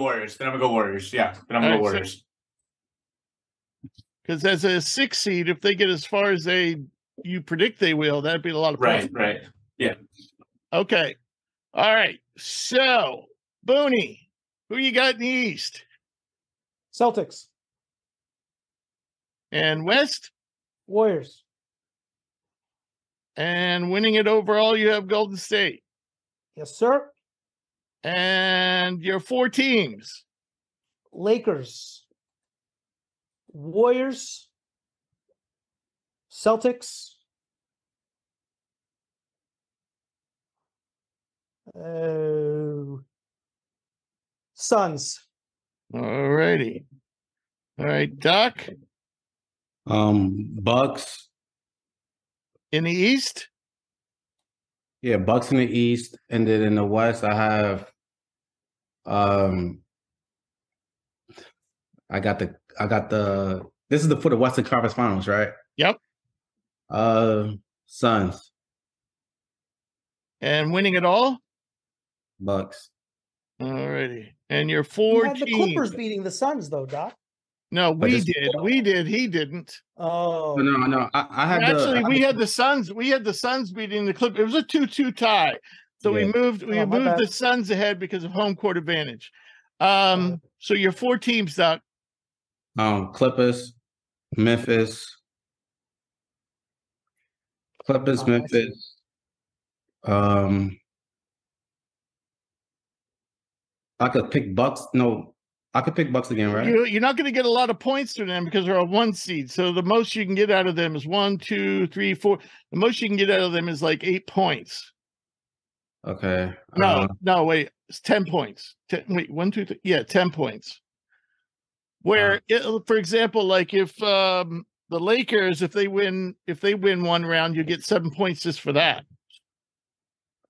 Warriors. Yeah, then I'm gonna go Warriors. Because as a 6 seed, if they get as far as you predict they will, that'd be a lot of points. Right. Yeah. Okay. All right. So, Booney, who you got in the East? Celtics. And West? Warriors. And winning it overall, you have Golden State. Yes, sir. And your 4 teams? Lakers. Warriors. Celtics. Suns. All righty. All right, Doc. Bucks. In the East? Yeah, Bucks in the East, and then in the West, I have I got the this is for the Western Conference Finals, right? Yep. Suns. And winning it all? Bucks. All righty. And your 4 You had the teams? Clippers beating the Suns, though, Doc. No, we did. We did. He didn't. Oh no. I had we had the Suns. We had the Suns beating the Clippers. It was a 2-2 tie. So we moved the Suns ahead because of home court advantage. So your 4 teams, Doc. Clippers, Memphis. Memphis. I could pick Bucks. No, I could pick Bucks again, right? You're not going to get a lot of points from them because they're a 1 seed. So the most you can get out of them is 1, 2, 3, 4. The most you can get out of them is like 8 points. Okay. No, wait. It's 10 points. 1, 2, 3. Yeah, 10 points. Where, for example, like if the Lakers, if they win 1 round, you get 7 points just for that.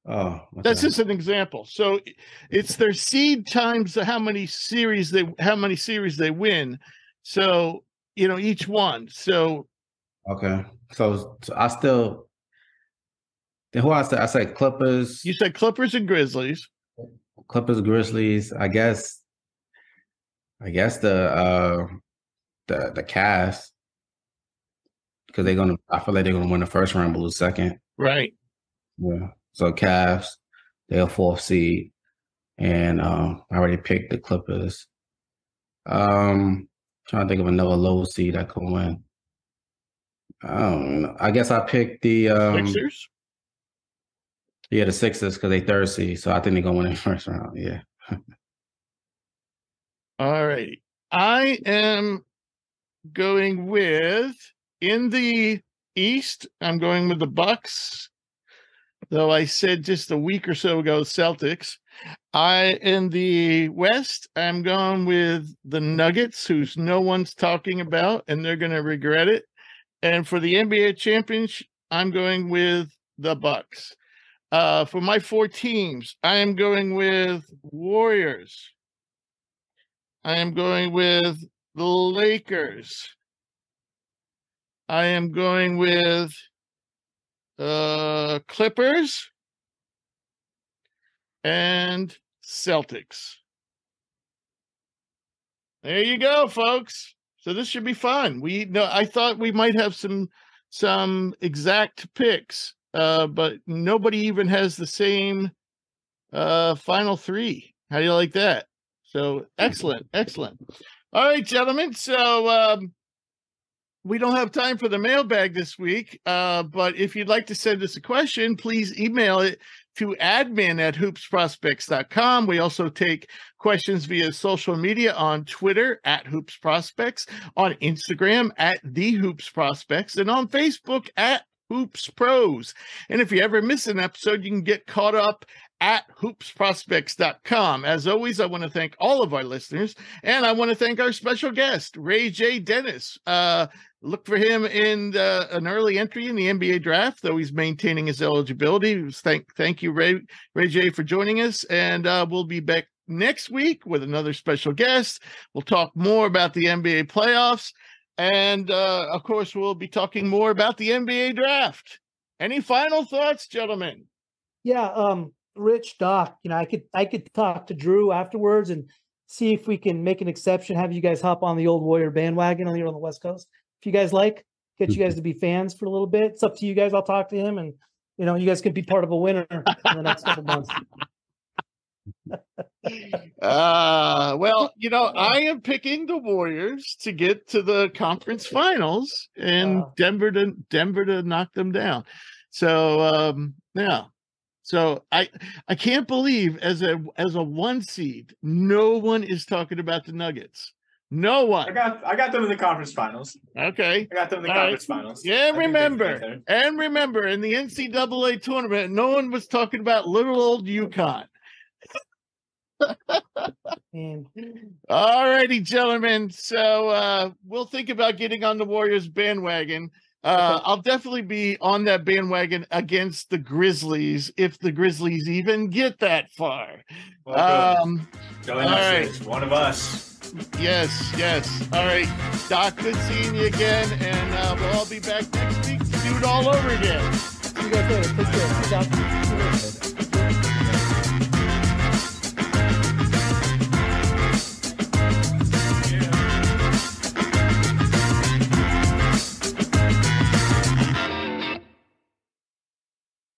Oh, okay. That's just an example. So it's their seed times how many series they win. So each one. So okay. So I still. Then who I said? I said Clippers. You said Clippers and Grizzlies. Clippers, Grizzlies. I guess the Cavs, because I feel like they're gonna win the first round, but lose second. Right. Yeah. So Cavs, they're 4th seed, and I already picked the Clippers. Trying to think of another low seed that could win. I don't know. I guess I picked the Sixers. Yeah, the Sixers, because they 3rd seed, so I think they're gonna win in the first round. Yeah. All righty. I am going with, in the East, I'm going with the Bucks. Though I said just a week or so ago, Celtics. In the West, I'm going with the Nuggets, who's no one's talking about, and they're going to regret it. And for the NBA championship, I'm going with the Bucks. For my 4 teams, I am going with Warriors. I am going with the Lakers. I am going with Clippers and Celtics. There you go, folks. So this should be fun. I thought we might have some exact picks, but nobody even has the same final 3. How do you like that? So excellent. All right, gentlemen. So we don't have time for the mailbag this week, but if you'd like to send us a question, please email it to admin@hoopsprospects.com. We also take questions via social media on Twitter @hoopsprospects, on Instagram @thehoopsprospects, and on Facebook @hoopspros. And if you ever miss an episode, you can get caught up at hoopsprospects.com. As always, I want to thank all of our listeners, and I want to thank our special guest, RayJ Dennis. Look for him in an early entry in the NBA draft, though he's maintaining his eligibility. Thank you, RayJ, for joining us, and we'll be back next week with another special guest. We'll talk more about the NBA playoffs, and of course, we'll be talking more about the NBA draft. Any final thoughts, gentlemen? Yeah, Rich, Doc, I could talk to Drew afterwards and see if we can make an exception, have you guys hop on the old Warrior bandwagon here on the West Coast. If you guys like, get you guys to be fans for a little bit. It's up to you guys. I'll talk to him, and you guys can be part of a winner in the next couple months. Well, I am picking the Warriors to get to the conference finals and Denver to knock them down. So, yeah. So I can't believe as a 1 seed, no one is talking about the Nuggets. No one. I got them in the conference finals. Okay. I got them in the conference finals. Yeah, remember in the NCAA tournament, no one was talking about little old UConn. All righty, gentlemen. So we'll think about getting on the Warriors bandwagon. I'll definitely be on that bandwagon against the Grizzlies if the Grizzlies even get that far. Welcome. Join us. Right. One of us. Yes. All right, Doc, good seeing you again, and we'll all be back next week to do it all over again. See you guys later. Take care. See you, Doc.